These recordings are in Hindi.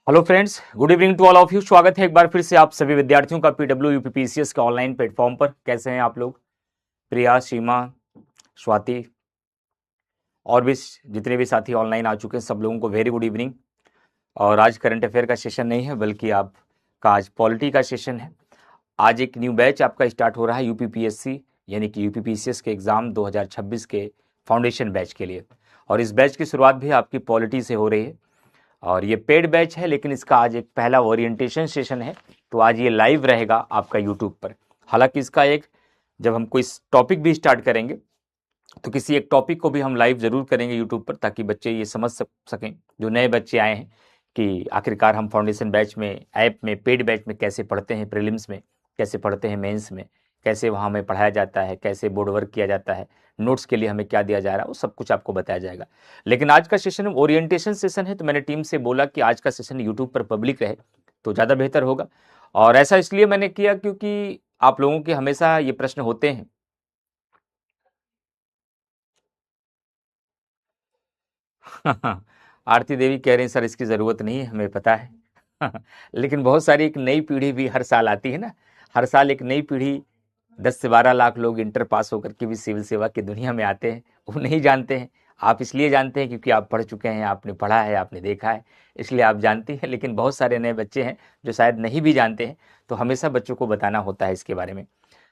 Hello friends, good evening to all of you. स्वागत है एक बार फिर से आप सभी विद्यार्थियों का पीडब्ल्यू यूपीपीसीएस के ऑनलाइन प्लेटफॉर्म पर। कैसे हैं आप लोग? प्रिया, सीमा, स्वाति और भी जितने भी साथी ऑनलाइन आ चुके हैं सब लोगों को वेरी गुड इवनिंग। और आज करंट अफेयर का सेशन नहीं है बल्कि आपका आज पॉलिटी का सेशन है। आज एक न्यू बैच आपका स्टार्ट हो रहा है यूपीपीएससी यानी कि यूपीपीसीएस के एग्जाम 2026 के फाउंडेशन बैच के लिए। और इस बैच की शुरुआत भी आपकी पॉलिटी से हो रही है और ये पेड बैच है, लेकिन इसका आज एक पहला ओरिएंटेशन सेशन है। तो आज ये लाइव रहेगा आपका यूट्यूब पर। हालांकि इसका एक जब हम कोई टॉपिक भी स्टार्ट करेंगे तो किसी एक टॉपिक को भी हम लाइव जरूर करेंगे यूट्यूब पर, ताकि बच्चे ये समझ सकें जो नए बच्चे आए हैं कि आखिरकार हम फाउंडेशन बैच में, ऐप में, पेड बैच में कैसे पढ़ते हैं, प्रीलिम्स में कैसे पढ़ते हैं, मेंस में कैसे वहाँ हमें पढ़ाया जाता है, कैसे बोर्ड वर्क किया जाता है, नोट्स के लिए हमें क्या दिया जा रहा है, वो सब कुछ आपको बताया जाएगा। लेकिन आज का सेशन ओरिएंटेशन सेशन है, तो मैंने टीम से बोला कि आज का सेशन यूट्यूब पर पब्लिक रहे तो ज़्यादा बेहतर होगा। और ऐसा इसलिए मैंने किया क्योंकि आप लोगों के हमेशा ये प्रश्न होते हैं। आरती देवी कह रही हैं सर इसकी ज़रूरत नहीं है, हमें पता है। लेकिन बहुत सारी एक नई पीढ़ी भी हर साल आती है ना। हर साल एक नई पीढ़ी 10 से 12 लाख लोग इंटर पास होकर के भी सिविल सेवा की दुनिया में आते हैं। वो नहीं जानते हैं, आप इसलिए जानते हैं क्योंकि आप पढ़ चुके हैं, आपने पढ़ा है, आपने देखा है, इसलिए आप जानते हैं। लेकिन बहुत सारे नए बच्चे हैं जो शायद नहीं भी जानते हैं, तो हमेशा बच्चों को बताना होता है इसके बारे में।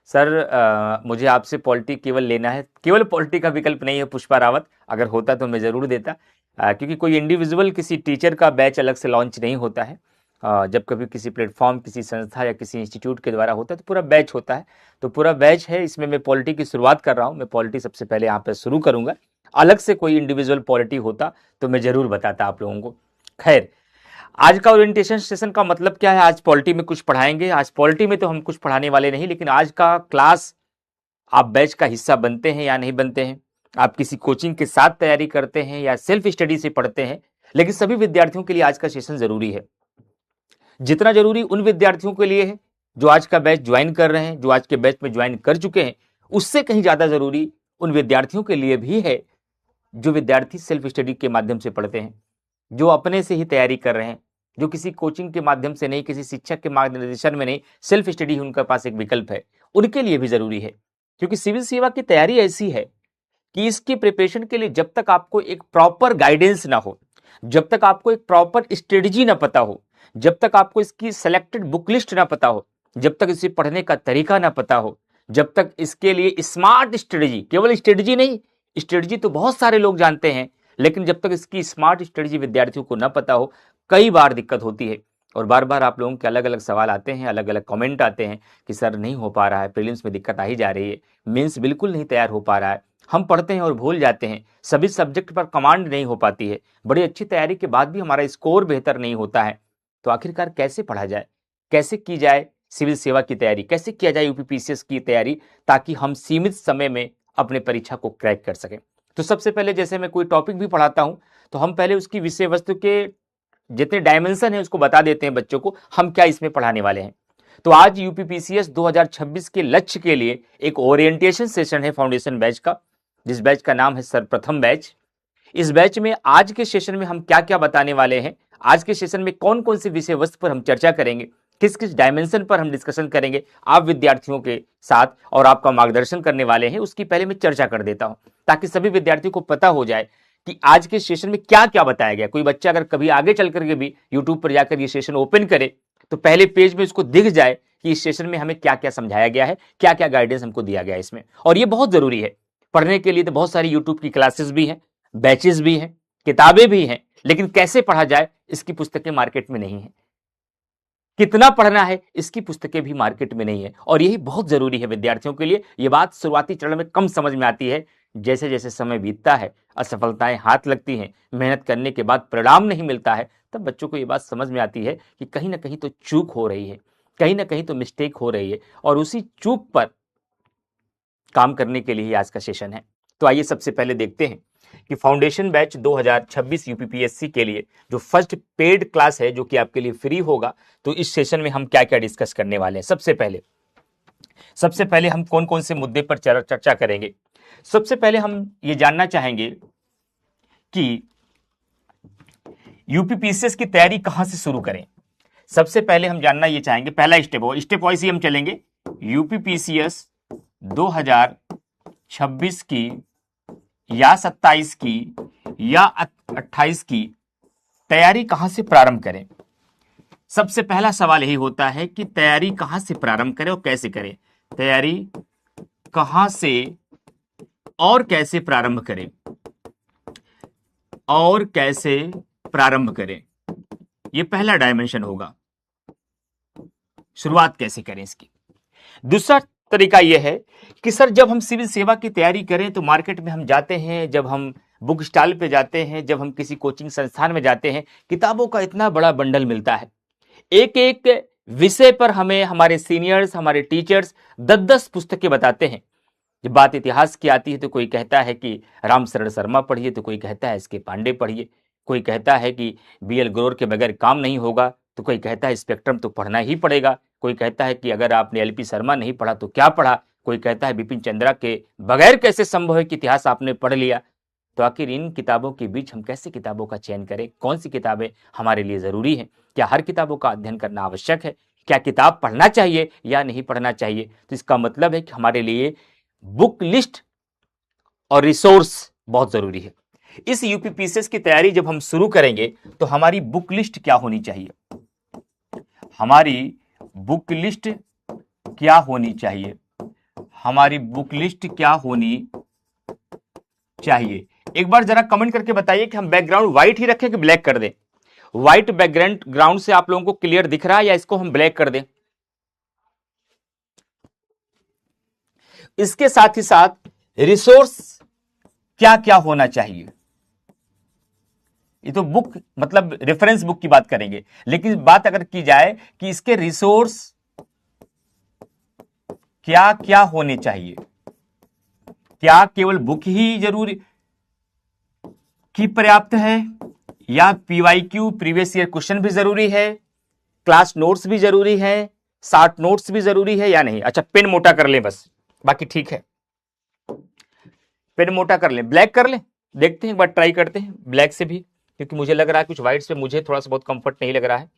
सर मुझे आपसे पॉलिटी केवल लेना है, केवल पॉलिटी का विकल्प नहीं है पुष्पा रावत। अगर होता तो मैं ज़रूर देता, क्योंकि कोई इंडिविजुअल किसी टीचर का बैच अलग से लॉन्च नहीं होता है। जब कभी किसी प्लेटफॉर्म, किसी संस्था या किसी इंस्टीट्यूट के द्वारा होता है तो पूरा बैच होता है। तो पूरा बैच है, इसमें मैं पॉलिटी की शुरुआत कर रहा हूँ। मैं पॉलिटी सबसे पहले यहाँ पे शुरू करूँगा। अलग से कोई इंडिविजुअल पॉलिटी होता तो मैं ज़रूर बताता आप लोगों को। खैर, आज का ओरिएंटेशन सेशन का मतलब क्या है? आज पॉलिटी में कुछ पढ़ाएंगे। आज पॉलिटी में तो हम कुछ पढ़ाने वाले नहीं, लेकिन आज का क्लास आप बैच का हिस्सा बनते हैं या नहीं बनते हैं, आप किसी कोचिंग के साथ तैयारी करते हैं या सेल्फ स्टडी से पढ़ते हैं, लेकिन सभी विद्यार्थियों के लिए आज का सेशन जरूरी है। जितना जरूरी उन विद्यार्थियों के लिए है जो आज का बैच ज्वाइन कर रहे हैं, जो आज के बैच में ज्वाइन कर चुके हैं, उससे कहीं ज्यादा जरूरी उन विद्यार्थियों के लिए भी है जो विद्यार्थी सेल्फ स्टडी के माध्यम से पढ़ते हैं, जो अपने से ही तैयारी कर रहे हैं, जो किसी कोचिंग के माध्यम से नहीं, किसी शिक्षक के मार्गदर्शन में नहीं, सेल्फ स्टडी ही उनके पास एक विकल्प है, उनके लिए भी जरूरी है। क्योंकि सिविल सेवा की तैयारी ऐसी है कि इसकी प्रिपरेशन के लिए जब तक आपको एक प्रॉपर गाइडेंस ना हो, जब तक आपको एक प्रॉपर स्ट्रेटजी ना पता हो, जब तक आपको इसकी सेलेक्टेड बुक लिस्ट ना पता हो, जब तक इसे पढ़ने का तरीका ना पता हो, जब तक इसके लिए स्मार्ट स्ट्रेटजी, केवल स्ट्रेटजी नहीं, स्ट्रेटजी तो बहुत सारे लोग जानते हैं, लेकिन जब तक इसकी स्मार्ट स्ट्रेटजी विद्यार्थियों को ना पता हो, कई बार दिक्कत होती है। और बार बार आप लोगों के अलग अलग सवाल आते हैं, अलग अलग कमेंट आते हैं कि सर नहीं हो पा रहा है, प्रीलिम्स में दिक्कत आ ही जा रही है, मेंस बिल्कुल नहीं तैयार हो पा रहा है, हम पढ़ते हैं और भूल जाते हैं, सभी सब्जेक्ट पर कमांड नहीं हो पाती है, बड़ी अच्छी तैयारी के बाद भी हमारा स्कोर बेहतर नहीं होता है। तो आखिरकार कैसे पढ़ा जाए, कैसे की जाए सिविल सेवा की तैयारी, कैसे किया जाए यूपीपीसीएस की तैयारी, ताकि हम सीमित समय में अपने परीक्षा को क्रैक कर सकें। तो सबसे पहले जैसे मैं कोई टॉपिक भी पढ़ाता हूं तो हम पहले उसकी विषय वस्तु के जितने डायमेंशन है उसको बता देते हैं बच्चों को, हम क्या इसमें पढ़ाने वाले हैं। तो आज यूपीपीसीएस 2026 के लक्ष्य के लिए एक ओरिएंटेशन सेशन है फाउंडेशन बैच का, जिस बैच का नाम है सर्वप्रथम बैच। इस बैच में आज के सेशन में हम क्या क्या बताने वाले हैं, आज के सेशन में कौन कौन से विषय वस्तु पर हम चर्चा करेंगे, किस किस डायमेंशन पर हम डिस्कशन करेंगे आप विद्यार्थियों के साथ, और आपका मार्गदर्शन करने वाले हैं, उसकी पहले मैं चर्चा कर देता हूं ताकि सभी विद्यार्थियों को पता हो जाए कि आज के सेशन में क्या क्या बताया गया। कोई बच्चा अगर कभी आगे चल करके भी यूट्यूब पर जाकर ये सेशन ओपन करे तो पहले पेज में उसको दिख जाए कि इस सेशन में हमें क्या क्या समझाया गया है, क्या क्या गाइडेंस हमको दिया गया है इसमें। और ये बहुत जरूरी है पढ़ने के लिए। तो बहुत सारी यूट्यूब की क्लासेस भी हैं, बैचेस भी हैं, किताबें भी हैं, लेकिन कैसे पढ़ा जाए इसकी पुस्तकें मार्केट में नहीं है। कितना पढ़ना है इसकी पुस्तकें भी मार्केट में नहीं है, और यही बहुत जरूरी है विद्यार्थियों के लिए। यह बात शुरुआती चरण में कम समझ में आती है, जैसे जैसे समय बीतता है, असफलताएं हाथ लगती हैं, मेहनत करने के बाद परिणाम नहीं मिलता है, तब बच्चों को यह बात समझ में आती है कि कहीं ना कहीं तो चूक हो रही है, कहीं ना कहीं तो मिस्टेक हो रही है, और उसी चूक पर काम करने के लिए आज का सेशन है। तो आइए सबसे पहले देखते हैं कि फाउंडेशन बैच 2026 यूपीपीएससी के लिए जो फर्स्ट पेड क्लास है, जो कि आपके लिए फ्री होगा, तो इस सेशन में हम क्या क्या डिस्कस करने वाले हैं। सबसे पहले हम कौन कौन से मुद्दे पर चर्चा करेंगे। सबसे पहले हम ये जानना चाहेंगे कि यूपीपीसीएस की तैयारी कहां से शुरू करें? सबसे पहले हम जानना ये चाहेंगे, पहला स्टेप वाइज ही हम चलेंगे। यूपीपीसीएस 2026 की या 27 की या 28 की तैयारी कहां से प्रारंभ करें? सबसे पहला सवाल यही होता है कि तैयारी कहां से प्रारंभ करें और कैसे करें। तैयारी कहां से और कैसे प्रारंभ करें, और कैसे प्रारंभ करें, यह पहला डायमेंशन होगा। शुरुआत कैसे करें इसकी। दूसरा तरीका यह है कि सर जब हम सिविल सेवा की तैयारी करें तो मार्केट में हम जाते हैं, जब हम बुक स्टॉल पे जाते हैं, जब हम किसी कोचिंग संस्थान में जाते हैं, किताबों का इतना बड़ा बंडल मिलता है। एक एक विषय पर हमें हमारे सीनियर्स, हमारे टीचर्स 10-10 पुस्तकें बताते हैं। जब बात इतिहास की आती है तो कोई कहता है कि राम शरण शर्मा पढ़िए, तो कोई कहता है एस.के. पांडे पढ़िए, कोई कहता है कि बी.एल. ग्रोवर के बगैर काम नहीं होगा, तो कोई कहता है स्पेक्ट्रम तो पढ़ना ही पड़ेगा, कोई कहता है कि अगर आपने एल.पी. शर्मा नहीं पढ़ा तो क्या पढ़ा, कोई कहता है बिपिन चंद्रा के बगैर कैसे संभव है कि इतिहास आपने पढ़ लिया। तो आखिर इन किताबों के बीच हम कैसे किताबों का चयन करें, कौन सी किताबें हमारे लिए जरूरी हैं, क्या हर किताबों का अध्ययन करना आवश्यक है, क्या किताब पढ़ना चाहिए या नहीं पढ़ना चाहिए। तो इसका मतलब है कि हमारे लिए बुक लिस्ट और रिसोर्स बहुत जरूरी है। इस यूपीपीसीएस की तैयारी जब हम शुरू करेंगे तो हमारी बुक लिस्ट क्या होनी चाहिए, हमारी बुक लिस्ट क्या होनी चाहिए, हमारी बुक लिस्ट क्या होनी चाहिए। एक बार जरा कमेंट करके बताइए कि हम बैकग्राउंड व्हाइट ही रखें कि ब्लैक कर दें। व्हाइट बैकग्राउंड से आप लोगों को क्लियर दिख रहा है या इसको हम ब्लैक कर दें। इसके साथ ही साथ रिसोर्स क्या क्या होना चाहिए। ये तो बुक मतलब रेफरेंस बुक की बात करेंगे, लेकिन बात अगर की जाए कि इसके रिसोर्स क्या क्या होने चाहिए, क्या केवल बुक ही जरूरी की पर्याप्त है या पीवाईक्यू प्रीवियस ईयर क्वेश्चन भी जरूरी है, क्लास नोट्स भी जरूरी है, शॉर्ट नोट्स भी जरूरी है या नहीं। अच्छा पेन मोटा कर लें बस, बाकी ठीक है, पेन मोटा कर लें, ब्लैक कर लें, देखते हैं एक बार ट्राई करते हैं ब्लैक से भी, क्योंकि मुझे लग रहा है कुछ व्हाइट से मुझे थोड़ा सा बहुत कंफर्ट नहीं लग रहा है।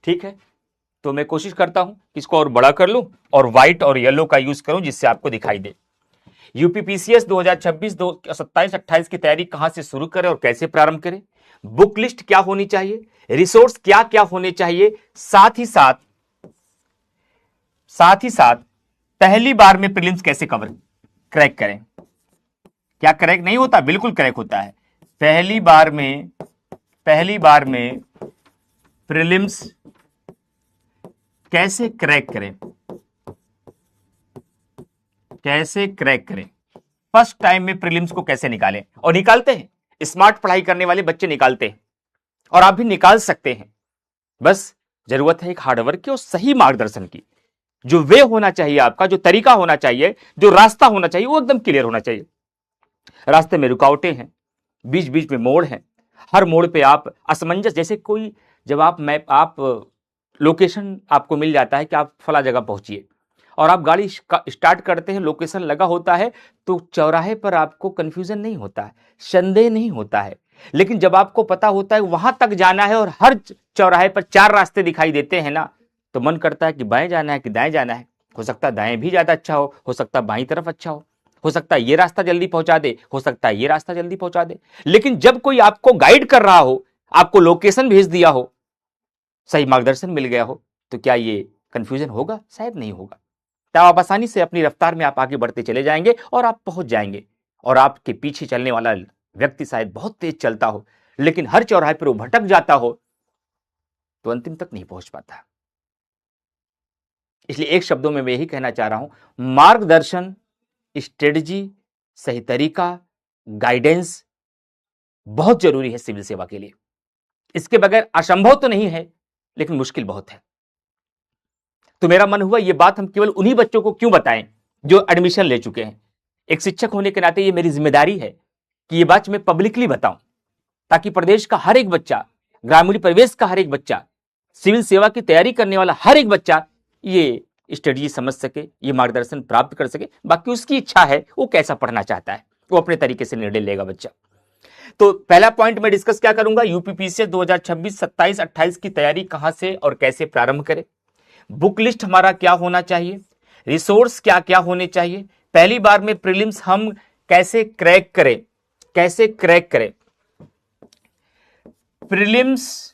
ठीक है, तो मैं कोशिश करता हूं कि इसको और बड़ा कर लूं और व्हाइट और येलो का यूज करूं जिससे आपको दिखाई दे। यूपीपीसीएस 2026 27-28 की तैयारी कहां से शुरू करें और कैसे प्रारंभ करें, बुक लिस्ट क्या होनी चाहिए, रिसोर्स क्या क्या होने चाहिए, साथ ही साथ पहली बार में प्रीलिम्स कैसे क्रैक करें। क्या क्रैक नहीं होता, बिल्कुल क्रैक होता है। पहली बार में प्रीलिम्स कैसे क्रैक करें, कैसे क्रैक करें, फर्स्ट टाइम में प्रीलिम्स को कैसे निकालें। और निकालते हैं, स्मार्ट पढ़ाई करने वाले बच्चे निकालते हैं और आप भी निकाल सकते हैं। बस जरूरत है एक हार्डवर्क की और सही मार्गदर्शन की। जो वे होना चाहिए आपका, जो तरीका होना चाहिए, जो रास्ता होना चाहिए, वो एकदम क्लियर होना चाहिए। रास्ते में रुकावटें हैं, बीच बीच में मोड़ हैं, हर मोड़ पे आप असमंजस, जैसे कोई जब आप लोकेशन आपको मिल जाता है कि आप फला जगह पहुंचिए और आप गाड़ी स्टार्ट करते हैं, लोकेशन लगा होता है, तो चौराहे पर आपको कंफ्यूजन नहीं होता है, संदेह नहीं होता है। लेकिन जब आपको पता होता है वहां तक जाना है और हर चौराहे पर 4 रास्ते दिखाई देते हैं ना, तो मन करता है कि बाएं जाना है कि दाएं जाना है। हो सकता है दाएं भी ज्यादा अच्छा हो सकता है बाईं तरफ अच्छा हो सकता है ये रास्ता जल्दी पहुंचा दे, हो सकता है ये रास्ता जल्दी पहुंचा दे। लेकिन जब कोई आपको गाइड कर रहा हो, आपको लोकेशन भेज दिया हो, सही मार्गदर्शन मिल गया हो, तो क्या ये कंफ्यूजन होगा? शायद नहीं होगा। तो आप आसानी से अपनी रफ्तार में आप आगे बढ़ते चले जाएंगे और आप पहुंच जाएंगे। और आपके पीछे चलने वाला व्यक्ति शायद बहुत तेज चलता हो, लेकिन हर चौराहे पर वो भटक जाता हो, तो अंतिम तक नहीं पहुंच पाता। इसलिए एक शब्दों में मैं यही कहना चाह रहा हूं, मार्गदर्शन, स्ट्रेटजी, सही तरीका, गाइडेंस बहुत जरूरी है सिविल सेवा के लिए। इसके बगैर असंभव तो नहीं है, लेकिन मुश्किल बहुत है। तो मेरा मन हुआ ये बात हम केवल उन्हीं बच्चों को क्यों बताएं जो एडमिशन ले चुके हैं। एक शिक्षक होने के नाते ये मेरी जिम्मेदारी है कि ये बात मैं पब्लिकली बताऊं, ताकि प्रदेश का हर एक बच्चा, ग्रामीण परिवेश का हर एक बच्चा, सिविल सेवा की तैयारी करने वाला हर एक बच्चा ये स्ट्रेटजी समझ सके, ये मार्गदर्शन प्राप्त कर सके। बाकी उसकी इच्छा है, वो कैसा पढ़ना चाहता है, वो अपने तरीके से निर्णय लेगा बच्चा। तो पहला पॉइंट मैं डिस्कस क्या करूंगा, यूपीपीसीएस 2026, 27, 28 की तैयारी कहां से और कैसे प्रारंभ करें, बुक लिस्ट हमारा क्या होना चाहिए, रिसोर्स क्या क्या होने चाहिए, पहली बार में प्रीलिम्स हम कैसे क्रैक करें, कैसे क्रैक करें प्रीलिम्स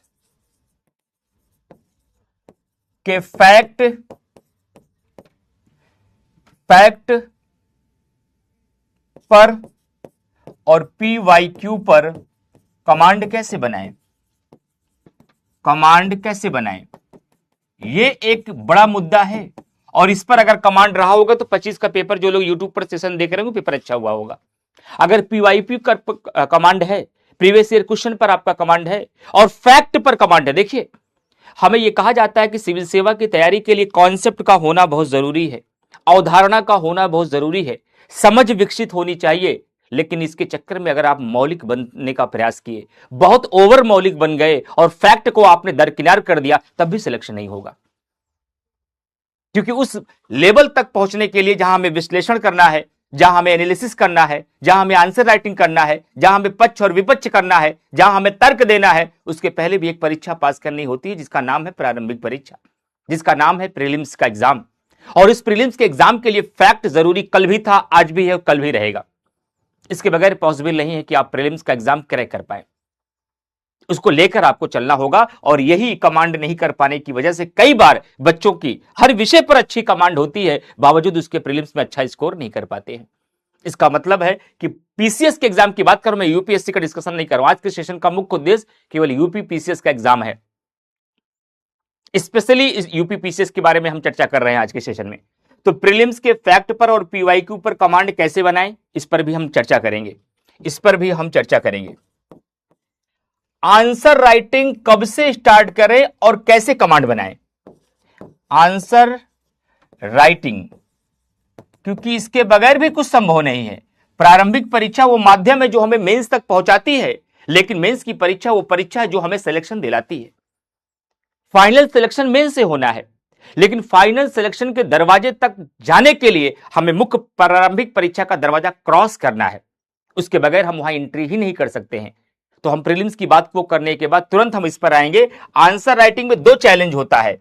के फैक्ट पर और पीवाईक्यू पर कमांड कैसे बनाएं, कमांड कैसे बनाएं, ये एक बड़ा मुद्दा है। और इस पर अगर कमांड रहा होगा तो 25 का पेपर, जो लोग यूट्यूब पर सेशन देख रहे होंगे, पेपर अच्छा हुआ होगा। अगर पीवाईक्यू का कमांड है, प्रीवियस ईयर क्वेश्चन पर आपका कमांड है और फैक्ट पर कमांड है, देखिए हमें यह कहा जाता है कि सिविल सेवा की तैयारी के लिए कॉन्सेप्ट का होना बहुत जरूरी है, अवधारणा का होना बहुत जरूरी है, समझ विकसित होनी चाहिए। लेकिन इसके चक्कर में अगर आप मौलिक बनने का प्रयास किए, बहुत ओवर मौलिक बन गए और फैक्ट को आपने दरकिनार कर दिया, तब भी सिलेक्शन नहीं होगा। क्योंकि उस लेवल तक पहुंचने के लिए जहां हमें विश्लेषण करना है, जहां हमें एनालिसिस करना है, जहां हमें आंसर राइटिंग करना है, जहां हमें पक्ष और विपक्ष करना है, जहां हमें तर्क देना है, उसके पहले भी एक परीक्षा पास करनी होती है जिसका नाम है प्रारंभिक परीक्षा, जिसका नाम है प्रीलिम्स का एग्जाम। और इस प्रीलिम्स के एग्जाम के लिए फैक्ट जरूरी कल भी था, आज भी है और कल भी रहेगा। इसके बगैर पॉसिबल नहीं है कि आप प्रीलिम्स का एग्जाम क्रैक कर पाए, उसको लेकर आपको चलना होगा। और यही कमांड नहीं कर पाने की वजह से कई बार बच्चों की हर विषय पर अच्छी कमांड होती है, बावजूद उसके प्रीलिम्स में अच्छा स्कोर नहीं कर पाते हैं। इसका मतलब है कि पीसीएस के एग्जाम की बात करूं, मैं यूपीएससी का डिस्कशन नहीं कर रहा हूं। आज के सेशन का मुख्य उद्देश्य केवल यूपी पीसीएस का एग्जाम है, स्पेशली इस यूपी पीसीएस के बारे में हम चर्चा कर रहे हैं आज के सेशन में। तो प्रीलिम्स के फैक्ट पर और पीवाईक्यू पर कमांड कैसे बनाएं, इस पर भी हम चर्चा करेंगे, इस पर भी हम चर्चा करेंगे। आंसर राइटिंग कब से स्टार्ट करें और कैसे कमांड बनाएं, आंसर राइटिंग, क्योंकि इसके बगैर भी कुछ संभव नहीं है। प्रारंभिक परीक्षा वो माध्यम है जो हमें मेंस तक पहुंचाती है, लेकिन मेंस की परीक्षा वो परीक्षा है जो हमें सिलेक्शन दिलाती है। फाइनल सिलेक्शन मेंस से होना है, लेकिन फाइनल सिलेक्शन के दरवाजे तक जाने के लिए हमें मुख्य प्रारंभिक परीक्षा का दरवाजा क्रॉस करना है, उसके बगैर हम वहां एंट्री ही नहीं कर सकते हैं। तो हम प्रीलिम्स की बात को करने के बाद तुरंत हम इस पर आएंगे। आंसर राइटिंग में दो चैलेंज होता है,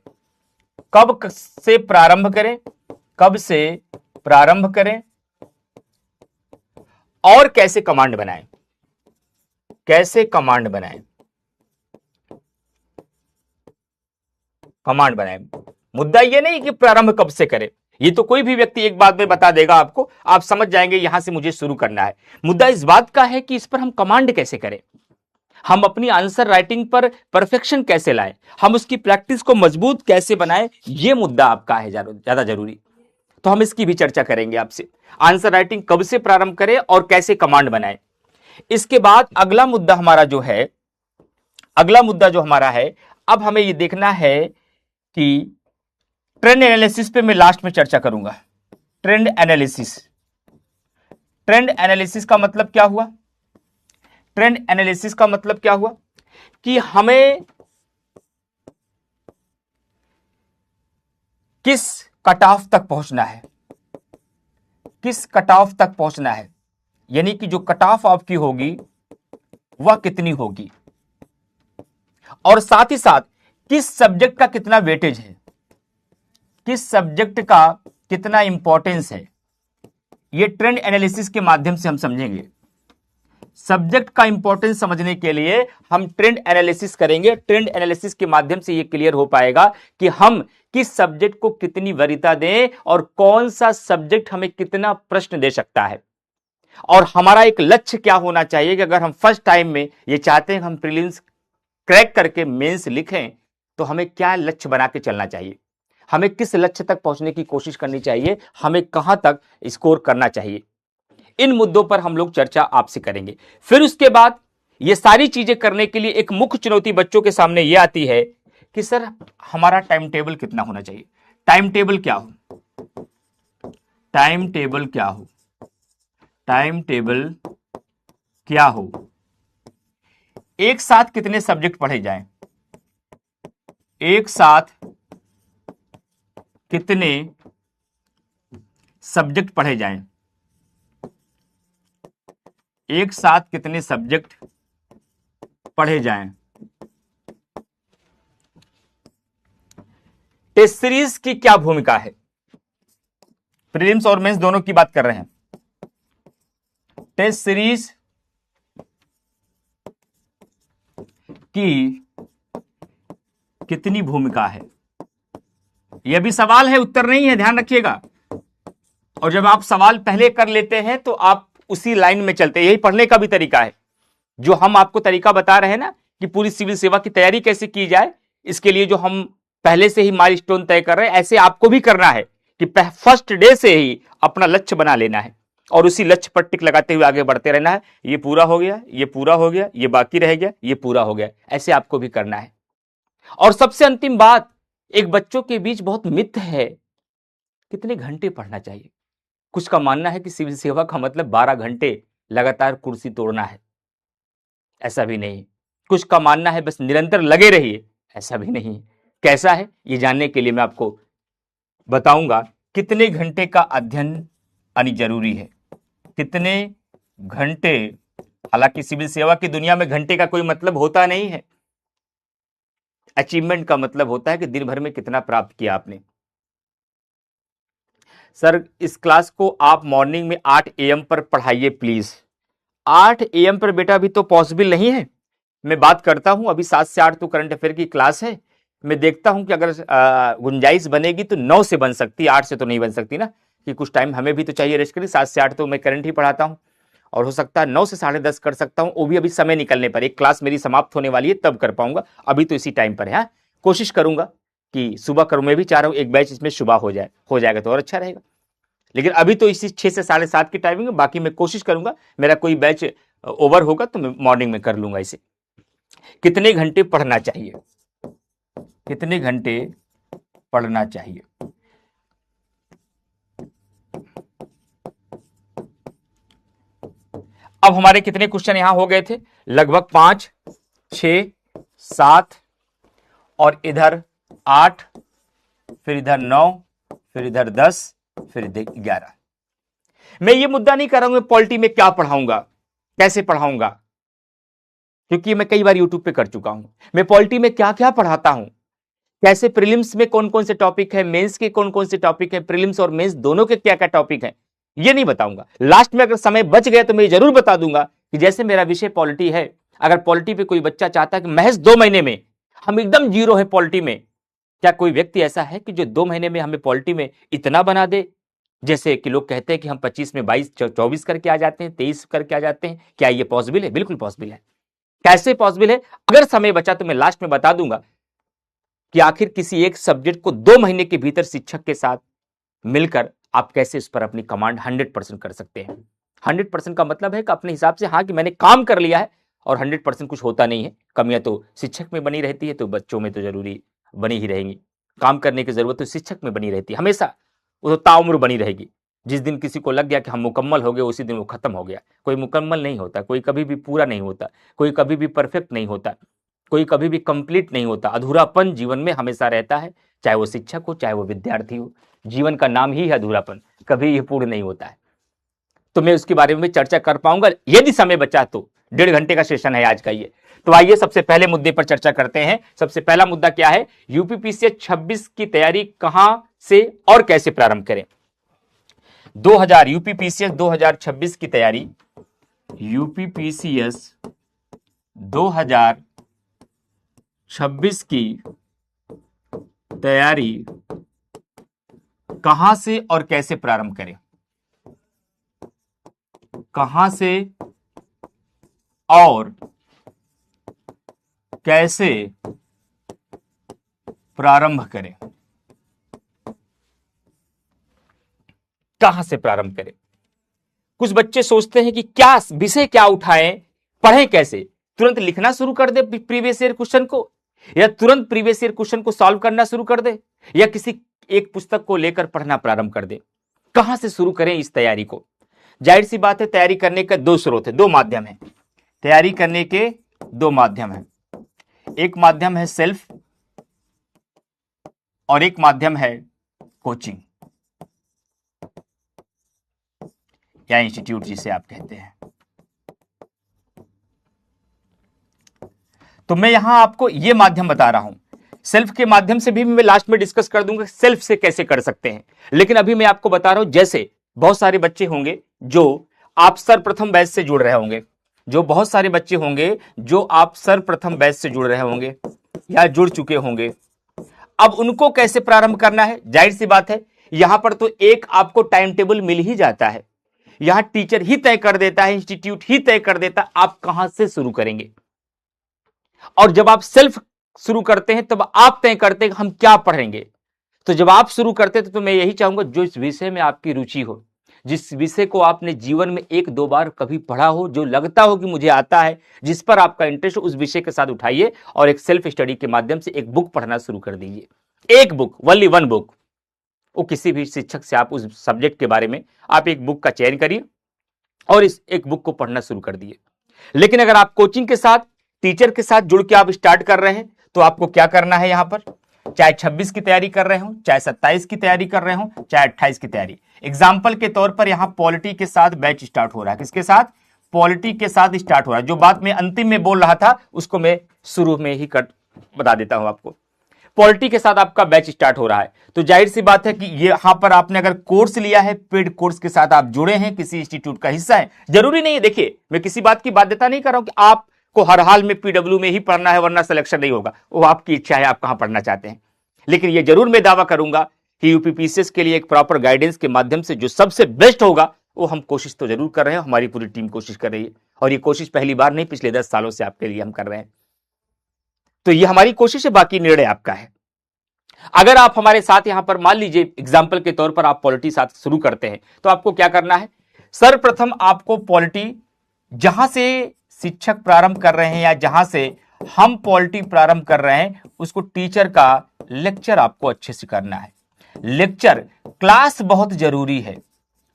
कब से प्रारंभ करें, कब से प्रारंभ करें और कैसे कमांड बनाएं, कैसे कमांड बनाएं, कमांड बनाएं। मुद्दा यह नहीं कि प्रारंभ कब से करें, ये तो कोई भी व्यक्ति एक बात में बता देगा आपको, आप समझ जाएंगे यहां से मुझे शुरू करना है। मुद्दा इस बात का है कि इस पर हम कमांड कैसे करें, हम अपनी आंसर राइटिंग पर परफेक्शन कैसे लाएं, हम उसकी प्रैक्टिस को मजबूत कैसे बनाएं, यह मुद्दा आपका है ज्यादा जरूरी। तो हम इसकी भी चर्चा करेंगे आपसे, आंसर राइटिंग कब से प्रारंभ करें और कैसे कमांड बनाएं। इसके बाद अगला मुद्दा हमारा जो है, अगला मुद्दा जो हमारा है, अब हमें यह देखना है कि ट्रेंड एनालिसिस पे मैं लास्ट में चर्चा करूंगा। ट्रेंड एनालिसिस, ट्रेंड एनालिसिस का मतलब क्या हुआ, ट्रेंड एनालिसिस का मतलब क्या हुआ कि हमें किस कट ऑफ तक पहुंचना है, किस कट ऑफ तक पहुंचना है, यानी कि जो कट ऑफ आपकी होगी वह कितनी होगी, और साथ ही साथ किस सब्जेक्ट का कितना वेटेज है, किस सब्जेक्ट का कितना इंपॉर्टेंस है। यह ट्रेंड एनालिसिस के माध्यम से हम समझेंगे। सब्जेक्ट का इंपॉर्टेंस समझने के लिए हम ट्रेंड एनालिसिस करेंगे। ट्रेंड एनालिसिस के माध्यम से यह क्लियर हो पाएगा कि हम किस सब्जेक्ट को कितनी वरीयता दें और कौन सा सब्जेक्ट हमें कितना प्रश्न दे सकता है। और हमारा एक लक्ष्य क्या होना चाहिए कि अगर हम फर्स्ट टाइम में ये चाहते हैं कि हम प्रीलिम्स क्रैक करके मेंस लिखें, तो हमें क्या लक्ष्य बना के चलना चाहिए, हमें किस लक्ष्य तक पहुंचने की कोशिश करनी चाहिए, हमें कहां तक स्कोर करना चाहिए। इन मुद्दों पर हम लोग चर्चा आपसे करेंगे। फिर उसके बाद ये सारी चीजें करने के लिए एक मुख्य चुनौती बच्चों के सामने ये आती है कि सर हमारा टाइम टेबल कितना होना चाहिए। टाइम टेबल क्या हो, टाइम टेबल क्या हो, टाइम टेबल क्या हो, एक साथ कितने सब्जेक्ट पढ़े जाएं, एक साथ कितने सब्जेक्ट पढ़े जाएं, एक साथ कितने सब्जेक्ट पढ़े जाएं। टेस्ट सीरीज की क्या भूमिका है? प्रीलिम्स और मेंस दोनों की बात कर रहे हैं। टेस्ट सीरीज की कितनी भूमिका है? यह भी सवाल है, उत्तर नहीं है, ध्यान रखिएगा। और जब आप सवाल पहले कर लेते हैं तो आप उसी लाइन में चलते हैं। यही पढ़ने का भी तरीका है, जो हम आपको तरीका बता रहे हैं ना कि पूरी सिविल सेवा की तैयारी कैसे की जाए, इसके लिए जो हम पहले से ही माइलस्टोन तय कर रहे हैं, ऐसे आपको भी करना है कि फर्स्ट डे से ही अपना लक्ष्य बना लेना है और उसी लक्ष्य पर टिक लगाते हुए आगे बढ़ते रहना है। ये पूरा हो गया, ये पूरा हो गया, ये बाकी रह गया, ये पूरा हो गया, ऐसे आपको भी करना है। और सबसे अंतिम बात, एक बच्चों के बीच बहुत मिथ है, कितने घंटे पढ़ना चाहिए। कुछ का मानना है कि सिविल सेवा का मतलब 12 घंटे लगातार कुर्सी तोड़ना है, ऐसा भी नहीं। कुछ का मानना है बस निरंतर लगे रहिए, ऐसा भी नहीं। कैसा है ये जानने के लिए मैं आपको बताऊंगा कितने घंटे का अध्ययन आनी जरूरी है, कितने घंटे। हालांकि सिविल सेवा की दुनिया में घंटे का कोई मतलब होता नहीं है, अचीवमेंट का मतलब होता है कि दिन भर में कितना प्राप्त किया आपने। सर इस क्लास को आप मॉर्निंग में 8 AM पर पढ़ाइए प्लीज। 8 AM पर बेटा अभी तो पॉसिबल नहीं है। मैं बात करता हूं, अभी 7 से 8 तो करंट अफेयर की क्लास है। मैं देखता हूं कि अगर गुंजाइश बनेगी तो 9 से बन सकती है, 8 से तो नहीं बन सकती ना, कि कुछ टाइम हमें भी तो चाहिए रेस्ट के लिए। 7 से 8 तो मैं करंट ही पढ़ाता हूं, और हो सकता है 9 से 10:30 कर सकता हूं, वो भी अभी समय निकलने पर। एक क्लास मेरी समाप्त होने वाली है तब कर पाऊंगा, अभी तो इसी टाइम पर है। हाँ, कोशिश करूंगा कि सुबह करूं। मैं भी चाह रहा हूं एक बैच इसमें सुबह हो जाएगा तो और अच्छा रहेगा। लेकिन अभी तो इसी 6 से 7:30 की टाइमिंग है, बाकी मैं कोशिश करूंगा मेरा कोई बैच ओवर होगा तो मैं मॉर्निंग में कर लूंगा इसे। कितने घंटे पढ़ना चाहिए, कितने घंटे पढ़ना चाहिए? अब हमारे कितने क्वेश्चन यहां हो गए थे? लगभग 5, 6, 7 और इधर 8, फिर इधर 9, फिर इधर 10, फिर इधर 11। मैं ये मुद्दा नहीं कर रहा हूं मैं पॉलिटी में क्या पढ़ाऊंगा, कैसे पढ़ाऊंगा, क्योंकि मैं कई बार यूट्यूब पे कर चुका हूं। मैं पॉलिटी में क्या क्या पढ़ाता हूं, कैसे प्रीलिम्स में कौन कौन से टॉपिक है, मेंस के कौन कौन से टॉपिक है, प्रीलिम्स और मेंस दोनों के क्या क्या टॉपिक है, ये नहीं बताऊंगा। लास्ट में अगर समय बच गया तो मैं जरूर बता दूंगा कि जैसे मेरा विषय पॉलिटी है, अगर पॉलिटी पे कोई बच्चा चाहता है कि महज 2 महीने में हम एकदम जीरो है पॉलिटी में, क्या कोई व्यक्ति ऐसा है कि जो 2 महीने में हमें पॉलिटी में इतना बना दे? जैसे कि लोग कहते हैं कि हम 25 में 22 24 करके आ जाते हैं, 23 करके आ जाते हैं, क्या ये पॉसिबल है? बिल्कुल पॉसिबल है। कैसे पॉसिबल है? अगर समय बचा तो मैं लास्ट में बता दूंगा कि आखिर किसी एक सब्जेक्ट को 2 महीने के भीतर शिक्षक के साथ मिलकर आप कैसे उस पर अपनी कमांड 100% कर सकते हैं। 100% का मतलब है कि अपने हिसाब से, हाँ, कि मैंने काम कर लिया है, और 100% कुछ होता नहीं है। कमियां तो शिक्षक में बनी रहती है, तो बच्चों में तो जरूरी बनी ही रहेंगी। काम करने की जरूरत तो शिक्षक में बनी रहती है हमेशा, वो तो ताउम्र बनी रहेगी। जिस दिन किसी को लग गया कि हम मुकम्मल हो गए, उसी दिन वो खत्म हो गया। कोई मुकम्मल नहीं होता, कोई कभी भी पूरा नहीं होता, कोई कभी भी परफेक्ट नहीं होता, कोई कभी भी कंप्लीट नहीं होता। अधूरापन जीवन में हमेशा रहता है, चाहे वो शिक्षक हो, चाहे वो विद्यार्थी हो। जीवन का नाम ही है अधूरापन, कभी ये पूर्ण नहीं होता है। तो मैं उसके बारे में चर्चा कर पाऊंगा यदि समय बचा तो। 1.5 घंटे का सेशन है आज का ये। तो आइए सबसे पहले मुद्दे पर चर्चा करते हैं। सबसे पहला मुद्दा क्या है? यूपीपीसीएस 26 की तैयारी कहां से और कैसे प्रारंभ करें? 2000 यूपीपीसीएस 2026 की तैयारी, यूपीपीसीएस 2026 की तैयारी कहां से और कैसे प्रारंभ करें? कहां से और कैसे प्रारंभ करें? कहां से प्रारंभ करें? कुछ बच्चे सोचते हैं कि क्या विषय क्या उठाएं, पढ़ें कैसे? तुरंत लिखना शुरू कर दे प्रीवियस ईयर क्वेश्चन को, या तुरंत प्रीवियस ईयर क्वेश्चन को सॉल्व करना शुरू कर दे, या किसी एक पुस्तक को लेकर पढ़ना प्रारंभ कर दे? कहां से शुरू करें इस तैयारी को? जाहिर सी बात है, तैयारी करने का 2 स्रोत है, 2 माध्यम है। तैयारी करने के 2 माध्यम है। एक माध्यम है सेल्फ, और एक माध्यम है कोचिंग या इंस्टीट्यूट, जिसे आप कहते हैं। तो मैं यहां आपको ये माध्यम बता रहा हूं। सेल्फ के माध्यम से भी मैं लास्ट में डिस्कस कर दूंगा सेल्फ से कैसे कर सकते हैं, लेकिन अभी मैं आपको बता रहा हूं जैसे बहुत सारे बच्चे होंगे जो आप सर्वप्रथम बैच से जुड़ रहे होंगे, जो बहुत सारे बच्चे होंगे जो आप सर्वप्रथम बैच से जुड़ रहे होंगे या जुड़ चुके होंगे। अब उनको कैसे प्रारंभ करना है, जाहिर सी बात है यहां पर तो एक आपको टाइम टेबल मिल ही जाता है, यहां टीचर ही तय कर देता है, इंस्टीट्यूट ही तय कर देता है आप कहां से शुरू करेंगे। और जब आप सेल्फ शुरू करते हैं तब आप तय करते हैं हम क्या पढ़ेंगे। तो जब आप शुरू करते हैं तो मैं यही चाहूंगा जो इस विषय में आपकी रुचि हो, जिस विषय को आपने जीवन में एक दो बार कभी पढ़ा हो, जो लगता हो कि मुझे आता है, जिस पर आपका इंटरेस्ट हो, उस विषय के साथ उठाइए और एक सेल्फ स्टडी के माध्यम से एक बुक पढ़ना शुरू कर दीजिए। एक बुक, ओनली वन बुक। वो किसी भी शिक्षक से आप उस सब्जेक्ट के बारे में आप एक बुक का चयन करिए और इस एक बुक को पढ़ना शुरू कर दिए। लेकिन अगर आप कोचिंग के साथ, टीचर के साथ जुड़ के आप स्टार्ट कर रहे हैं तो आपको क्या करना है, यहां पर चाहे 26 की तैयारी कर रहे हो, चाहे 27 की तैयारी कर रहे हो, चाहे 28 की तैयारी। एग्जाम्पल के तौर पर यहां पॉलिटी के साथ बैच स्टार्ट हो रहा है। किसके साथ? पॉलिटी के साथ स्टार्ट हो रहा है। जो बात मैं अंतिम में बोल रहा था उसको मैं शुरू में ही बता देता हूं आपको। पॉलिटी के साथ आपका बैच स्टार्ट हो रहा है, तो जाहिर सी बात है कि यहां पर आपने अगर कोर्स लिया है, पेड कोर्स के साथ आप जुड़े हैं, किसी इंस्टीट्यूट का हिस्सा है, जरूरी नहीं है। देखिए मैं किसी बात की बाध्यता नहीं कर रहा हूं कि आपको हर हाल में पीडब्ल्यू में ही पढ़ना है वरना सिलेक्शन नहीं होगा, वो आपकी इच्छा है आप कहां पढ़ना चाहते हैं। लेकिन यह जरूर मैं दावा करूंगा कि यूपीपीसीएस के लिए एक प्रॉपर गाइडेंस के माध्यम से जो सबसे बेस्ट होगा वो हम कोशिश तो जरूर कर रहे हैं, हमारी पूरी टीम कोशिश कर रही है। और ये कोशिश पहली बार नहीं, पिछले 10 सालों से आपके लिए हम कर रहे हैं। तो ये हमारी कोशिश है, बाकी निर्णय आपका है। अगर आप हमारे साथ यहां पर मान लीजिए एग्जाम्पल के तौर पर आप पॉलिटी साथ शुरू करते हैं तो आपको क्या करना है, सर्वप्रथम आपको पॉलिटी जहां से शिक्षक प्रारंभ कर रहे हैं या जहां से हम पॉलिटी प्रारंभ कर रहे हैं उसको टीचर का लेक्चर आपको अच्छे से करना है। लेक्चर क्लास बहुत जरूरी है,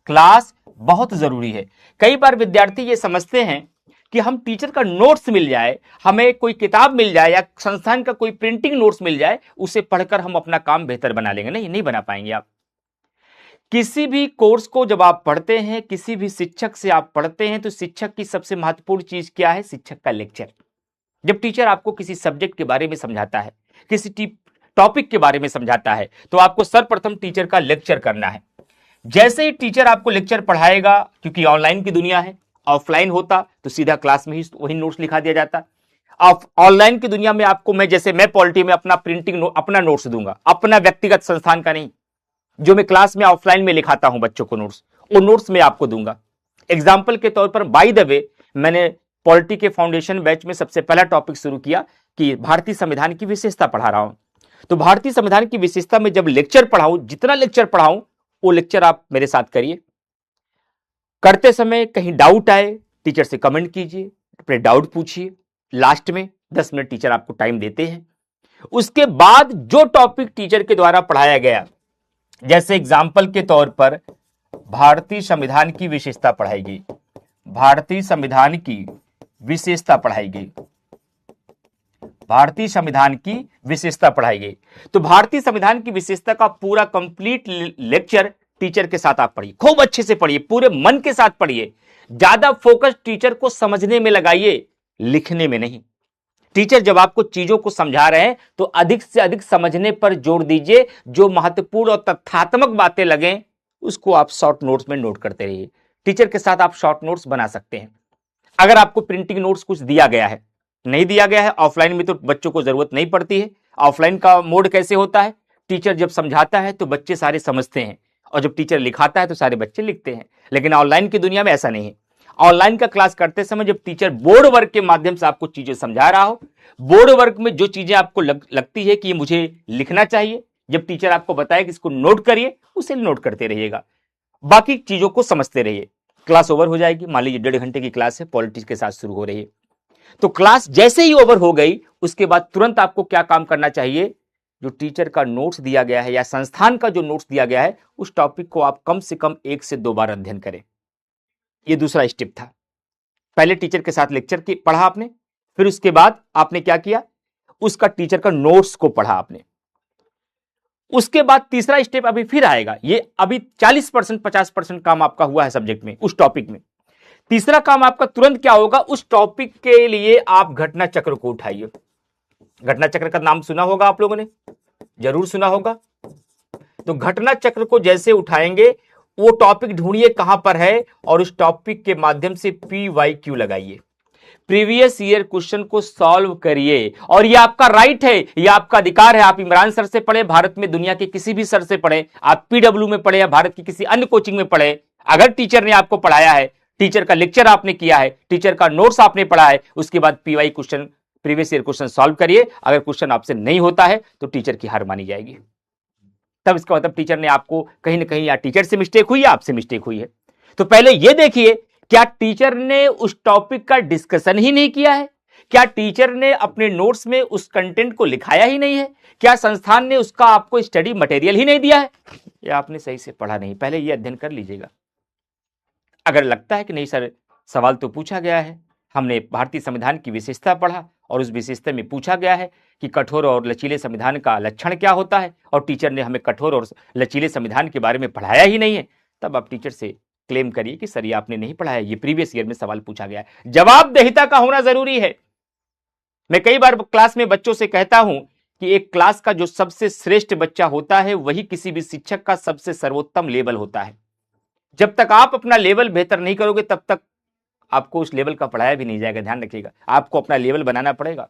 क्लास बहुत जरूरी है। कई बार विद्यार्थी ये समझते हैं कि हम टीचर का नोट्स मिल जाए, हमें कोई किताब मिल जाए या संस्थान का कोई प्रिंटिंग नोट्स मिल जाए, उसे पढ़कर हम अपना काम बेहतर बना लेंगे। नहीं बना पाएंगे आप। किसी भी कोर्स को जब आप पढ़ते हैं, किसी भी शिक्षक से आप पढ़ते हैं, तो शिक्षक की सबसे महत्वपूर्ण चीज क्या है? शिक्षक का लेक्चर। जब टीचर आपको किसी सब्जेक्ट के बारे में समझाता है, किसी टॉपिक के बारे में समझाता है, तो आपको सर्वप्रथम टीचर का लेक्चर करना है। जैसे ही टीचर आपको लेक्चर पढ़ाएगा, क्योंकि ऑनलाइन की दुनिया है, ऑफलाइन होता तो सीधा क्लास में ही वही नोट्स लिखा दिया जाता। ऑनलाइन की दुनिया में आपको मैं पॉलिटी में अपना प्रिंटिंग अपना नोट्स दूंगा, अपना व्यक्तिगत संस्थान का नहीं। जो मैं क्लास में ऑफलाइन में लिखाता हूं बच्चों को नोट्स, वो नोट्स मैं आपको दूंगा। एग्जाम्पल के तौर पर बाय द वे मैंने पॉलिटी के फाउंडेशन बैच में सबसे पहला टॉपिक शुरू किया कि भारतीय संविधान की विशेषता पढ़ा रहा हूं। तो भारतीय संविधान की विशेषता में जब लेक्चर पढ़ाऊं, जितना लेक्चर पढ़ाऊं वो लेक्चर आप मेरे साथ करिए। करते समय कहीं डाउट आए, टीचर से कमेंट कीजिए, अपने डाउट पूछिए। लास्ट में 10 मिनट टीचर आपको टाइम देते हैं। उसके बाद जो टॉपिक टीचर के द्वारा पढ़ाया गया, जैसे एग्जाम्पल के तौर पर भारतीय संविधान की विशेषता पढ़ाई गई, भारतीय संविधान की विशेषता पढ़ाई गई, भारतीय संविधान की विशेषता पढ़ाई गई, तो भारतीय संविधान की विशेषता का पूरा कंप्लीट लेक्चर टीचर के साथ आप पढ़िए, खूब अच्छे से पढ़िए, पूरे मन के साथ पढ़िए। ज्यादा फोकस टीचर को समझने में लगाइए, लिखने में नहीं। टीचर जब आपको चीजों को समझा रहे हैं तो अधिक से अधिक समझने पर जोर दीजिए। जो महत्वपूर्ण और तथ्यात्मक बातें लगे उसको आप शॉर्ट नोट्स में नोट करते रहिए। टीचर के साथ आप शॉर्ट नोट्स बना सकते हैं। अगर आपको प्रिंटिंग नोट्स कुछ दिया गया है, नहीं दिया गया है, ऑफलाइन में तो बच्चों को जरूरत नहीं पड़ती है। ऑफलाइन का मोड कैसे होता है, टीचर जब समझाता है तो बच्चे सारे समझते हैं और जब टीचर लिखाता है तो सारे बच्चे लिखते हैं। लेकिन ऑनलाइन की दुनिया में ऐसा नहीं है। ऑनलाइन का क्लास करते समय जब टीचर बोर्ड वर्क के माध्यम से आपको चीजें समझा रहा हो, बोर्ड वर्क में जो चीजें आपको लगती है कि ये मुझे लिखना चाहिए, जब टीचर आपको बताए कि इसको नोट करिए, उसे नोट करते रहिएगा, बाकी चीजों को समझते रहिए। क्लास ओवर हो जाएगी, मान लीजिए 1.5 घंटे की क्लास है, पॉलिटिक्स के साथ शुरू हो रही है, तो क्लास जैसे ही ओवर हो गई उसके बाद तुरंत आपको क्या काम करना चाहिए? जो टीचर का नोट्स दिया गया है या संस्थान का जो नोट्स दिया गया है उस टॉपिक को आप कम से कम 1 से 2 बार अध्ययन करें। ये दूसरा स्टेप था। पहले टीचर के साथ लेक्चर की पढ़ा आपने, फिर उसके बाद आपने क्या किया? उसका टीचर का नोट्स को पढ़ा आपने। उसके बाद तीसरा स्टेप अभी फिर आएगा। ये अभी 40% 50% काम आपका हुआ है सब्जेक्ट में, उस टॉपिक में। तीसरा काम आपका तुरंत क्या होगा, उस टॉपिक के लिए आप घटना चक्र को उठाइए। घटना चक्र का नाम सुना होगा आप लोगों ने, जरूर सुना होगा। तो घटना चक्र को जैसे उठाएंगे, वो टॉपिक ढूंढिए कहां पर है और उस टॉपिक के माध्यम से PYQ लगाइए, प्रीवियस ईयर क्वेश्चन को सॉल्व करिए। और ये आपका राइट है, ये आपका अधिकार है। आप इमरान सर से पढ़े, भारत में दुनिया के किसी भी सर से पढ़े, आप PW में पढ़े या भारत की किसी अन्य कोचिंग में पढ़े, अगर टीचर ने आपको पढ़ाया है, टीचर का लेक्चर आपने किया है, टीचर का नोट्स आपने पढ़ा है, उसके बाद PY question, previous year question solve करिए। अगर क्वेश्चन आपसे नहीं होता है तो टीचर की हार मानी जाएगी। तब इसका मतलब टीचर ने आपको कहीं ना कहीं या टीचर से मिस्टेक हुई या आपसे मिस्टेक हुई है। तो पहले यह देखिए, क्या टीचर ने उस टॉपिक का डिस्कशन ही नहीं किया है? क्या टीचर ने अपने नोट्स में उस कंटेंट को लिखाया ही नहीं है? क्या संस्थान ने उसका आपको स्टडी मटेरियल ही नहीं दिया है? या आपने सही से पढ़ा नहीं? पहले यह अध्ययन कर लीजिएगा। अगर लगता है कि नहीं सर, सवाल तो पूछा गया है, हमने भारतीय संविधान की विशेषता पढ़ा और उस विशेषता में पूछा गया है कि कठोर और लचीले संविधान का लक्षण क्या होता है, और टीचर ने हमें कठोर और लचीले संविधान के बारे में पढ़ाया ही नहीं है, तब आप टीचर से क्लेम करिए कि सर ये आपने नहीं पढ़ा है, ये प्रीवियस ईयर में सवाल पूछा गया है। जवाबदेहिता का होना जरूरी है। मैं कई बार क्लास में बच्चों से कहता हूं कि एक क्लास का जो सबसे श्रेष्ठ बच्चा होता है वही किसी भी शिक्षक का सबसे सर्वोत्तम लेवल होता है। जब तक आप अपना लेवल बेहतर नहीं करोगे तब तक आपको उस लेवल का पढ़ाया भी नहीं जाएगा। ध्यान रखिएगा, आपको अपना लेवल बनाना पड़ेगा।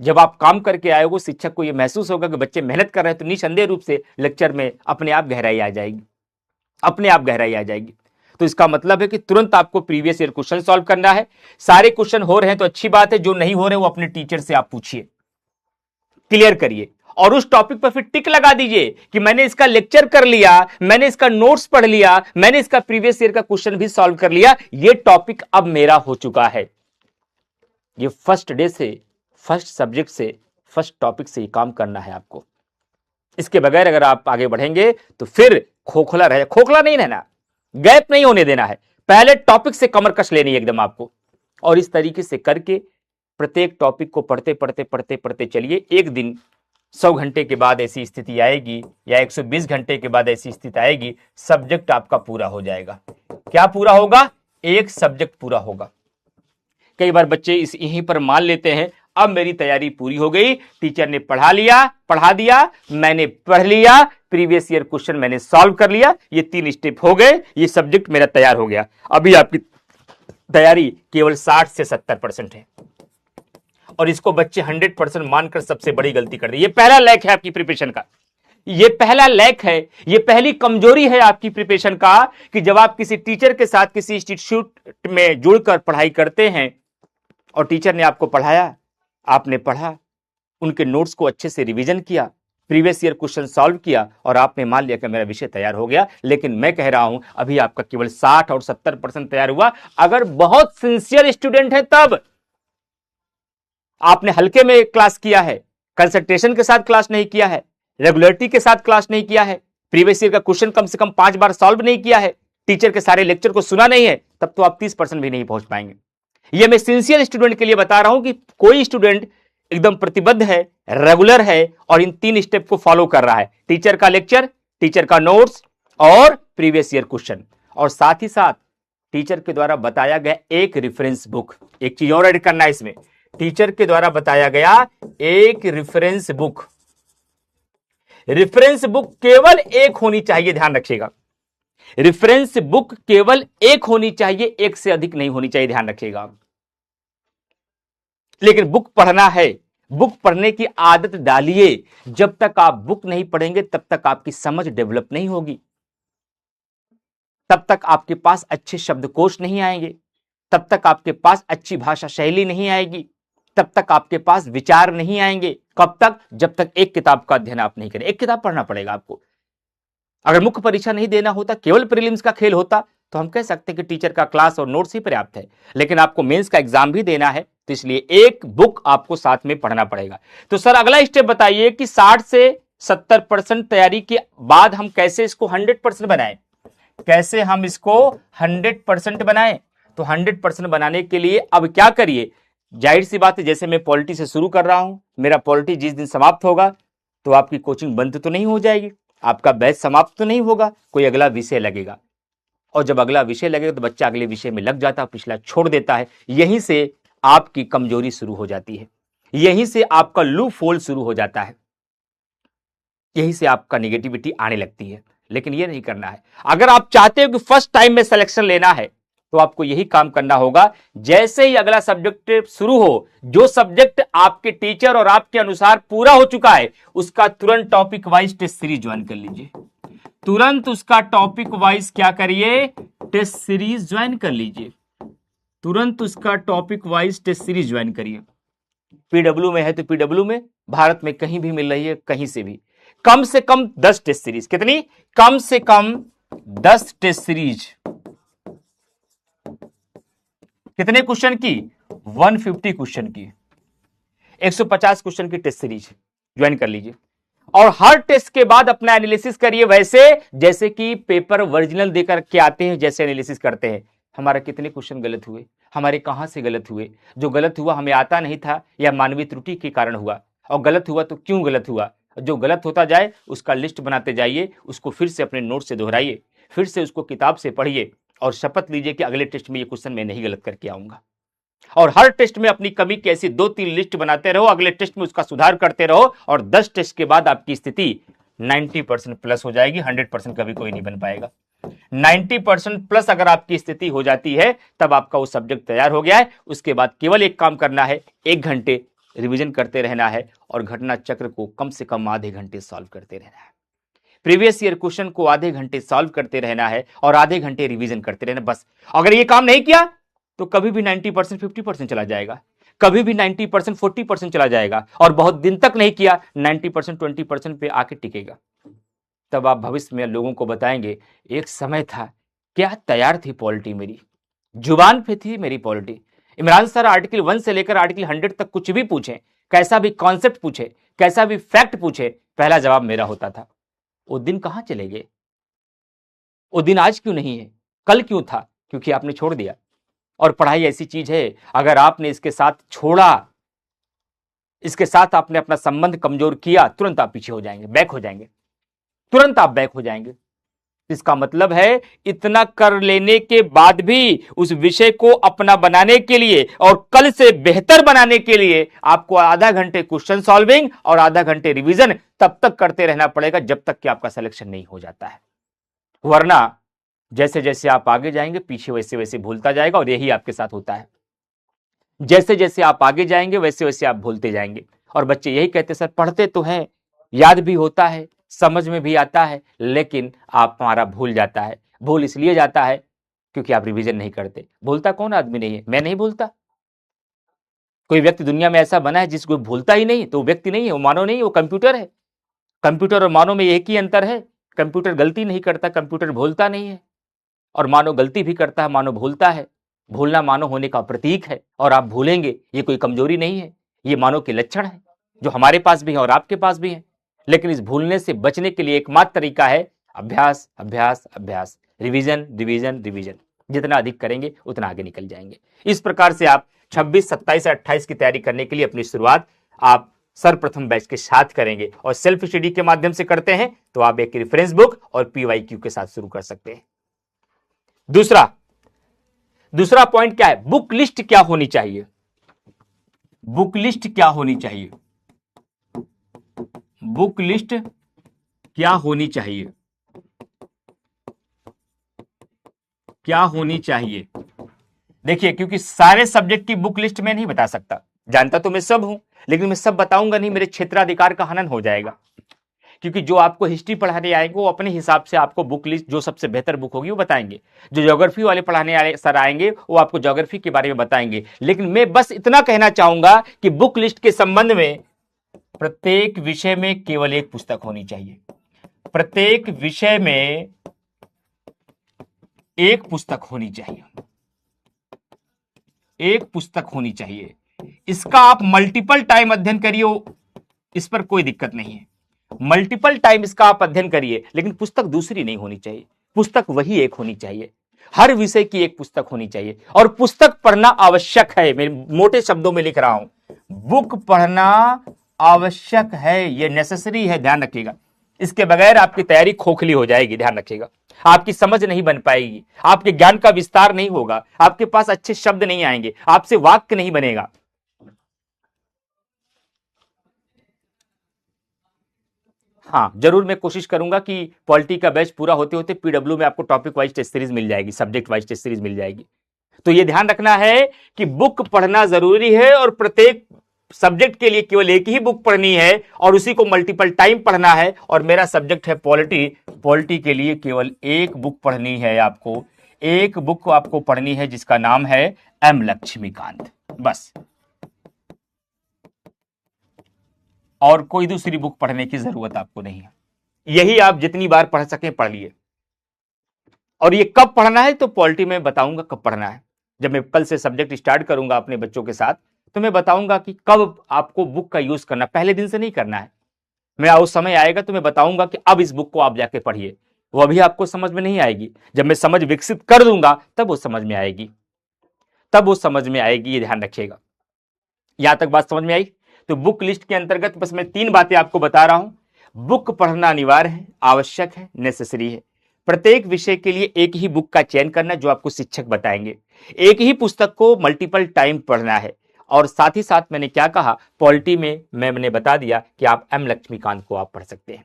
जब आप काम करके आएगो, शिक्षक को यह महसूस होगा कि बच्चे मेहनत कर रहे हैं, तो निसंदेह रूप से लेक्चर में अपने आप गहराई आ जाएगी, अपने आप गहराई आ जाएगी। तो इसका मतलब है कि तुरंत आपको प्रीवियस ईयर क्वेश्चन सॉल्व करना है। सारे क्वेश्चन हो रहे हैं तो अच्छी बात है, जो नहीं हो रहे वो अपने टीचर से आप पूछिए, क्लियर करिए और उस टॉपिक पर फिर टिक लगा दीजिए कि मैंने इसका लेक्चर कर लिया, मैंने इसका नोट्स पढ़ लिया, मैंने इसका प्रीवियस ईयर का क्वेश्चन भी सॉल्व कर लिया, ये टॉपिक अब मेरा हो चुका है। ये फर्स्ट डे से, फर्स्ट सब्जेक्ट से, फर्स्ट टॉपिक से ही काम करना है आपको। इसके बगैर अगर आप आगे बढ़ेंगे तो फिर खोखला रहे, खोखला नहीं रहना, गैप नहीं होने देना है। पहले टॉपिक से कमर कस लेनी है एकदम आपको, और इस तरीके से करके प्रत्येक टॉपिक को पढ़ते पढ़ते पढ़ते पढ़ते चलिए। एक दिन 100 घंटे के बाद ऐसी स्थिति आएगी या 120 घंटे के बाद ऐसी स्थिति आएगी, सब्जेक्ट आपका पूरा हो जाएगा। क्या पूरा होगा? एक सब्जेक्ट पूरा होगा। कई बार बच्चे इस यहीं पर मान लेते हैं, अब मेरी तैयारी पूरी हो गई, टीचर ने पढ़ा लिया, पढ़ा दिया, मैंने पढ़ लिया, प्रीवियस ईयर क्वेश्चन मैंने सॉल्व कर लिया, ये 3 स्टेप हो गए, ये सब्जेक्ट मेरा तैयार हो गया। अभी आपकी तैयारी केवल 60 से 70% है, और इसको बच्चे 100% मानकर सबसे बड़ी गलती कर रहे हैं। ये पहला लैक है आपकी प्रिपरेशन का, ये पहला लैक है, ये पहली कमजोरी है आपकी प्रिपरेशन का, कि जब आप किसी टीचर के साथ किसी इंस्टीट्यूट में जुड़कर पढ़ाई करते हैं और टीचर ने आपको पढ़ाया, आपने पढ़ा, उनके नोट्स को अच्छे से रिवीजन किया, प्रीवियस ईयर क्वेश्चन सॉल्व किया और आपने मान लिया कि मेरा विषय तैयार हो गया। लेकिन मैं कह रहा हूं अभी आपका केवल 60 और 70% तैयार हुआ। अगर बहुत सिंसियर स्टूडेंट है तब आपने हल्के में क्लास किया है, कंसंट्रेशन के साथ क्लास नहीं किया है, रेगुलरिटी के साथ क्लास नहीं किया है, प्रीवियस ईयर का क्वेश्चन कम से कम 5 बार सॉल्व नहीं किया है, टीचर के सारे लेक्चर को सुना नहीं है, तब तो आप 30% भी नहीं पहुंच पाएंगे। यह मैं सिंसियर स्टूडेंट के लिए बता रहा हूं कि कोई स्टूडेंट एकदम प्रतिबद्ध है, रेगुलर है और इन 3 स्टेप को फॉलो कर रहा है, टीचर का लेक्चर, टीचर का नोट्स और प्रीवियस ईयर क्वेश्चन, और साथ ही साथ टीचर के द्वारा बताया गया एक रेफरेंस बुक। एक चीज और ऐड करना है इसमें, टीचर के द्वारा बताया गया एक रेफरेंस बुक। रेफरेंस बुक केवल एक होनी चाहिए, ध्यान रखिएगा, रेफरेंस बुक केवल एक होनी चाहिए, एक से अधिक नहीं होनी चाहिए, ध्यान रखिएगा। लेकिन बुक पढ़ना है, बुक पढ़ने की आदत डालिए। जब तक आप बुक नहीं पढ़ेंगे तब तक आपकी समझ डेवलप नहीं होगी, तब तक आपके पास अच्छे शब्दकोश नहीं आएंगे, तब तक आपके पास अच्छी भाषा शैली नहीं आएगी, तब तक आपके पास विचार नहीं आएंगे। कब तक? जब तक एक किताब का अध्ययन आप नहीं करें। एक किताब पढ़ना पड़ेगा आपको। अगर मुख्य परीक्षा नहीं देना होता, केवल प्रीलिम्स का खेल होता, तो हम कह सकते हैं कि टीचर का क्लास और नोट्स ही पर्याप्त है। लेकिन आपको मेंस का एग्जाम भी देना है, तो इसलिए एक बुक आपको साथ में पढ़ना पड़ेगा। तो सर अगला स्टेप बताइए कि 60 से 70% तैयारी के बाद हम कैसे इसको 100% बनाएं, कैसे हम इसको 100% बनाएं। तो 100% बनाने के लिए अब क्या करिए, जाहिर सी बात है, जैसे मैं पॉलिटी से शुरू कर रहा हूं, मेरा पॉलिटी जिस दिन समाप्त होगा तो आपकी कोचिंग बंद तो नहीं हो जाएगी, आपका बैच समाप्त तो नहीं होगा, कोई अगला विषय लगेगा। और जब अगला विषय लगेगा तो बच्चा अगले विषय में लग जाता है, पिछला छोड़ देता है। यहीं से आपकी कमजोरी शुरू हो जाती है, यहीं से आपका लूप होल शुरू हो जाता है, यहीं से आपका निगेटिविटी आने लगती है। लेकिन ये नहीं करना है। अगर आप चाहते हो कि फर्स्ट टाइम में सिलेक्शन लेना है तो आपको यही काम करना होगा, जैसे ही अगला सब्जेक्ट शुरू हो, जो सब्जेक्ट आपके टीचर और आपके अनुसार पूरा हो चुका है उसका तुरंत topic wise test series join कर लीजिए। तुरंत उसका टॉपिक वाइज क्या करिए, टेस्ट सीरीज ज्वाइन कर लीजिए। तुरंत उसका topic wise test series join करिए। पीडब्ल्यू में है तो पीडब्ल्यू में, भारत में कहीं भी मिल रही है, कहीं से भी, कम से कम 10 टेस्ट सीरीज। कितनी? कम से कम 10 टेस्ट सीरीज। कितने क्वेश्चन की? 150 क्वेश्चन की, 150 क्वेश्चन की टेस्ट सीरीज ज्वाइन कर लीजिए। और हर टेस्ट के बाद अपना एनालिसिस करिए, वैसे जैसे कि पेपर ओरिजिनल देकर के आते हैं, जैसे एनालिसिस करते हैं। हमारा कितने क्वेश्चन गलत हुए, हमारे कहां से गलत हुए, जो गलत हुआ हमें आता नहीं था या मानवीय त्रुटि के कारण हुआ, और गलत हुआ तो क्यों गलत हुआ। जो गलत होता जाए उसका लिस्ट बनाते जाइए, उसको फिर से अपने नोट से दोहराइए, फिर से उसको किताब से पढ़िए और शपथ लीजिए कि अगले टेस्ट में ये क्वेश्चन मैं नहीं गलत करके आऊंगा। और हर टेस्ट में अपनी कमी की ऐसी 2-3 लिस्ट बनाते रहो, अगले टेस्ट में उसका सुधार करते रहो, और 10 टेस्ट के बाद आपकी स्थिति 90% प्लस हो जाएगी। 100% कभी कोई नहीं बन पाएगा। 90% प्लस अगर आपकी स्थिति हो जाती है तब आपका वो सब्जेक्ट तैयार हो गया है। उसके बाद केवल एक काम करना है, 1 घंटे रिवीजन करते रहना है और घटना चक्र को कम से कम आधे घंटे सॉल्व करते रहना है। प्रीवियस ईयर क्वेश्चन को आधे घंटे सॉल्व करते रहना है और आधे घंटे रिवीजन करते रहना, बस। अगर ये काम नहीं किया तो कभी भी 90% 50% चला जाएगा, कभी भी 90% 40% चला जाएगा, और बहुत दिन तक नहीं किया 90% 20% पे आके टिकेगा। तब आप भविष्य में लोगों को बताएंगे, एक समय था क्या तैयार थी पॉलिटी मेरी, जुबान पे थी मेरी पॉलिटी। इमरान सर आर्टिकल 1 से लेकर आर्टिकल 100 तक कुछ भी पूछे, कैसा भी कॉन्सेप्ट पूछे, कैसा भी फैक्ट पूछे, पहला जवाब मेरा होता था। वो दिन कहां चले गए? वो दिन आज क्यों नहीं है? कल क्यों था? क्योंकि आपने छोड़ दिया। और पढ़ाई ऐसी चीज है, अगर आपने इसके साथ छोड़ा, इसके साथ आपने अपना संबंध कमजोर किया, तुरंत आप पीछे हो जाएंगे, बैक हो जाएंगे, तुरंत आप बैक हो जाएंगे। इसका मतलब है इतना कर लेने के बाद भी उस विषय को अपना बनाने के लिए और कल से बेहतर बनाने के लिए आपको आधा घंटे क्वेश्चन सॉल्विंग और आधा घंटे रिवीजन तब तक करते रहना पड़ेगा जब तक कि आपका सिलेक्शन नहीं हो जाता है। वरना जैसे जैसे आप आगे जाएंगे पीछे वैसे वैसे भूलता जाएगा, और यही आपके साथ होता है। जैसे जैसे आप आगे जाएंगे वैसे वैसे आप भूलते जाएंगे। और बच्चे यही कहते, सर पढ़ते तो हैं, याद भी होता है, समझ में भी आता है, लेकिन आप हमारा भूल जाता है। भूल इसलिए जाता है क्योंकि आप रिवीजन नहीं करते। भूलता कौन आदमी नहीं है? मैं नहीं भूलता। कोई व्यक्ति दुनिया में ऐसा बना है जिसको भूलता ही नहीं, तो वो व्यक्ति नहीं है, वो मानव नहीं है, वो कंप्यूटर है। कंप्यूटर और मानव में एक ही अंतर है, कंप्यूटर गलती नहीं करता, कंप्यूटर भूलता नहीं है। और मानव गलती भी करता है, मानव भूलता है। भूलना मानव होने का प्रतीक है, और आप भूलेंगे ये कोई कमजोरी नहीं है, ये मानव के लक्षण है जो हमारे पास भी है और आपके पास भी है। लेकिन इस भूलने से बचने के लिए एकमात्र तरीका है अभ्यास, अभ्यास, अभ्यास, रिवीजन, रिवीजन, रिवीजन। जितना अधिक करेंगे उतना आगे निकल जाएंगे। इस प्रकार से आप 26, 27 और 28 की तैयारी करने के लिए अपनी शुरुआत आप सर्वप्रथम बैच के साथ करेंगे, और सेल्फ स्टडी के माध्यम से करते हैं तो आप एक रेफरेंस बुक और PYQ के साथ शुरू कर सकते हैं। दूसरा पॉइंट क्या है? बुक लिस्ट क्या होनी चाहिए? बुक लिस्ट क्या होनी चाहिए? बुक लिस्ट क्या होनी चाहिए? क्या होनी चाहिए? देखिए, क्योंकि सारे सब्जेक्ट की बुक लिस्ट मैं नहीं बता सकता, जानता तो मैं सब हूं, लेकिन मैं सब बताऊंगा नहीं, मेरे क्षेत्राधिकार का हनन हो जाएगा। क्योंकि जो आपको हिस्ट्री पढ़ाने आएंगे वो अपने हिसाब से आपको बुक लिस्ट, जो सबसे बेहतर बुक होगी वो बताएंगे। जो ज्योग्राफी वाले पढ़ाने सर आएंगे वो आपको ज्योग्राफी के बारे में बताएंगे। लेकिन मैं बस इतना कहना चाहूंगा कि बुक लिस्ट के संबंध में प्रत्येक विषय में केवल एक पुस्तक होनी चाहिए। प्रत्येक विषय में एक पुस्तक होनी चाहिए, एक पुस्तक होनी चाहिए। इसका आप मल्टीपल टाइम अध्ययन करिए, इस पर कोई दिक्कत नहीं है। मल्टीपल टाइम इसका आप अध्ययन करिए, लेकिन पुस्तक दूसरी नहीं होनी चाहिए, पुस्तक वही एक होनी चाहिए। हर विषय की एक पुस्तक होनी चाहिए, और पुस्तक पढ़ना आवश्यक है। मैं मोटे शब्दों में लिख रहा हूं, बुक पढ़ना आवश्यक है, यह नेसेसरी है, ध्यान रखिएगा। इसके बगैर आपकी तैयारी खोखली हो जाएगी, ध्यान रखिएगा। आपकी समझ नहीं बन पाएगी, आपके ज्ञान का विस्तार नहीं होगा, आपके पास अच्छे शब्द नहीं आएंगे, आपसे वाक्य नहीं बनेगा। हाँ जरूर, मैं कोशिश करूंगा कि पॉलिटी का बैच पूरा होते होते पीडब्ल्यू में आपको टॉपिक वाइज टेस्ट सीरीज मिल जाएगी, सब्जेक्ट वाइज टेस्ट सीरीज मिल जाएगी। तो यह ध्यान रखना है कि बुक पढ़ना जरूरी है और प्रत्येक सब्जेक्ट के लिए केवल एक ही बुक पढ़नी है और उसी को मल्टीपल टाइम पढ़ना है। और मेरा सब्जेक्ट है पॉलिटी, पॉलिटी के लिए केवल एक बुक पढ़नी है आपको, एक बुक आपको पढ़नी है जिसका नाम है एम लक्ष्मीकांत, बस। और कोई दूसरी बुक पढ़ने की जरूरत आपको नहीं है, यही आप जितनी बार पढ़ सकें पढ़ लिए। और ये कब पढ़ना है तो पॉलिटी में बताऊंगा कब पढ़ना है। जब मैं कल से सब्जेक्ट स्टार्ट करूंगा अपने बच्चों के साथ तो मैं बताऊंगा कि कब आपको बुक का यूज करना, पहले दिन से नहीं करना है। मैं उस समय आएगा तो मैं बताऊंगा कि अब इस बुक को आप जाके पढ़िए। वो अभी आपको समझ में नहीं आएगी, जब मैं समझ विकसित कर दूंगा तब वो समझ में आएगी, तब वो समझ में आएगी, ये ध्यान रखिएगा। यहां तक बात समझ में आई? तो बुक लिस्ट के अंतर्गत बस मैं 3 बातें आपको बता रहा हूं। बुक पढ़ना अनिवार्य है, आवश्यक है, नेसेसरी है। प्रत्येक विषय के लिए एक ही बुक का चयन करना जो आपको शिक्षक बताएंगे, एक ही पुस्तक को मल्टीपल टाइम पढ़ना है। और साथ ही साथ मैंने क्या कहा, पॉलिटी में मैंने बता दिया कि आप एम लक्ष्मीकांत को आप पढ़ सकते हैं।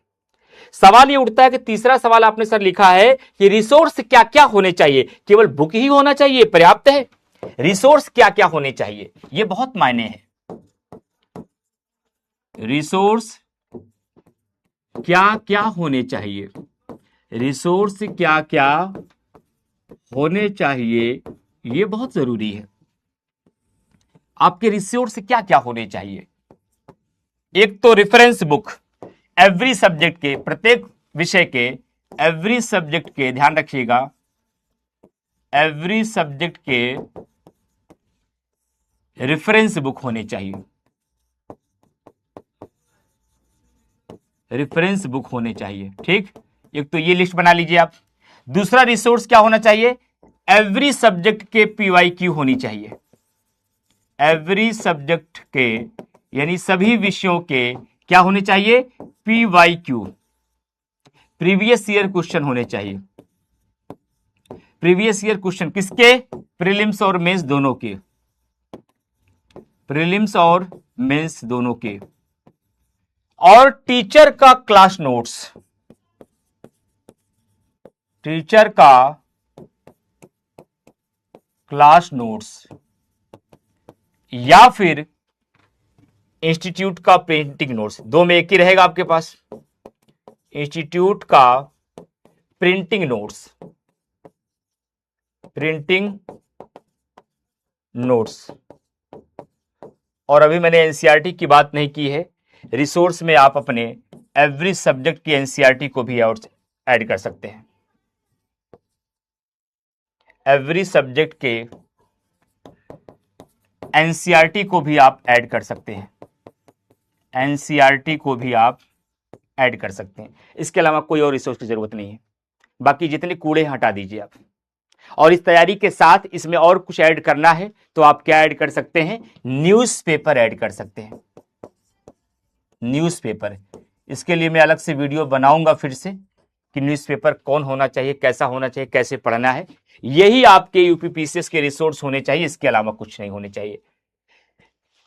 सवाल ये उठता है कि तीसरा सवाल आपने सर लिखा है कि रिसोर्स क्या क्या होने चाहिए, केवल बुक ही होना चाहिए पर्याप्त है? रिसोर्स क्या क्या होने चाहिए, ये बहुत मायने है। रिसोर्स क्या क्या होने चाहिए, रिसोर्स क्या क्या होने चाहिए, ये बहुत जरूरी है। आपके रिसोर्स क्या क्या होने चाहिए? एक तो रेफरेंस बुक, एवरी सब्जेक्ट के, प्रत्येक विषय के, एवरी सब्जेक्ट के, ध्यान रखिएगा, एवरी सब्जेक्ट के रेफरेंस बुक होने चाहिए, रेफरेंस बुक होने चाहिए, ठीक। एक तो ये लिस्ट बना लीजिए आप। दूसरा रिसोर्स क्या होना चाहिए, एवरी सब्जेक्ट के पीवाईक्यू होनी चाहिए, एवरी सब्जेक्ट के यानी सभी विषयों के क्या होने चाहिए, पीवाईक्यू, प्रीवियस ईयर क्वेश्चन होने चाहिए। प्रीवियस ईयर क्वेश्चन किसके, प्रीलिम्स और मेंस दोनों के, प्रीलिम्स और मेंस दोनों के। और टीचर का क्लास नोट्स, टीचर का क्लास नोट्स या फिर इंस्टीट्यूट का प्रिंटिंग नोट्स, दो में एक ही रहेगा आपके पास। इंस्टीट्यूट का प्रिंटिंग नोट्स, प्रिंटिंग नोट्स। और अभी मैंने एनसीईआरटी की बात नहीं की है, रिसोर्स में आप अपने एवरी सब्जेक्ट की एनसीईआरटी को भी ऐड कर सकते हैं। एवरी सब्जेक्ट के एनसीईआरटी को भी आप ऐड कर सकते हैं, एनसीईआरटी को भी आप ऐड कर सकते हैं। इसके अलावा कोई और रिसोर्स की जरूरत नहीं है। बाकी जितने कूड़े हटा दीजिए आप। और इस तैयारी के साथ इसमें और कुछ ऐड करना है तो आप क्या ऐड कर सकते हैं, न्यूज़पेपर ऐड कर सकते हैं, न्यूज़पेपर। इसके लिए मैं अलग से वीडियो बनाऊंगा फिर से कि न्यूज़पेपर कौन होना चाहिए, कैसा होना चाहिए, कैसे पढ़ना है। यही आपके यूपीपीसीएस के रिसोर्स होने चाहिए, इसके अलावा कुछ नहीं होने चाहिए।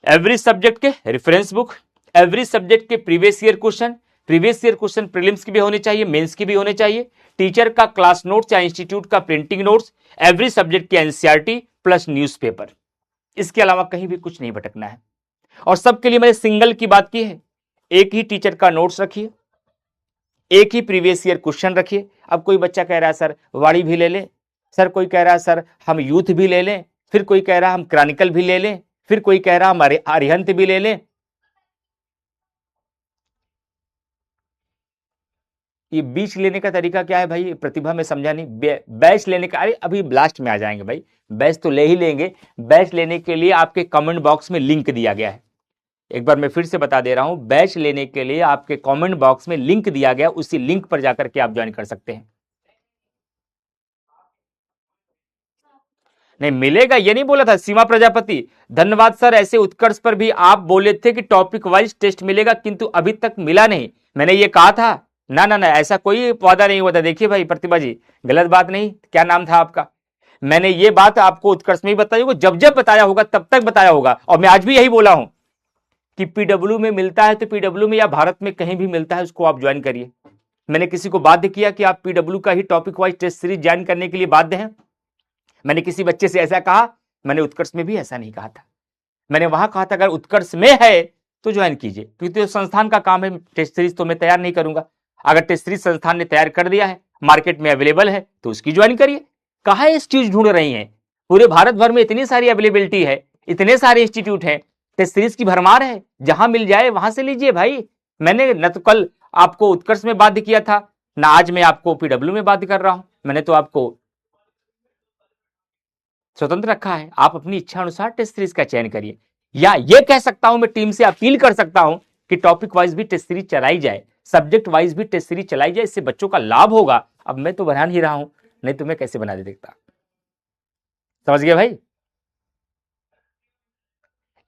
एवरी सब्जेक्ट के रेफरेंस बुक, एवरी सब्जेक्ट के previous year question, previous year question prelims की भी होने चाहिए, मेंस की भी होने चाहिए। टीचर का क्लास नोट्स या इंस्टीट्यूट का प्रिंटिंग नोट्स, एवरी सब्जेक्ट की एनसीईआरटी प्लस न्यूज़पेपर। इसके अलावा कहीं भी कुछ नहीं भटकना है। और सबके लिए मैंने सिंगल की बात की है, एक ही टीचर का नोट्स रखिए, एक ही प्रीवियस ईयर क्वेश्चन रखिए। अब कोई बच्चा कह रहा है सर वाणी भी ले लें, सर कोई कह रहा है सर हम यूथ भी ले लें, फिर कोई कह रहा है हम क्रॉनिकल भी ले लें, फिर कोई कह रहा है हम अरिहंत भी ले लें। ये बीच लेने का तरीका क्या है भाई, प्रतिभा में समझा नहीं। बैच लेने का, अरे अभी लास्ट में आ जाएंगे भाई, बैच तो ले ही लेंगे। बैच लेने के लिए आपके कमेंट बॉक्स में लिंक दिया गया है। एक बार मैं फिर से बता दे रहा हूं, बैच लेने के लिए आपके कमेंट बॉक्स में लिंक दिया गया, उसी लिंक पर जाकर के आप ज्वाइन कर सकते हैं। नहीं मिलेगा ये नहीं बोला था सीमा प्रजापति, धन्यवाद सर। ऐसे उत्कर्ष पर भी आप बोले थे कि टॉपिक वाइज टेस्ट मिलेगा, किंतु अभी तक मिला नहीं। मैंने ये कहा था ना ना ना, ऐसा कोई वादा नहीं हुआ था। देखिए भाई प्रतिभा जी, गलत बात नहीं। क्या नाम था आपका? मैंने ये बात आपको उत्कर्ष में ही बताई होगा, जब जब बताया होगा तब तक बताया होगा, और मैं आज भी यही बोला हूं कि पीडब्ल्यू में मिलता है तो पीडब्ल्यू में या भारत में कहीं भी मिलता है उसको आप ज्वाइन करिए। मैंने किसी को बाध्य किया कि आप पीडब्ल्यू का ही topic wise test series join करने के लिए बाध्य हैं? मैंने किसी बच्चे से ऐसा कहा? मैंने उत्कर्ष में भी ऐसा नहीं कहा था। मैंने वहां कहा था अगर उत्कर्ष में है तो ज्वाइन कीजिए, क्योंकि तो संस्थान का काम है। टेस्ट सीरीज तो मैं तैयार नहीं करूंगा। अगर टेस्ट सीरीज संस्थान ने तैयार कर दिया है, मार्केट में अवेलेबल है, तो उसकी ज्वाइन करिए। कहा इस चीज ढूंढ रही हैं? पूरे भारत भर में इतनी सारी अवेलेबिलिटी है, इतने सारे इंस्टीट्यूट हैं, टेस्ट सीरीज की भरमार है, जहां मिल जाए वहां से लीजिए भाई। मैंने न तो कल आपको उत्कर्ष में बाध्य किया था, ना आज मैं आपको पीडब्ल्यू में बाध्य कर रहा हूं। मैंने तो आपको स्वतंत्र रखा है, आप अपनी इच्छा अनुसार टेस्ट सीरीज का चयन करिए। या ये कह सकता हूं, मैं टीम से अपील कर सकता हूं कि टॉपिक वाइज भी टेस्ट सीरीज चलाई जाए, सब्जेक्ट वाइज भी टेस्ट सीरीज चलाई जाए, इससे बच्चों का लाभ होगा। अब मैं तो बना नहीं रहा हूं, नहीं तो मैं कैसे बना दे देखता। समझ गए भाई?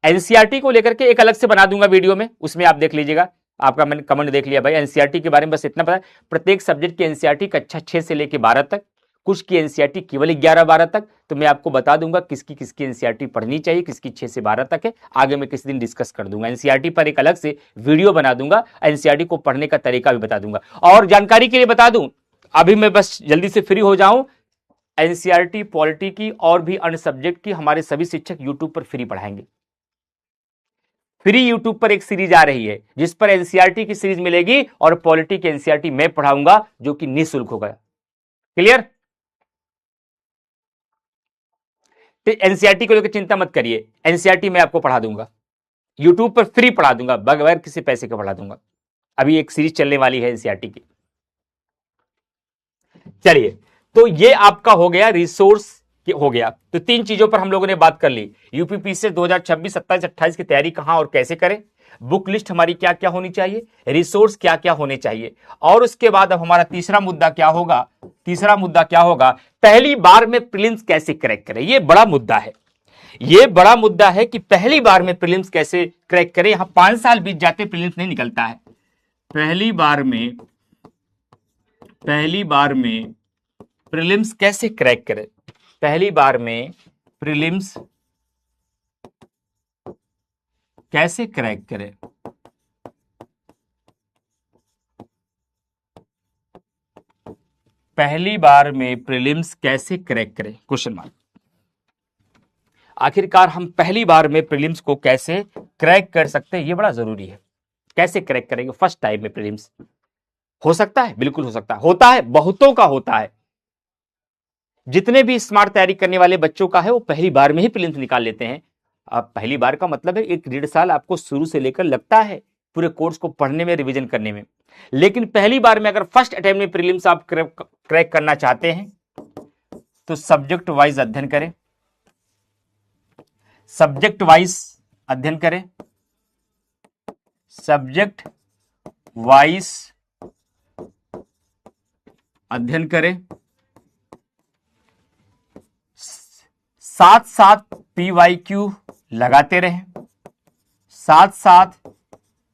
एनसीईआरटी को लेकर के एक अलग से बना दूंगा वीडियो में, उसमें आप देख लीजिएगा। आपका मैंने कमेंट देख लिया भाई। एनसीईआरटी के बारे में बस इतना पता है, प्रत्येक सब्जेक्ट की एनसीईआरटी कक्षा 6 से लेकर 12 तक, कुछ की एनसीईआरटी केवल 11-12 तक। तो मैं आपको बता दूंगा किसकी किसकी एनसीईआरटी पढ़नी चाहिए, किसकी 6 से 12 तक है। आगे मैं किसी दिन डिस्कस कर दूंगा, एनसीईआरटी पर एक अलग से वीडियो बना दूंगा, एनसीईआरटी को पढ़ने का तरीका भी बता दूंगा। और जानकारी के लिए बता दूं, अभी मैं बस जल्दी से फ्री हो जाऊं, एनसीईआरटी पॉलिटी की और भी अन्य सब्जेक्ट की हमारे सभी शिक्षक यूट्यूब पर फ्री पढ़ाएंगे। फ्री यूट्यूब पर एक सीरीज आ रही है जिस पर एनसीईआरटी की सीरीज मिलेगी और पॉलिटी की एनसीईआरटी मैं पढ़ाऊंगा, जो कि निःशुल्क होगा। क्लियर? एनसीईआरटी को लेकर चिंता मत करिए, एनसीईआरटी मैं आपको पढ़ा दूंगा, यूट्यूब पर फ्री पढ़ा दूंगा, बगैर किसी पैसे के पढ़ा दूंगा। अभी एक सीरीज चलने वाली है एनसीईआरटी की। चलिए, तो ये आपका हो गया रिसोर्स हो गया। तो 3 चीजों पर हम लोगों ने बात कर ली। यूपीपीसी 2026, 27, 28 की तैयारी कहां और कैसे करें, बुक लिस्ट हमारी क्या क्या होनी चाहिए, रिसोर्स क्या क्या होने चाहिए, और उसके बाद अब हमारा तीसरा मुद्दा क्या होगा? तीसरा मुद्दा क्या होगा? पहली बार में प्रीलिम्स कैसे क्रैक करें। ये बड़ा मुद्दा है, ये बड़ा मुद्दा है कि पहली बार में प्रीलिम्स कैसे क्रैक करें। यहां 5 साल बीत जाते, प्रीलिम्स नहीं निकलता है। पहली बार में प्रीलिम्स कैसे क्रैक करें, पहली बार में प्रीलिम्स कैसे क्रैक करें। पहली बार में प्रीलिम्स कैसे क्रैक करें, क्वेश्चन मार्क। आखिरकार हम पहली बार में प्रीलिम्स को कैसे क्रैक कर सकते हैं, ये बड़ा जरूरी है। कैसे क्रैक करेंगे फर्स्ट टाइम में प्रीलिम्स? हो सकता है, बिल्कुल हो सकता है, होता है, बहुतों का होता है। जितने भी स्मार्ट तैयारी करने वाले बच्चों का है वो पहली बार में ही प्रीलिम्स निकाल लेते हैं। अब पहली बार का मतलब है 1-1.5 साल आपको शुरू से लेकर लगता है पूरे कोर्स को पढ़ने में, रिवीजन करने में। लेकिन पहली बार में अगर फर्स्ट अटेम्प्ट में प्रीलिम्स आप क्रैक करना चाहते हैं तो सब्जेक्ट वाइज अध्ययन करें, सब्जेक्ट वाइज अध्ययन करें, सब्जेक्ट वाइज अध्ययन करें, साथ साथ PYQ लगाते रहें, साथ साथ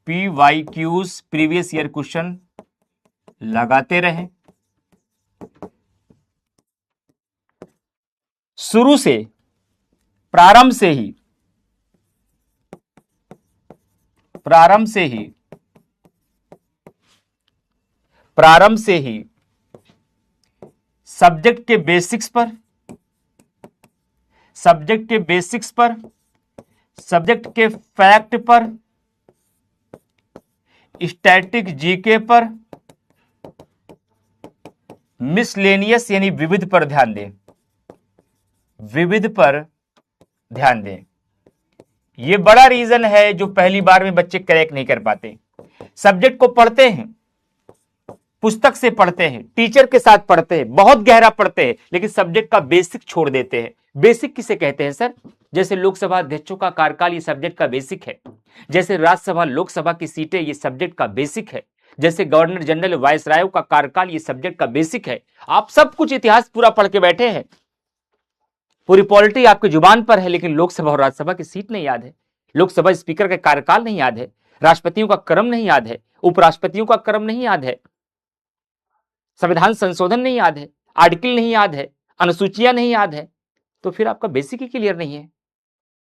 PYQs प्रीवियस ईयर क्वेश्चन लगाते रहें। शुरू से, प्रारंभ से ही सब्जेक्ट के बेसिक्स पर, सब्जेक्ट के फैक्ट पर, स्टैटिक जीके पर, मिसलेनियस यानी विविध पर ध्यान दें, विविध पर ध्यान दें। यह बड़ा रीजन है जो पहली बार में बच्चे क्रैक नहीं कर पाते। सब्जेक्ट को पढ़ते हैं, पुस्तक से पढ़ते हैं, टीचर के साथ पढ़ते हैं, बहुत गहरा पढ़ते हैं, लेकिन सब्जेक्ट का बेसिक छोड़ देते हैं। बेसिक किसे कहते हैं सर? जैसे लोकसभा अध्यक्षों का कार्यकाल ये सब्जेक्ट का बेसिक है, जैसे राज्यसभा लोकसभा की सीटें ये सब्जेक्ट का बेसिक है, जैसे गवर्नर जनरल वायसराय का कार्यकाल ये सब्जेक्ट का बेसिक है। आप सब कुछ इतिहास पूरा पढ़ के बैठे हैं, पूरी पॉलिटी आपकी जुबान पर है, लेकिन लोकसभा और राज्यसभा की सीट नहीं याद है, लोकसभा स्पीकर का कार्यकाल नहीं याद है, राष्ट्रपतियों का क्रम नहीं याद है, उपराष्ट्रपतियों का क्रम नहीं याद है, संविधान संशोधन नहीं याद है, आर्टिकल नहीं याद है, अनुसूचियां नहीं याद है, तो फिर आपका बेसिक ही क्लियर नहीं है,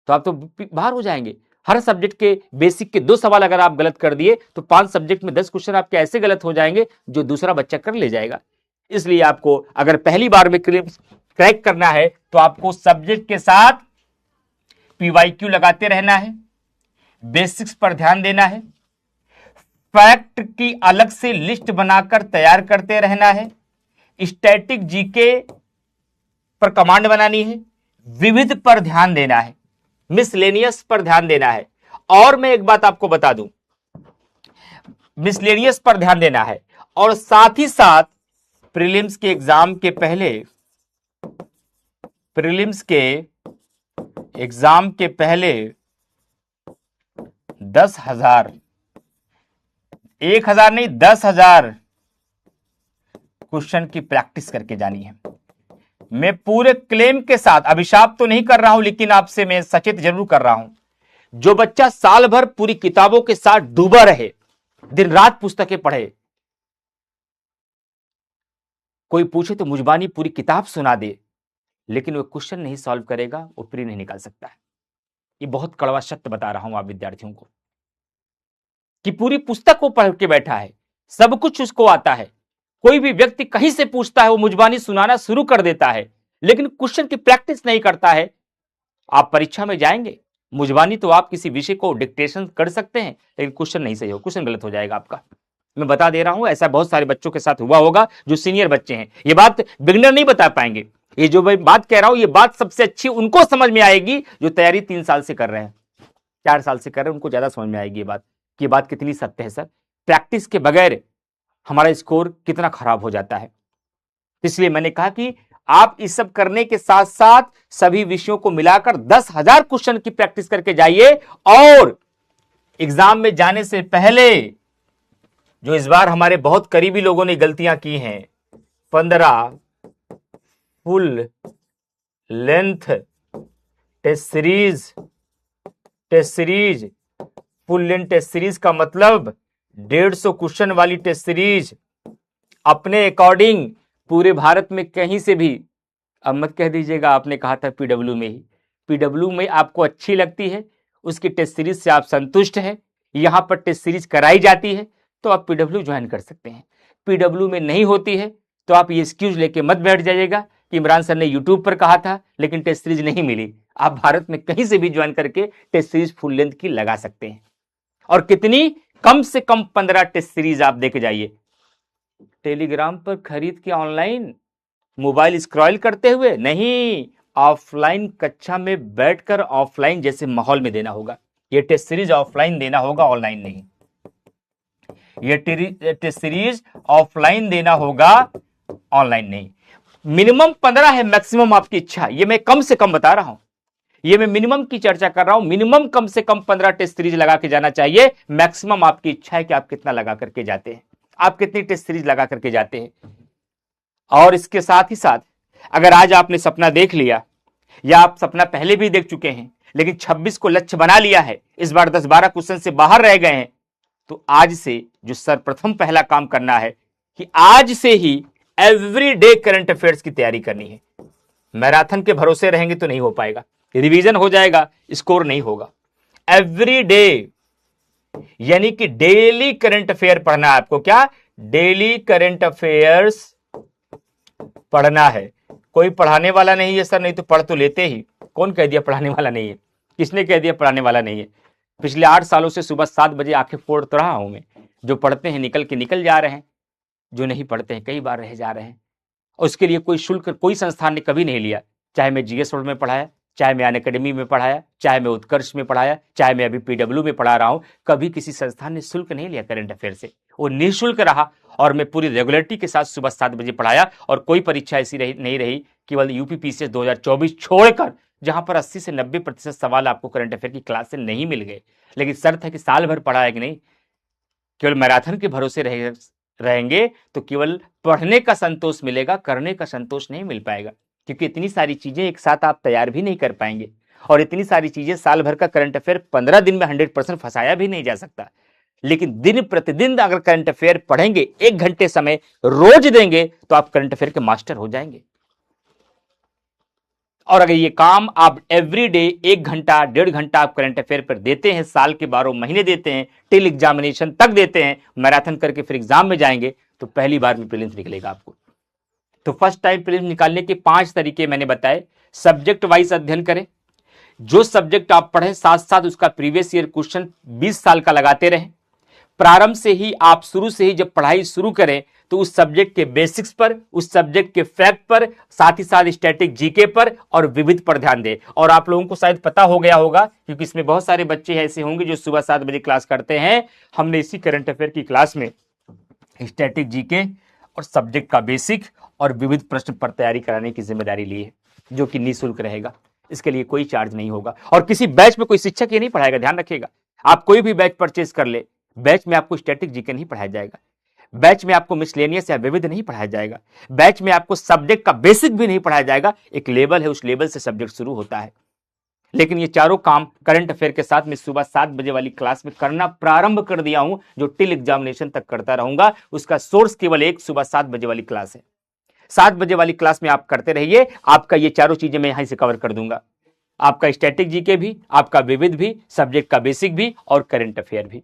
तो आप तो बाहर हो जाएंगे। हर सब्जेक्ट के बेसिक के 2 सवाल अगर आप गलत कर दिए तो 5 सब्जेक्ट में 10 क्वेश्चन आपके ऐसे गलत हो जाएंगे जो दूसरा बच्चा कर ले जाएगा। इसलिए आपको अगर पहली बार में क्रैक करना है तो आपको सब्जेक्ट के साथ पीवाईक्यू लगाते रहना है, बेसिक्स पर ध्यान देना है, फैक्ट की अलग से लिस्ट बनाकर तैयार करते रहना है, स्टैटिक जीके पर कमांड बनानी है, विविध पर ध्यान देना है, मिसलेनियस पर ध्यान देना है। और मैं एक बात आपको बता दूं, मिसलेनियस पर ध्यान देना है और साथ ही साथ प्रीलिम्स के एग्जाम के पहले 10,000 1,000 नहीं 10,000 क्वेश्चन की प्रैक्टिस करके जानी है। मैं पूरे क्लेम के साथ अभिशाप तो नहीं कर रहा हूं, लेकिन आपसे मैं सचेत जरूर कर रहा हूं, जो बच्चा साल भर पूरी किताबों के साथ डूबा रहे, दिन रात पुस्तकें पढ़े, कोई पूछे तो मुजबानी पूरी किताब सुना दे, लेकिन वो क्वेश्चन नहीं सॉल्व करेगा, वो प्री नहीं निकाल सकता है। ये बहुत कड़वा सत्य बता रहा हूं आप विद्यार्थियों को, कि पूरी पुस्तक वो पढ़ के बैठा है, सब कुछ उसको आता है, कोई भी व्यक्ति कहीं से पूछता है वो मुजबानी सुनाना शुरू कर देता है, लेकिन क्वेश्चन की प्रैक्टिस नहीं करता है। आप परीक्षा में जाएंगे, मुजबानी तो आप किसी विषय को डिक्टेशन कर सकते हैं, लेकिन क्वेश्चन नहीं सही हो, क्वेश्चन गलत हो जाएगा आपका। मैं बता दे रहा हूं, ऐसा बहुत सारे बच्चों के साथ हुआ होगा जो सीनियर बच्चे हैं। ये बात बिगिनर नहीं बता पाएंगे। ये जो मैं बात कह रहा हूं, ये बात सबसे अच्छी उनको समझ में आएगी जो तैयारी 3 साल से कर रहे हैं, 4 साल से कर रहे हैं, उनको ज्यादा समझ में आएगी ये बात, कि बात कितनी सत्य है। सर, प्रैक्टिस के बगैर हमारा स्कोर कितना खराब हो जाता है। इसलिए मैंने कहा कि आप इस सब करने के साथ साथ सभी विषयों को मिलाकर 10,000 क्वेश्चन की प्रैक्टिस करके जाइए, और एग्जाम में जाने से पहले जो इस बार हमारे बहुत करीबी लोगों ने गलतियां की हैं, 15 full length test series full length test series का मतलब 150 क्वेश्चन वाली टेस्ट सीरीज अपने अकॉर्डिंग पूरे भारत में कहीं से भी, अब मत कह दीजिएगा आपने कहा था पीडब्ल्यू में ही, पीडब्ल्यू में आपको अच्छी लगती है, उसकी टेस्ट सीरीज से आप संतुष्ट हैं, यहां पर टेस्ट सीरीज कराई जाती है तो आप पीडब्ल्यू ज्वाइन कर सकते हैं। पीडब्ल्यू में नहीं होती है तो आप ये एक्सक्यूज लेके मत बैठ जाइएगा कि इमरान सर ने यूट्यूब पर कहा था लेकिन टेस्ट सीरीज नहीं मिली। आप भारत में कहीं से भी ज्वाइन करके टेस्ट सीरीज फुल लेंथ की लगा सकते हैं। और कितनी, कम से कम 15 टेस्ट सीरीज आप देके जाइए, टेलीग्राम पर खरीद के ऑनलाइन, मोबाइल स्क्रॉल करते हुए नहीं, ऑफलाइन कक्षा में बैठकर ऑफलाइन जैसे माहौल में देना होगा। ये टेस्ट सीरीज ऑफलाइन देना होगा, ऑनलाइन नहीं। ये टेस्ट सीरीज ऑफलाइन देना होगा, ऑनलाइन नहीं। मिनिमम 15 है, मैक्सिमम आपकी इच्छा। ये मैं कम से कम बता रहा हूं, ये मैं मिनिमम की चर्चा कर रहा हूं। मिनिमम कम से कम 15 टेस्ट सीरीज लगा के जाना चाहिए। मैक्सिमम आपकी इच्छा है कि आप कितना लगा करके जाते हैं, आप कितनी टेस्ट सीरीज लगा करके जाते हैं। और इसके साथ ही साथ अगर आज आपने सपना देख लिया, या आप सपना पहले भी देख चुके हैं लेकिन 26 को लक्ष्य बना लिया है, इस बार 10-12 क्वेश्चन से बाहर रह गए हैं, तो आज से जो सर्वप्रथम पहला काम करना है कि आज से ही एवरीडे करंट अफेयर्स की तैयारी करनी है। मैराथन के भरोसे रहेंगे तो नहीं हो पाएगा, रिवीजन हो जाएगा, स्कोर नहीं होगा। एवरीडे यानी कि डेली करंट अफेयर पढ़ना है आपको। क्या? डेली करंट अफेयर्स पढ़ना है। कोई पढ़ाने वाला नहीं है सर, नहीं तो पढ़ तो लेते ही। कौन कह दिया पढ़ाने वाला नहीं है? किसने कह दिया पढ़ाने वाला नहीं है? पिछले 8 सालों से सुबह 7 बजे आंखें फोड़ तो रहा हूं मैं। जो पढ़ते हैं निकल जा रहे हैं, जो नहीं पढ़ते हैं कई बार रह जा रहे हैं। और उसके लिए कोई शुल्क कोई संस्थान ने कभी नहीं लिया। चाहे मैं जीएस रोड में पढ़ाया, चाहे मैं अनअकैडमी में पढ़ाया, चाहे मैं उत्कर्ष में पढ़ाया, चाहे मैं अभी पीडब्ल्यू में पढ़ा रहा हूं, कभी किसी संस्थान ने शुल्क नहीं लिया करंट अफेयर से। वो निःशुल्क रहा और मैं पूरी रेगुलरिटी के साथ सुबह 7 बजे पढ़ाया। और कोई परीक्षा ऐसी नहीं रही, केवल यूपीपीसीएस 2024 छोड़कर, जहां पर 80 से 90% सवाल आपको करंट अफेयर की क्लास से नहीं मिल गए। लेकिन शर्त है कि साल भर पढ़ा है कि नहीं। केवल मैराथन के भरोसे रहेंगे तो केवल पढ़ने का संतोष मिलेगा, करने का संतोष नहीं मिल पाएगा। क्योंकि इतनी सारी चीजें एक साथ आप तैयार भी नहीं कर पाएंगे, और इतनी सारी चीजें साल भर का करंट अफेयर 15 दिन में 100% फंसाया भी नहीं जा सकता। लेकिन दिन प्रतिदिन अगर करंट अफेयर पढ़ेंगे, 1 घंटे समय रोज देंगे, तो आप करंट अफेयर के मास्टर हो जाएंगे। और अगर ये काम आप एवरी डे 1 घंटा 1.5 घंटा आप करंट अफेयर पर देते हैं, साल के 12 महीने देते हैं, टिल एग्जामिनेशन तक देते हैं, मैराथन करके फिर एग्जाम में जाएंगे, तो पहली बार में प्रीलिम्स निकलेगा आपको। तो फर्स्ट टाइम प्रीलिम्स निकालने के 5 तरीके मैंने बताए। सब्जेक्ट वाइज अध्ययन करें, जो सब्जेक्ट आप पढ़ें साथ साथ उसका प्रीवियस ईयर क्वेश्चन 20 साल का लगाते रहें। प्रारंभ से ही आप शुरू से ही जब पढ़ाई शुरू करें तो उस सब्जेक्ट के बेसिक्स पर, उस सब्जेक्ट के फैक्ट पर, साथ ही साथ स्टैटिक जीके पर और विविध पर ध्यान दें। और आप लोगों को शायद पता हो गया होगा, क्योंकि इसमें बहुत सारे बच्चे ऐसे होंगे जो सुबह 7 बजे क्लास करते हैं। हमने इसी करंट अफेयर की क्लास में स्टैटिक जीके और सब्जेक्ट का बेसिक और विविध प्रश्न पर तैयारी कराने की जिम्मेदारी ली है, जो कि निःशुल्क रहेगा। इसके लिए कोई चार्ज नहीं होगा और किसी बैच में कोई शिक्षक ये नहीं पढ़ाएगा, ध्यान रखिएगा। आप कोई भी बैच परचेज कर ले, बैच में आपको स्टैटिक जीके नहीं पढ़ाया जाएगा, बैच में आपको मिसलेनियस या विविध नहीं पढ़ाया जाएगा, बैच में आपको सब्जेक्ट का बेसिक भी नहीं पढ़ाया जाएगा। एक लेवल है, उस लेवल से सब्जेक्ट शुरू होता है। लेकिन ये चारों काम करंट अफेयर के साथ मैं सुबह 7 बजे वाली क्लास में करना प्रारंभ कर दिया हूं, जो टिल एग्जामिनेशन तक करता रहूंगा। उसका सोर्स केवल एक सुबह 7 बजे वाली क्लास है। 7 बजे वाली क्लास में आप करते रहिए, आपका ये चारों चीजें मैं यहां से कवर कर दूंगा। आपका स्टैटिक जीके भी, आपका विविध भी, सब्जेक्ट का बेसिक भी और करंट अफेयर भी।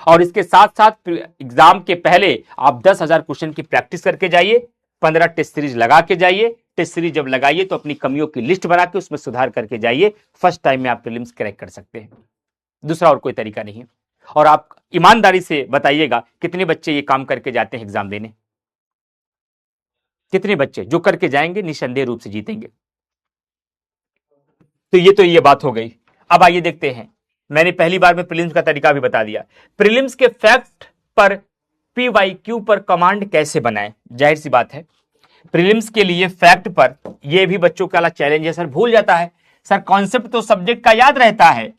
और इसके साथ साथ एग्जाम के पहले आप 10,000 क्वेश्चन की प्रैक्टिस करके जाइए, 15 टेस्ट सीरीज लगा के जाइए। टेस्ट सीरीज जब लगाइए तो अपनी कमियों की लिस्ट बना के उसमें सुधार करके जाइए। फर्स्ट टाइम में आप प्रीलिम्स क्रैक कर सकते हैं, दूसरा और कोई तरीका नहीं है। और आप ईमानदारी से बताइएगा कितने बच्चे ये काम करके जाते हैं एग्जाम देने, कितने बच्चे जो करके जाएंगे निसंदेह रूप से जीतेंगे। तो ये बात हो गई। अब आइए देखते हैं, मैंने पहली बार में प्रीलिम्स का तरीका भी बता दिया। प्रीलिम्स के फैक्ट पर PYQ पर कमांड कैसे बनाएं। जाहिर सी बात है, प्रीलिम्स के लिए फैक्ट पर यह भी बच्चों का चैलेंज है। सर भूल जाता है, सर कॉन्सेप्ट तो सब्जेक्ट का याद रहता है,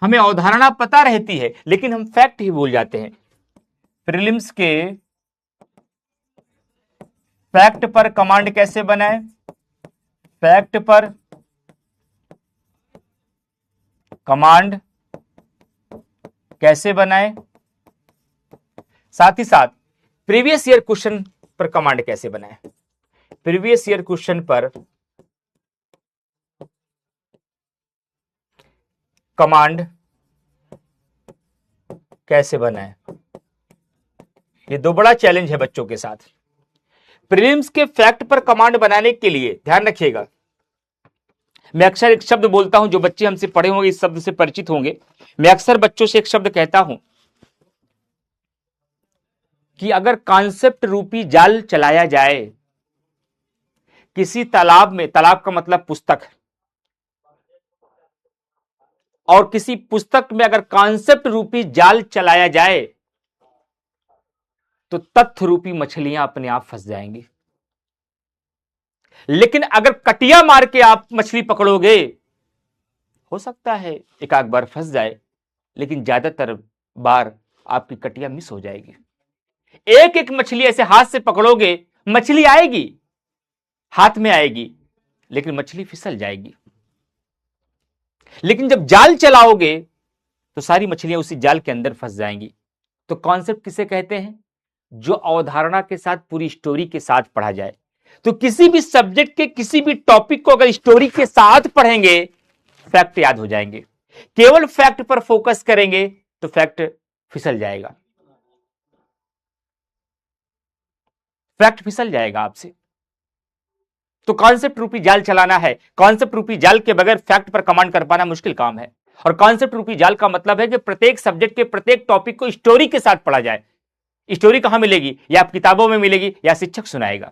हमें अवधारणा पता रहती है, लेकिन हम फैक्ट ही भूल जाते हैं। प्रीलिम्स के फैक्ट पर कमांड कैसे बनाएं, फैक्ट पर कमांड कैसे बनाएं, साथ ही साथ प्रीवियस ईयर क्वेश्चन पर कमांड कैसे बनाएं। प्रीवियस ईयर क्वेश्चन पर कमांड कैसे बनाएं, ये दो बड़ा चैलेंज है बच्चों के साथ। प्रीलिम्स के फैक्ट पर कमांड बनाने के लिए ध्यान रखिएगा, मैं अक्सर एक शब्द बोलता हूं, जो बच्चे हमसे पढ़े होंगे इस शब्द से परिचित होंगे। मैं अक्सर बच्चों से एक शब्द कहता हूं कि अगर कॉन्सेप्ट रूपी जाल चलाया जाए किसी तालाब में, तालाब का मतलब पुस्तक, और किसी पुस्तक में अगर कॉन्सेप्ट रूपी जाल चलाया जाए तो तथ्य रूपी मछलियां अपने आप फंस जाएंगी। लेकिन अगर कटिया मार के आप मछली पकड़ोगे, हो सकता है एक आध बार फंस जाए, लेकिन ज्यादातर बार आपकी कटिया मिस हो जाएगी। एक एक मछली ऐसे हाथ से पकड़ोगे, मछली आएगी, हाथ में आएगी, लेकिन मछली फिसल जाएगी। लेकिन जब जाल चलाओगे तो सारी मछलियां उसी जाल के अंदर फंस जाएंगी। तो कॉन्सेप्ट किसे कहते हैं, जो अवधारणा के साथ पूरी स्टोरी के साथ पढ़ा जाए। तो किसी भी सब्जेक्ट के किसी भी टॉपिक को अगर स्टोरी के साथ पढ़ेंगे, फैक्ट याद हो जाएंगे। केवल फैक्ट पर फोकस करेंगे तो फैक्ट फिसल जाएगा, फैक्ट फिसल जाएगा आपसे। तो कॉन्सेप्ट रूपी जाल चलाना है। कॉन्सेप्ट रूपी जाल के बगैर फैक्ट पर कमांड कर पाना मुश्किल काम है। और कॉन्सेप्ट रूपी जाल का मतलब है कि प्रत्येक सब्जेक्ट के प्रत्येक टॉपिक को स्टोरी के साथ पढ़ा जाए। स्टोरी कहां मिलेगी, या आप किताबों में मिलेगी या शिक्षक सुनाएगा,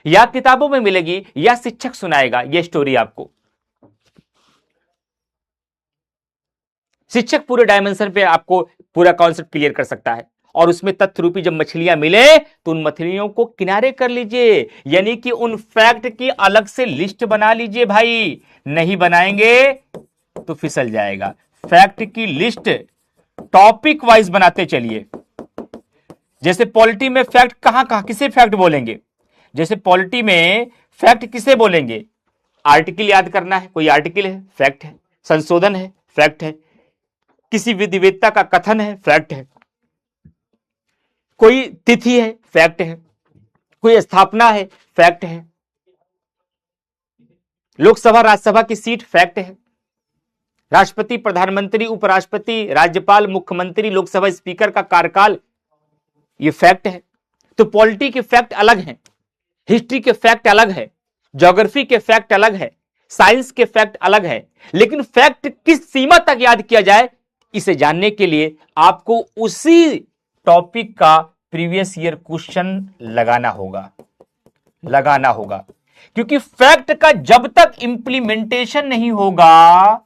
या किताबों में मिलेगी या शिक्षक सुनाएगा। यह स्टोरी आपको शिक्षक पूरे डायमेंशन पे आपको पूरा कॉन्सेप्ट क्लियर कर सकता है। और उसमें तथ्य रूपी जब मछलियां मिले तो उन मछलियों को किनारे कर लीजिए, यानी कि उन फैक्ट की अलग से लिस्ट बना लीजिए भाई। नहीं बनाएंगे तो फिसल जाएगा। फैक्ट की लिस्ट टॉपिक वाइज बनाते चलिए। जैसे पॉलिटी में फैक्ट कहां कहां किसे फैक्ट बोलेंगे, जैसे पॉलिटी में फैक्ट किसे बोलेंगे, आर्टिकल याद करना है, कोई आर्टिकल है फैक्ट है, संशोधन है फैक्ट है, किसी विधिवेत्ता का कथन है फैक्ट है, कोई तिथि है, फैक्ट है। कोई स्थापना है, फैक्ट है। लोकसभा राज्यसभा की सीट, फैक्ट है। राष्ट्रपति, प्रधानमंत्री, उपराष्ट्रपति, राज्यपाल, मुख्यमंत्री, लोकसभा स्पीकर का कार्यकाल, ये फैक्ट है। तो पॉलिटी के फैक्ट अलग हैं, हिस्ट्री के फैक्ट अलग है, ज्योग्राफी के फैक्ट अलग है, साइंस के फैक्ट अलग है। लेकिन फैक्ट किस सीमा तक याद किया जाए, इसे जानने के लिए आपको उसी टॉपिक का प्रीवियस ईयर क्वेश्चन लगाना होगा। क्योंकि फैक्ट का जब तक इंप्लीमेंटेशन नहीं होगा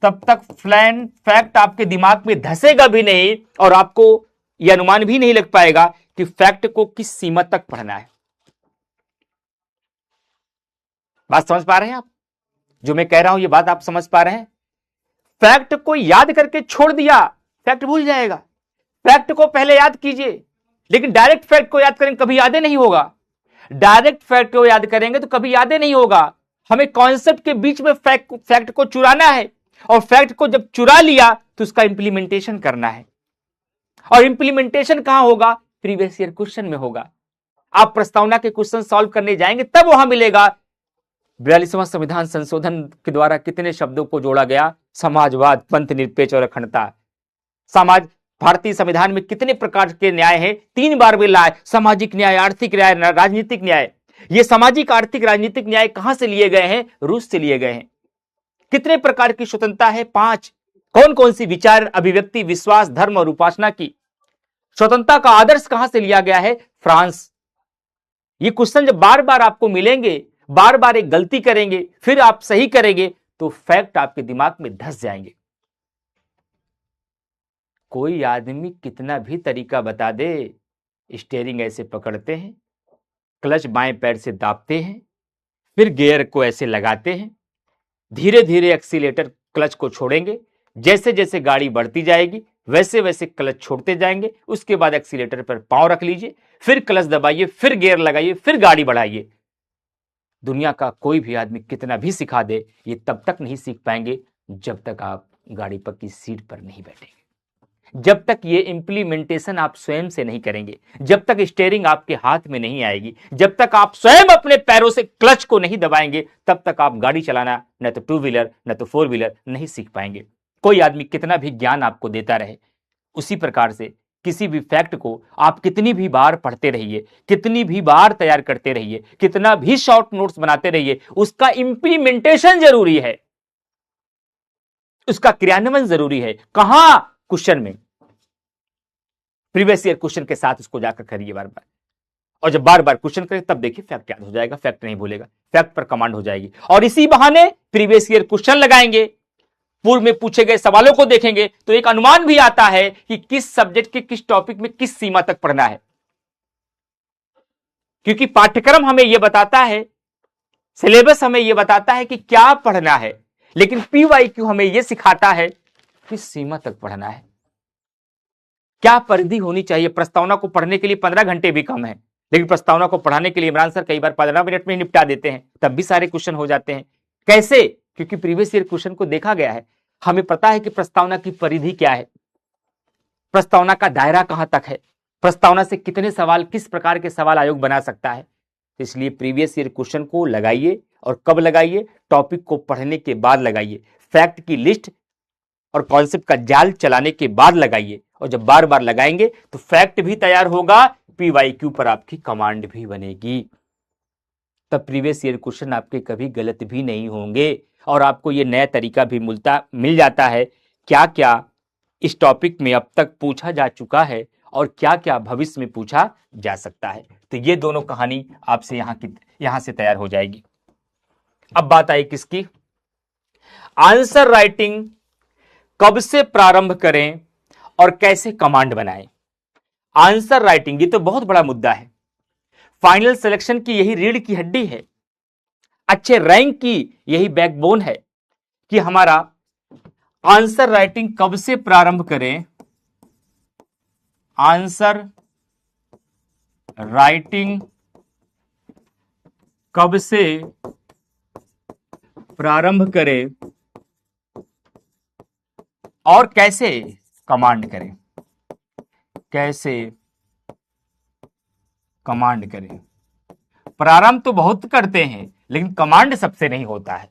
तब तक फैक्ट आपके दिमाग में धसेगा भी नहीं और आपको यह अनुमान भी नहीं लग पाएगा कि फैक्ट को किस सीमा तक पढ़ना है। बात समझ पा रहे हैं आप? जो मैं कह रहा हूं ये बात आप समझ पा रहे हैं? फैक्ट को याद करके छोड़ दिया, फैक्ट भूल जाएगा। फैक्ट को पहले याद कीजिए, लेकिन डायरेक्ट फैक्ट को याद करेंगे कभी याद नहीं होगा। डायरेक्ट फैक्ट को याद करेंगे तो कभी याद नहीं होगा। हमें कॉन्सेप्ट के बीच में फैक्ट को चुराना है, और फैक्ट को जब चुरा लिया तो उसका इंप्लीमेंटेशन करना है। और इंप्लीमेंटेशन कहां होगा? प्रीवियस ईयर क्वेश्चन में होगा। आप प्रस्तावना के क्वेश्चन सॉल्व करने जाएंगे तब वहां मिलेगा 42वां संविधान संशोधन के द्वारा कितने शब्दों को जोड़ा गया। समाजवाद, पंथ निरपेक्ष और अखंडता। भारतीय संविधान में कितने प्रकार के न्याय हैं? 3 बार मिला है। सामाजिक न्याय, आर्थिक न्याय, राजनीतिक न्याय। ये सामाजिक, आर्थिक, राजनीतिक न्याय कहां से लिए गए हैं? रूस से लिए गए हैं। कितने प्रकार की स्वतंत्रता है? 5। कौन कौन सी? विचार, अभिव्यक्ति, विश्वास, धर्म और उपासना की। स्वतंत्रता का आदर्श कहां से लिया गया है? फ्रांस। ये क्वेश्चन जब बार बार आपको मिलेंगे, बार बार एक गलती करेंगे, फिर आप सही करेंगे तो फैक्ट आपके दिमाग में धस जाएंगे। कोई आदमी कितना भी तरीका बता दे, स्टीयरिंग ऐसे पकड़ते हैं, क्लच बाएं पैर से दाबते हैं, फिर गियर को ऐसे लगाते हैं, धीरे धीरे एक्सीलेटर क्लच को छोड़ेंगे। जैसे जैसे गाड़ी बढ़ती जाएगी वैसे वैसे क्लच छोड़ते जाएंगे। उसके बाद एक्सीलेटर पर पांव रख लीजिए, फिर क्लच दबाइए, फिर गियर लगाइए, फिर गाड़ी बढ़ाइए। दुनिया का कोई भी आदमी कितना भी सिखा दे, ये तब तक नहीं सीख पाएंगे जब तक आप गाड़ी पर की सीट पर नहीं बैठेंगे, जब तक ये इंप्लीमेंटेशन आप स्वयं से नहीं करेंगे, जब तक स्टीयरिंग आपके हाथ में नहीं आएगी, जब तक आप स्वयं अपने पैरों से क्लच को नहीं दबाएंगे, तब तक आप गाड़ी चलाना, न तो 2 व्हीलर न तो 4 व्हीलर, नहीं सीख पाएंगे। कोई आदमी कितना भी ज्ञान आपको देता रहे, उसी प्रकार से किसी भी फैक्ट को आप कितनी भी बार पढ़ते रहिए, कितनी भी बार तैयार करते रहिए, कितना भी शॉर्ट नोट्स बनाते रहिए, उसका इंप्लीमेंटेशन जरूरी है, उसका क्रियान्वयन जरूरी है। कहां? क्वेश्चन में, प्रीवियस ईयर क्वेश्चन के साथ उसको जाकर करिए बार बार। और जब बार बार क्वेश्चन करें तब देखिए फैक्ट याद हो जाएगा, फैक्ट नहीं भूलेगा, फैक्ट पर कमांड हो जाएगी। और इसी बहाने प्रीवियस ईयर क्वेश्चन लगाएंगे, पूर्व में पूछे गए सवालों को देखेंगे तो एक अनुमान भी आता है कि किस सब्जेक्ट के किस टॉपिक में किस सीमा तक पढ़ना है। क्योंकि पाठ्यक्रम हमें यह बताता है, सिलेबस हमें यह बताता है कि क्या पढ़ना है, लेकिन पीवाईक्यू हमें यह सिखाता है किस सीमा तक पढ़ना है, क्या परिधि होनी चाहिए। प्रस्तावना को पढ़ने के लिए 15 घंटे भी कम है, लेकिन प्रस्तावना को पढ़ाने के लिए इमरान सर कई बार 15 मिनट में निपटा देते हैं, तब भी सारे क्वेश्चन हो जाते हैं। कैसे? क्योंकि प्रीवियस ईयर क्वेश्चन को देखा गया है, हमें पता है कि प्रस्तावना की परिधि क्या है, प्रस्तावना का दायरा कहां तक है, प्रस्तावना से कितने सवाल, किस प्रकार के सवाल आयोग बना सकता है। इसलिए प्रीवियस ईयर क्वेश्चन को लगाइए, और कब लगाइए? टॉपिक को पढ़ने के बाद लगाइए, फैक्ट की लिस्ट और कॉन्सेप्ट का जाल चलाने के बाद लगाइए। और जब बार बार लगाएंगे तो फैक्ट भी तैयार होगा, पीवाईक्यू पर आपकी कमांड भी बनेगी, तब प्रीवियस ईयर क्वेश्चन आपके कभी गलत भी नहीं होंगे। और आपको यह नया तरीका भी मिल जाता है, क्या क्या इस टॉपिक में अब तक पूछा जा चुका है और क्या क्या भविष्य में पूछा जा सकता है। तो ये दोनों कहानी आपसे यहां से तैयार हो जाएगी। अब बात आई किसकी? आंसर राइटिंग कब से प्रारंभ करें और कैसे कमांड बनाएं। आंसर राइटिंग, ये तो बहुत बड़ा मुद्दा है, फाइनल सिलेक्शन की यही रीढ़ की हड्डी है, अच्छे रैंक की यही बैकबोन है कि हमारा आंसर राइटिंग कब से प्रारंभ करें, आंसर राइटिंग कब से प्रारंभ करें और कैसे कमांड करें, कैसे कमांड करें। प्रारंभ तो बहुत करते हैं लेकिन कमांड सबसे नहीं होता है।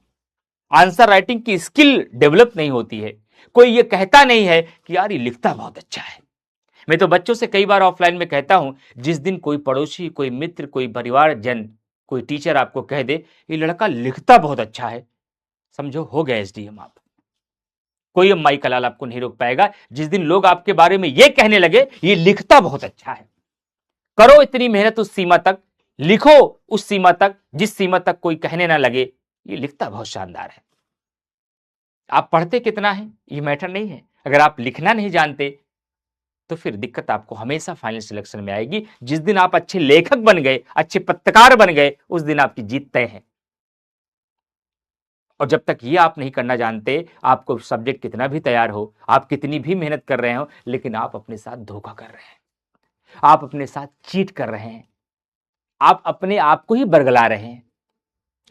आंसर राइटिंग की स्किल डेवलप नहीं होती है। कोई ये कहता नहीं है कि यार ये लिखता बहुत अच्छा है। मैं तो बच्चों से कई बार ऑफलाइन में कहता हूं, जिस दिन कोई पड़ोसी, कोई मित्र, कोई परिवार जन, कोई टीचर आपको कह दे ये लड़का लिखता बहुत अच्छा है, समझो हो गया एसडीएम आप। कोई अम्माई कलाल आपको नहीं रोक पाएगा। जिस दिन लोग आपके बारे में ये कहने लगे ये लिखता बहुत अच्छा है, करो इतनी मेहनत उस सीमा तक, लिखो उस सीमा तक जिस सीमा तक कोई कहने ना लगे ये लिखता बहुत शानदार है। आप पढ़ते कितना है ये मैटर नहीं है, अगर आप लिखना नहीं जानते तो फिर दिक्कत आपको हमेशा फाइनल सिलेक्शन में आएगी। जिस दिन आप अच्छे लेखक बन गए, अच्छे पत्रकार बन गए, उस दिन आपकी जीत तय है। और जब तक ये आप नहीं करना जानते, आपको सब्जेक्ट कितना भी तैयार हो, आप कितनी भी मेहनत कर रहे हो, लेकिन आप अपने साथ धोखा कर रहे हैं, आप अपने साथ चीट कर रहे हैं, आप अपने आप को ही बरगला रहे हैं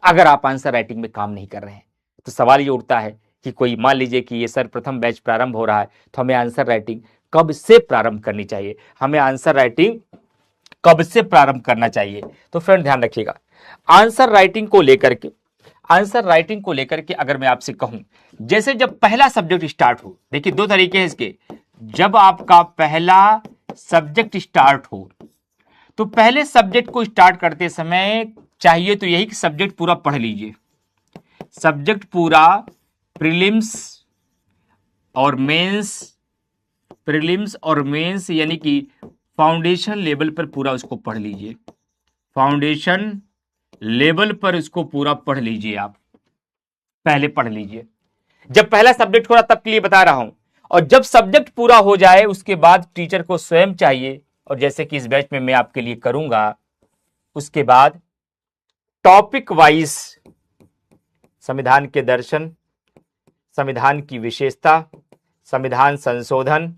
अगर आप आंसर राइटिंग में काम नहीं कर रहे हैं। तो सवाल ये उठता है कि कोई मान लीजिए कि ये सर प्रथम बैच प्रारंभ हो रहा है, तो हमें आंसर राइटिंग कब से प्रारंभ करनी चाहिए, हमें आंसर राइटिंग कब से प्रारंभ करना चाहिए। तो फ्रेंड ध्यान रखिएगा, आंसर राइटिंग को लेकर के, आंसर राइटिंग को लेकर के अगर मैं आपसे कहूं, जैसे जब पहला सब्जेक्ट स्टार्ट हो, देखिए दो तरीके हैं इसके। जब आपका पहला सब्जेक्ट स्टार्ट हो तो पहले सब्जेक्ट को स्टार्ट करते समय चाहिए तो यही कि सब्जेक्ट पूरा पढ़ लीजिए, सब्जेक्ट पूरा, प्रीलिम्स और मेंस, प्रीलिम्स और मेंस यानी कि फाउंडेशन लेवल पर पूरा उसको पढ़ लीजिए, फाउंडेशन लेवल पर इसको पूरा पढ़ लीजिए, आप पहले पढ़ लीजिए। जब पहला सब्जेक्ट हो रहा तब के लिए बता रहा हूं। और जब सब्जेक्ट पूरा हो जाए उसके बाद टीचर को स्वयं चाहिए, और जैसे कि इस बैच में मैं आपके लिए करूंगा, उसके बाद टॉपिक वाइज संविधान के दर्शन, संविधान की विशेषता, संविधान संशोधन,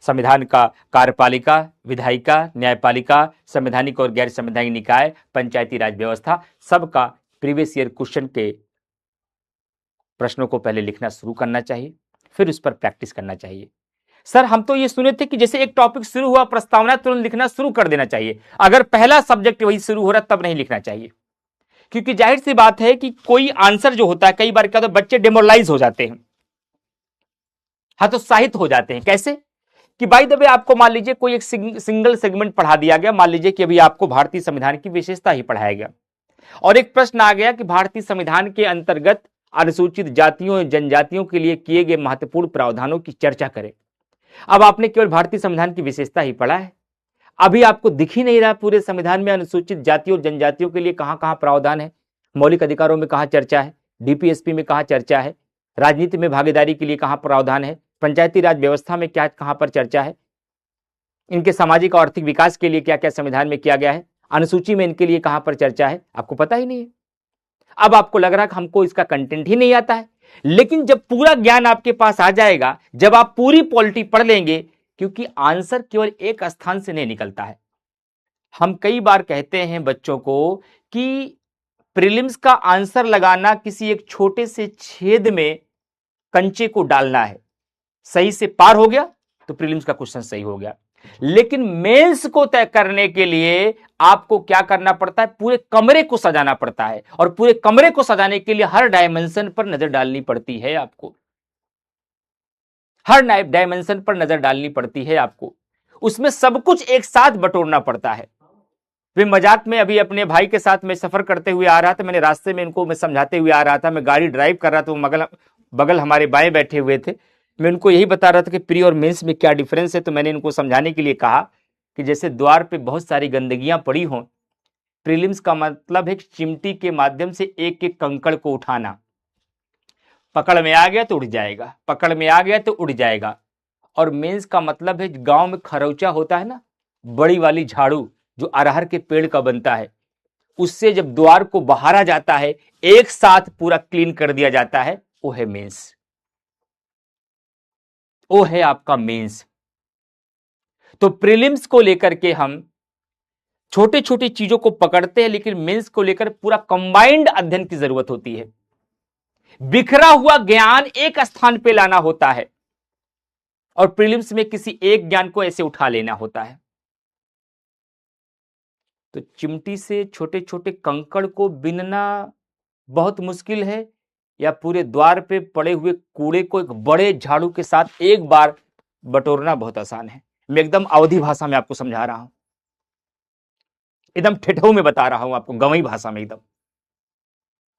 संविधान का कार्यपालिका, विधायिका, न्यायपालिका, संवैधानिक और गैर संवैधानिक निकाय, पंचायती राज व्यवस्था, सबका प्रीवियस ईयर क्वेश्चन के प्रश्नों को पहले लिखना शुरू करना चाहिए, फिर उस पर प्रैक्टिस करना चाहिए। सर हम तो ये सुने थे कि जैसे एक टॉपिक शुरू हुआ प्रस्तावना तुरंत लिखना शुरू कर देना चाहिए, अगर पहला सब्जेक्ट वही शुरू हो रहा तब नहीं लिखना चाहिए, क्योंकि जाहिर सी बात है कि कोई आंसर जो होता है, कई बार क्या होता है बच्चे डेमोरलाइज हो जाते हैं, हतोत्साहित हो जाते हैं। कैसे कि बाय द वे आपको मान लीजिए कोई एक सिंगल सेगमेंट पढ़ा दिया गया, मान लीजिए कि अभी आपको भारतीय संविधान की विशेषता ही पढ़ाया गया और एक प्रश्न आ गया कि भारतीय संविधान के अंतर्गत अनुसूचित जातियों और जनजातियों के लिए किए गए महत्वपूर्ण प्रावधानों की चर्चा करें। अब आपने केवल भारतीय संविधान की विशेषता ही पढ़ा है, अभी आपको दिख ही नहीं रहा पूरे संविधान में अनुसूचित जातियों और जनजातियों के लिए कहां कहां प्रावधान है, मौलिक अधिकारों में कहां चर्चा है, डीपीएसपी में कहां चर्चा है, राजनीति में भागीदारी के लिए कहां प्रावधान है, पंचायती राज व्यवस्था में क्या कहां पर चर्चा है, इनके सामाजिक और आर्थिक विकास के लिए क्या क्या संविधान में किया गया है, अनुसूची में इनके लिए कहां पर चर्चा है, आपको पता ही नहीं है। अब आपको लग रहा है कि हमको इसका कंटेंट ही नहीं आता है, लेकिन जब पूरा ज्ञान आपके पास आ जाएगा, जब आप पूरी पॉलिटी पढ़ लेंगे, क्योंकि आंसर केवल एक स्थान से नहीं निकलता है। हम कई बार कहते हैं बच्चों को कि प्रीलिम्स का आंसर लगाना किसी एक छोटे से छेद में कंचे को डालना है, सही से पार हो गया तो प्रीलिम्स का क्वेश्चन सही हो गया, लेकिन मेंस को तय करने के लिए आपको क्या करना पड़ता है, पूरे कमरे को सजाना पड़ता है, और पूरे कमरे को सजाने के लिए हर डायमेंशन पर नजर डालनी पड़ती है आपको, हर डायमेंशन पर नजर डालनी पड़ती है आपको, उसमें सब कुछ एक साथ बटोरना पड़ता है। वे मजाक में अभी अपने भाई के साथ मैं सफर करते हुए आ रहा था, मैंने रास्ते में इनको मैं समझाते हुए आ रहा था, मैं गाड़ी ड्राइव कर रहा था, वो बगल हमारे बाएं बैठे हुए थे, मैं उनको यही बता रहा था कि प्री और मेंस में क्या डिफरेंस है। तो मैंने इनको समझाने के लिए कहा कि जैसे द्वार पे बहुत सारी गंदगियां पड़ी हों, प्रीलिम्स का मतलब है चिमटी के माध्यम से एक एक कंकड़ को उठाना, पकड़ में आ गया तो उड़ जाएगा, पकड़ में आ गया तो उड़ जाएगा। और मेंस का मतलब है गांव में खरौचा होता है ना, बड़ी वाली झाड़ू जो अरहर के पेड़ का बनता है, उससे जब द्वार को बहारा जाता है, एक साथ पूरा क्लीन कर दिया जाता है, वो है मेंस, वो है आपका मेंस। तो प्रीलिम्स को लेकर के हम छोटे छोटे चीजों को पकड़ते हैं, लेकिन मेंस को लेकर पूरा कंबाइंड अध्ययन की जरूरत होती है, बिखरा हुआ ज्ञान एक स्थान पे लाना होता है, और प्रीलिम्स में किसी एक ज्ञान को ऐसे उठा लेना होता है। तो चिमटी से छोटे छोटे कंकड़ को बीनना बहुत मुश्किल है, या पूरे द्वार पे पड़े हुए कूड़े को एक बड़े झाड़ू के साथ एक बार बटोरना बहुत आसान है। मैं एकदम अवधि भाषा में आपको समझा रहा हूं, एकदम ठेठऊ में बता रहा हूं आपको, गंवई भाषा में एकदम।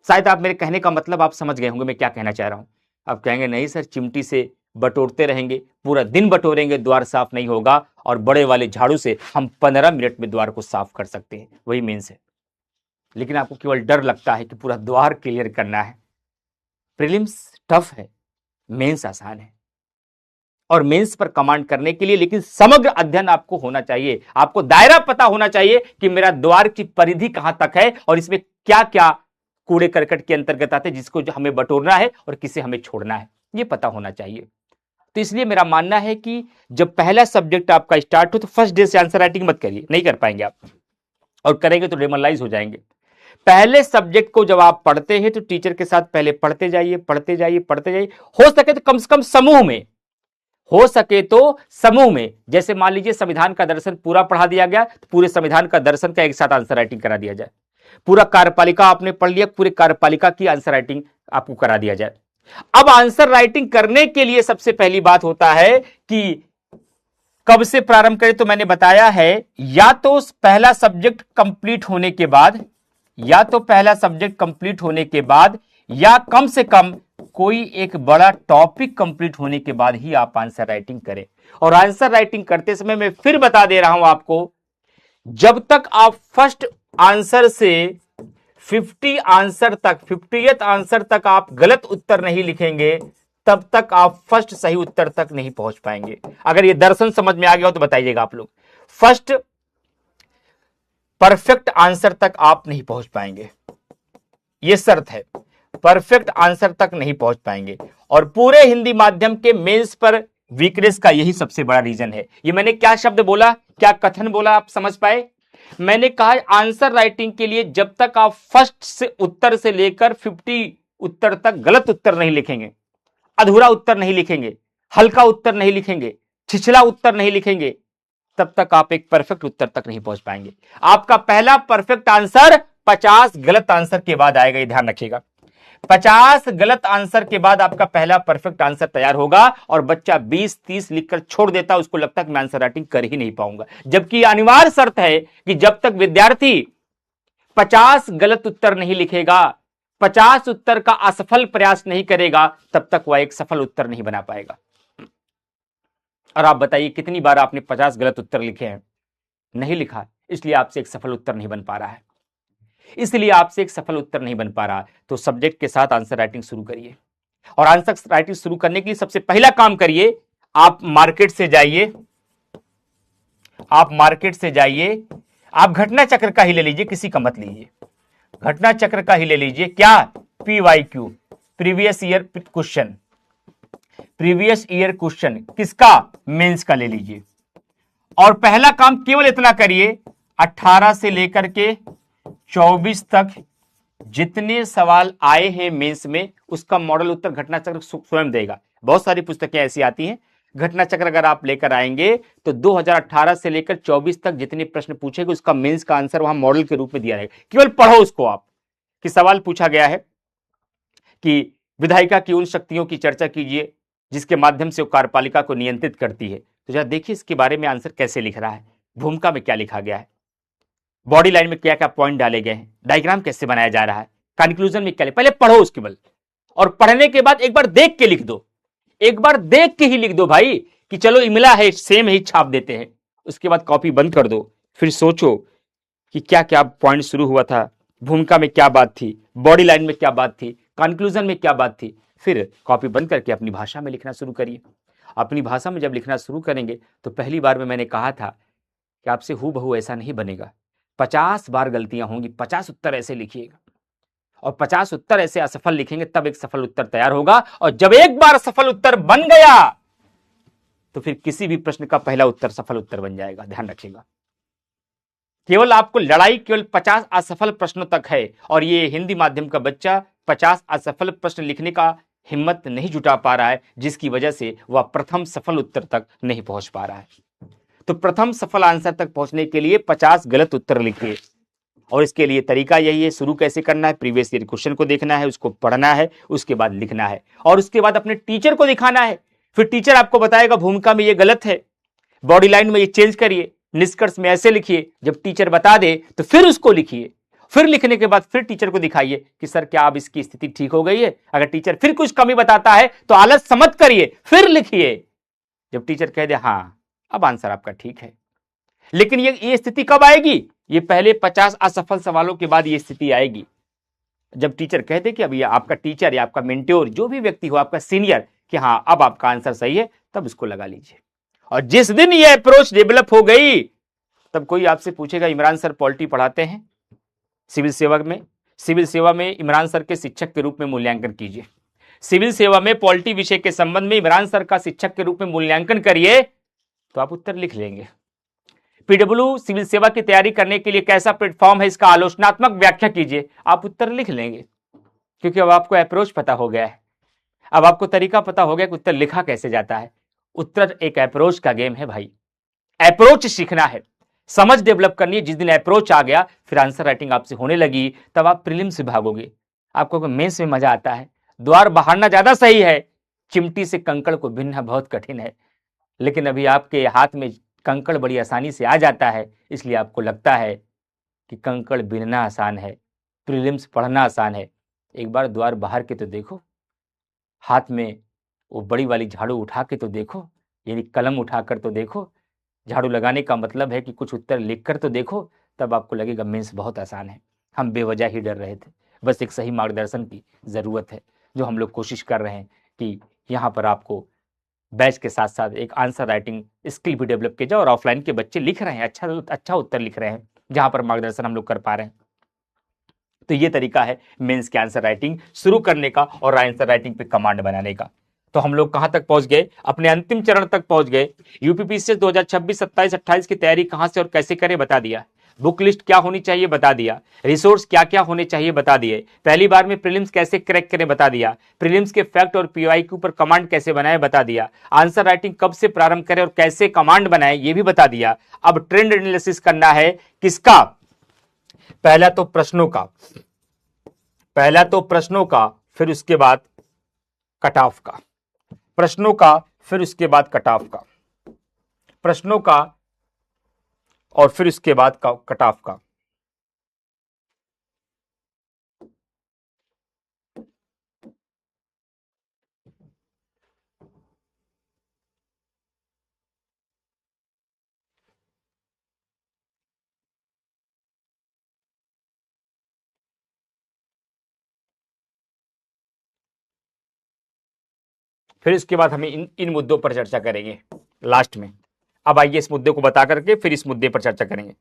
शायद आप मेरे कहने का मतलब आप समझ गए होंगे मैं क्या कहना चाह रहा हूं। आप कहेंगे नहीं सर, चिमटी से बटोरते रहेंगे, पूरा दिन बटोरेंगे, द्वार साफ नहीं होगा, और बड़े वाले झाड़ू से हम 15 मिनट में द्वार को साफ कर सकते हैं, वही मेंस है। लेकिन आपको केवल डर लगता है कि पूरा द्वार क्लियर करना है। प्रीलिम्स टफ है, मेंस आसान है। और मेंस पर कमांड करने के लिए लेकिन समग्र अध्ययन आपको होना चाहिए, आपको दायरा पता होना चाहिए कि मेरा द्वार की परिधि कहां तक है और इसमें क्या क्या कूड़े करकट के अंतर्गत आते हैं जिसको हमें बटोरना है और किसे हमें छोड़ना है, ये पता होना चाहिए। तो इसलिए मेरा मानना है कि जब पहला सब्जेक्ट आपका स्टार्ट हो तो फर्स्ट डे से आंसर राइटिंग मत करिए, नहीं कर पाएंगे आप, और करेंगे तो डेमोरलाइज हो जाएंगे। पहले सब्जेक्ट को जब आप पढ़ते हैं तो टीचर के साथ पहले पढ़ते जाइए, पढ़ते जाइए, पढ़ते जाइए। हो सके तो कम से कम समूह में, हो सके तो समूह में। जैसे मान लीजिए संविधान का दर्शन पूरा पढ़ा दिया गया, तो पूरे संविधान का दर्शन का एक साथ आंसर राइटिंग करा दिया जाए। पूरा कार्यपालिका आपने पढ़ लिया, पूरे कार्यपालिका की आंसर राइटिंग आपको करा दिया जाए। अब आंसर राइटिंग करने के लिए सबसे पहली बात होता है कि कब से प्रारंभ करें, तो मैंने बताया है या तो पहला सब्जेक्ट कंप्लीट होने के बाद, या तो पहला सब्जेक्ट कंप्लीट होने के बाद, या कम से कम कोई एक बड़ा टॉपिक कंप्लीट होने के बाद ही आप आंसर राइटिंग करें। और आंसर राइटिंग करते समय मैं फिर बता दे रहा हूं आपको, जब तक आप फर्स्ट आंसर से 50 आंसर तक, 50th आंसर तक आप गलत उत्तर नहीं लिखेंगे, तब तक आप फर्स्ट सही उत्तर तक नहीं पहुंच पाएंगे। अगर ये दर्शन समझ में आ गया हो तो बताइएगा आप लोग, फर्स्ट परफेक्ट आंसर तक आप नहीं पहुंच पाएंगे, यह शर्त है, परफेक्ट आंसर तक नहीं पहुंच पाएंगे। और पूरे हिंदी माध्यम के मेंस पर वीकनेस का यही सबसे बड़ा रीजन है। ये मैंने क्या शब्द बोला, क्या कथन बोला, आप समझ पाए? मैंने कहा आंसर राइटिंग के लिए जब तक आप फर्स्ट से उत्तर से लेकर 50 उत्तर तक गलत उत्तर नहीं लिखेंगे, अधूरा उत्तर नहीं लिखेंगे, हल्का उत्तर नहीं लिखेंगे, छिछला उत्तर नहीं लिखेंगे, तब तक आप एक परफेक्ट उत्तर तक नहीं पहुंच पाएंगे। आपका पहला परफेक्ट आंसर 50 गलत आंसर के बाद आएगा, ये ध्यान रखिएगा। 50 गलत आंसर के बाद आपका पहला परफेक्ट आंसर तैयार होगा, और बच्चा 20-30 लिखकर छोड़ देता, उसको लगता है कि मैं आंसर राइटिंग कर ही नहीं पाऊंगा। जबकि अनिवार्य शर्त है कि जब तक विद्यार्थी 50 गलत उत्तर नहीं लिखेगा, 50 उत्तर का असफल प्रयास नहीं करेगा, तब तक वह एक सफल उत्तर नहीं बना पाएगा। और आप बताइए कितनी बार आपने 50 गलत उत्तर लिखे हैं? नहीं लिखा, इसलिए आपसे एक सफल उत्तर नहीं बन पा रहा है। इसलिए आपसे एक सफल उत्तर नहीं बन पा रहा। तो सब्जेक्ट के साथ आंसर राइटिंग शुरू करिए, और आंसर राइटिंग शुरू करने के लिए सबसे पहला काम करिए, आप मार्केट से जाइए, आप मार्केट से जाइए, आप घटना चक्र का ही ले लीजिए, किसी का मत लीजिए, घटना चक्र का ही ले लीजिए। क्या? PYQ, previous year question, previous year question किसका? मेंस का ले लीजिए। और पहला काम केवल इतना करिए, 18 से लेकर के 24 तक जितने सवाल आए हैं मेंस में, उसका मॉडल उत्तर घटना चक्र स्वयं देगा। बहुत सारी पुस्तकें ऐसी आती हैं, घटना चक्र अगर आप लेकर आएंगे तो 2018 से लेकर 24 तक जितने प्रश्न पूछेंगे उसका मेंस का आंसर वहां मॉडल के रूप में दिया रहेगा। केवल पढ़ो उसको आप, कि सवाल पूछा गया है कि विधायिका की उन शक्तियों की चर्चा कीजिए जिसके माध्यम से वो कार्यपालिका को नियंत्रित करती है। तो जरा देखिए इसके बारे में आंसर कैसे लिख रहा है, भूमिका में क्या लिखा गया है, बॉडी लाइन में क्या क्या पॉइंट डाले गए हैं, डायग्राम कैसे बनाया जा रहा है, कंक्लूजन में क्या, पहले पढ़ो उसके बल। और पढ़ने के बाद एक बार देख के लिख दो, एक बार देख के ही लिख दो भाई, कि चलो इमला है सेम ही छाप देते हैं। उसके बाद कॉपी बंद कर दो, फिर सोचो कि क्या क्या पॉइंट शुरू हुआ था, भूमिका में क्या बात थी, बॉडी लाइन में क्या बात थी, कंक्लूजन में क्या बात थी। फिर कॉपी बंद करके अपनी भाषा में लिखना शुरू करिए। अपनी भाषा में जब लिखना शुरू करेंगे तो पहली बार में मैंने कहा था कि आपसे हूबहू ऐसा नहीं बनेगा, 50 बार गलतियां होंगी, 50 उत्तर ऐसे लिखिएगा, और 50 उत्तर ऐसे असफल लिखेंगे, तब एक सफल उत्तर तैयार होगा। और जब एक बार सफल उत्तर बन गया तो फिर किसी भी प्रश्न का पहला उत्तर सफल उत्तर बन जाएगा। ध्यान रखिएगा, केवल आपको लड़ाई केवल 50 असफल प्रश्नों तक है, और ये हिंदी माध्यम का बच्चा 50 असफल प्रश्न लिखने का हिम्मत नहीं जुटा पा रहा है, जिसकी वजह से वह प्रथम सफल उत्तर तक नहीं पहुंच पा रहा है। तो प्रथम सफल आंसर तक पहुंचने के लिए 50 गलत उत्तर लिखिए। और इसके लिए तरीका यही है, शुरू कैसे करना है, प्रीवियस ईयर क्वेश्चन को देखना है, उसको पढ़ना है, उसके बाद लिखना है और उसके बाद अपने टीचर को दिखाना है। फिर टीचर आपको बताएगा भूमिका में ये गलत है, बॉडी लाइन में ये चेंज करिए, निष्कर्ष में ऐसे लिखिए। जब टीचर बता दे तो फिर उसको लिखिए। फिर लिखने के बाद फिर टीचर को दिखाइए कि सर क्या अब इसकी स्थिति ठीक हो गई है। अगर टीचर फिर कुछ कमी बताता है तो आलस मत करिए, फिर लिखिए। जब टीचर कह दे हाँ अब आंसर आपका ठीक है। लेकिन ये स्थिति कब आएगी? ये पहले 50 असफल सवालों के बाद ये स्थिति आएगी, जब टीचर कह दे कि अब ये आपका टीचर या आपका मेंटोर जो भी व्यक्ति हो, आपका सीनियर, कि हाँ अब आपका आंसर सही है, तब इसको लगा लीजिए। और जिस दिन ये अप्रोच डेवलप हो गई तब कोई आपसे पूछेगा इमरान सर पॉलिटी पढ़ाते हैं सिविल सेवा में? सिविल सेवा में इमरान सर के शिक्षक के रूप में मूल्यांकन कीजिए। सिविल सेवा में पॉलिटी विषय के संबंध में इमरान सर का शिक्षक के रूप में मूल्यांकन करिए तो आप उत्तर लिख लेंगे। पीडब्ल्यू सिविल सेवा की तैयारी करने के लिए कैसा प्लेटफॉर्म है, इसका आलोचनात्मक व्याख्या कीजिए, आप उत्तर लिख लेंगे। क्योंकि अब आपको अप्रोच पता हो गया है, अब आपको तरीका पता हो गया कि उत्तर लिखा कैसे जाता है। उत्तर एक अप्रोच का गेम है भाई, अप्रोच सीखना है, समझ डेवलप करनी है। जिस दिन अप्रोच आ गया फिर आंसर राइटिंग आपसे होने लगी, तब आप प्रीलिम्स से भागोगे। आपको मेंस में मजा आता है। द्वार बहारना ज्यादा सही है, चिमटी से कंकड़ को बीनना बहुत कठिन है। लेकिन अभी आपके हाथ में कंकड़ बड़ी आसानी से आ जाता है, इसलिए आपको लगता है कि कंकड़ बीनना आसान है, प्रीलिम्स पढ़ना आसान है। एक बार द्वार बाहर के तो देखो, हाथ में वो बड़ी वाली झाड़ू उठा के तो देखो, यानी कलम उठाकर तो देखो। झाड़ू लगाने का मतलब है कि कुछ उत्तर लिखकर तो देखो, तब आपको लगेगा मेंस बहुत आसान है। हम बेवजह ही डर रहे थे, बस एक सही मार्गदर्शन की ज़रूरत है, जो हम लोग कोशिश कर रहे हैं कि यहाँ पर आपको बैच के साथ साथ एक आंसर राइटिंग स्किल भी डेवलप किया जाए। और ऑफलाइन के बच्चे लिख रहे हैं, अच्छा उत्तर लिख रहे हैं, जहाँ पर मार्गदर्शन हम लोग कर पा रहे हैं। तो ये तरीका है मेंस के आंसर राइटिंग शुरू करने का और आंसर राइटिंग पे कमांड बनाने का। तो हम लोग कहां तक पहुंच गए? अपने अंतिम चरण तक पहुंच गए। यूपीपीसीएस 2026, 27, 28 की तैयारी कहां से और कैसे करें बता दिया। बुक लिस्ट क्या होनी चाहिए बता दिया। रिसोर्स क्या क्या होने चाहिए बता दिए। पहली बार में प्रीलिम्स कैसे क्रैक करें बता दिया। प्रीलिम्स के फैक्ट और पीवाईक्यू पर कमांड कैसे बनाए बता दिया। आंसर राइटिंग कब से प्रारंभ करें और कैसे कमांड बनाए ये भी बता दिया। अब ट्रेंड एनालिसिस करना है किसका? पहला तो प्रश्नों का, फिर उसके बाद कट ऑफ का। प्रश्नों का, फिर उसके बाद कट ऑफ का। प्रश्नों का और फिर उसके बाद कट ऑफ का। फिर इसके बाद हम इन मुद्दों पर चर्चा करेंगे लास्ट में। अब आइए इस मुद्दे को बता करके फिर इस मुद्दे पर चर्चा करेंगे।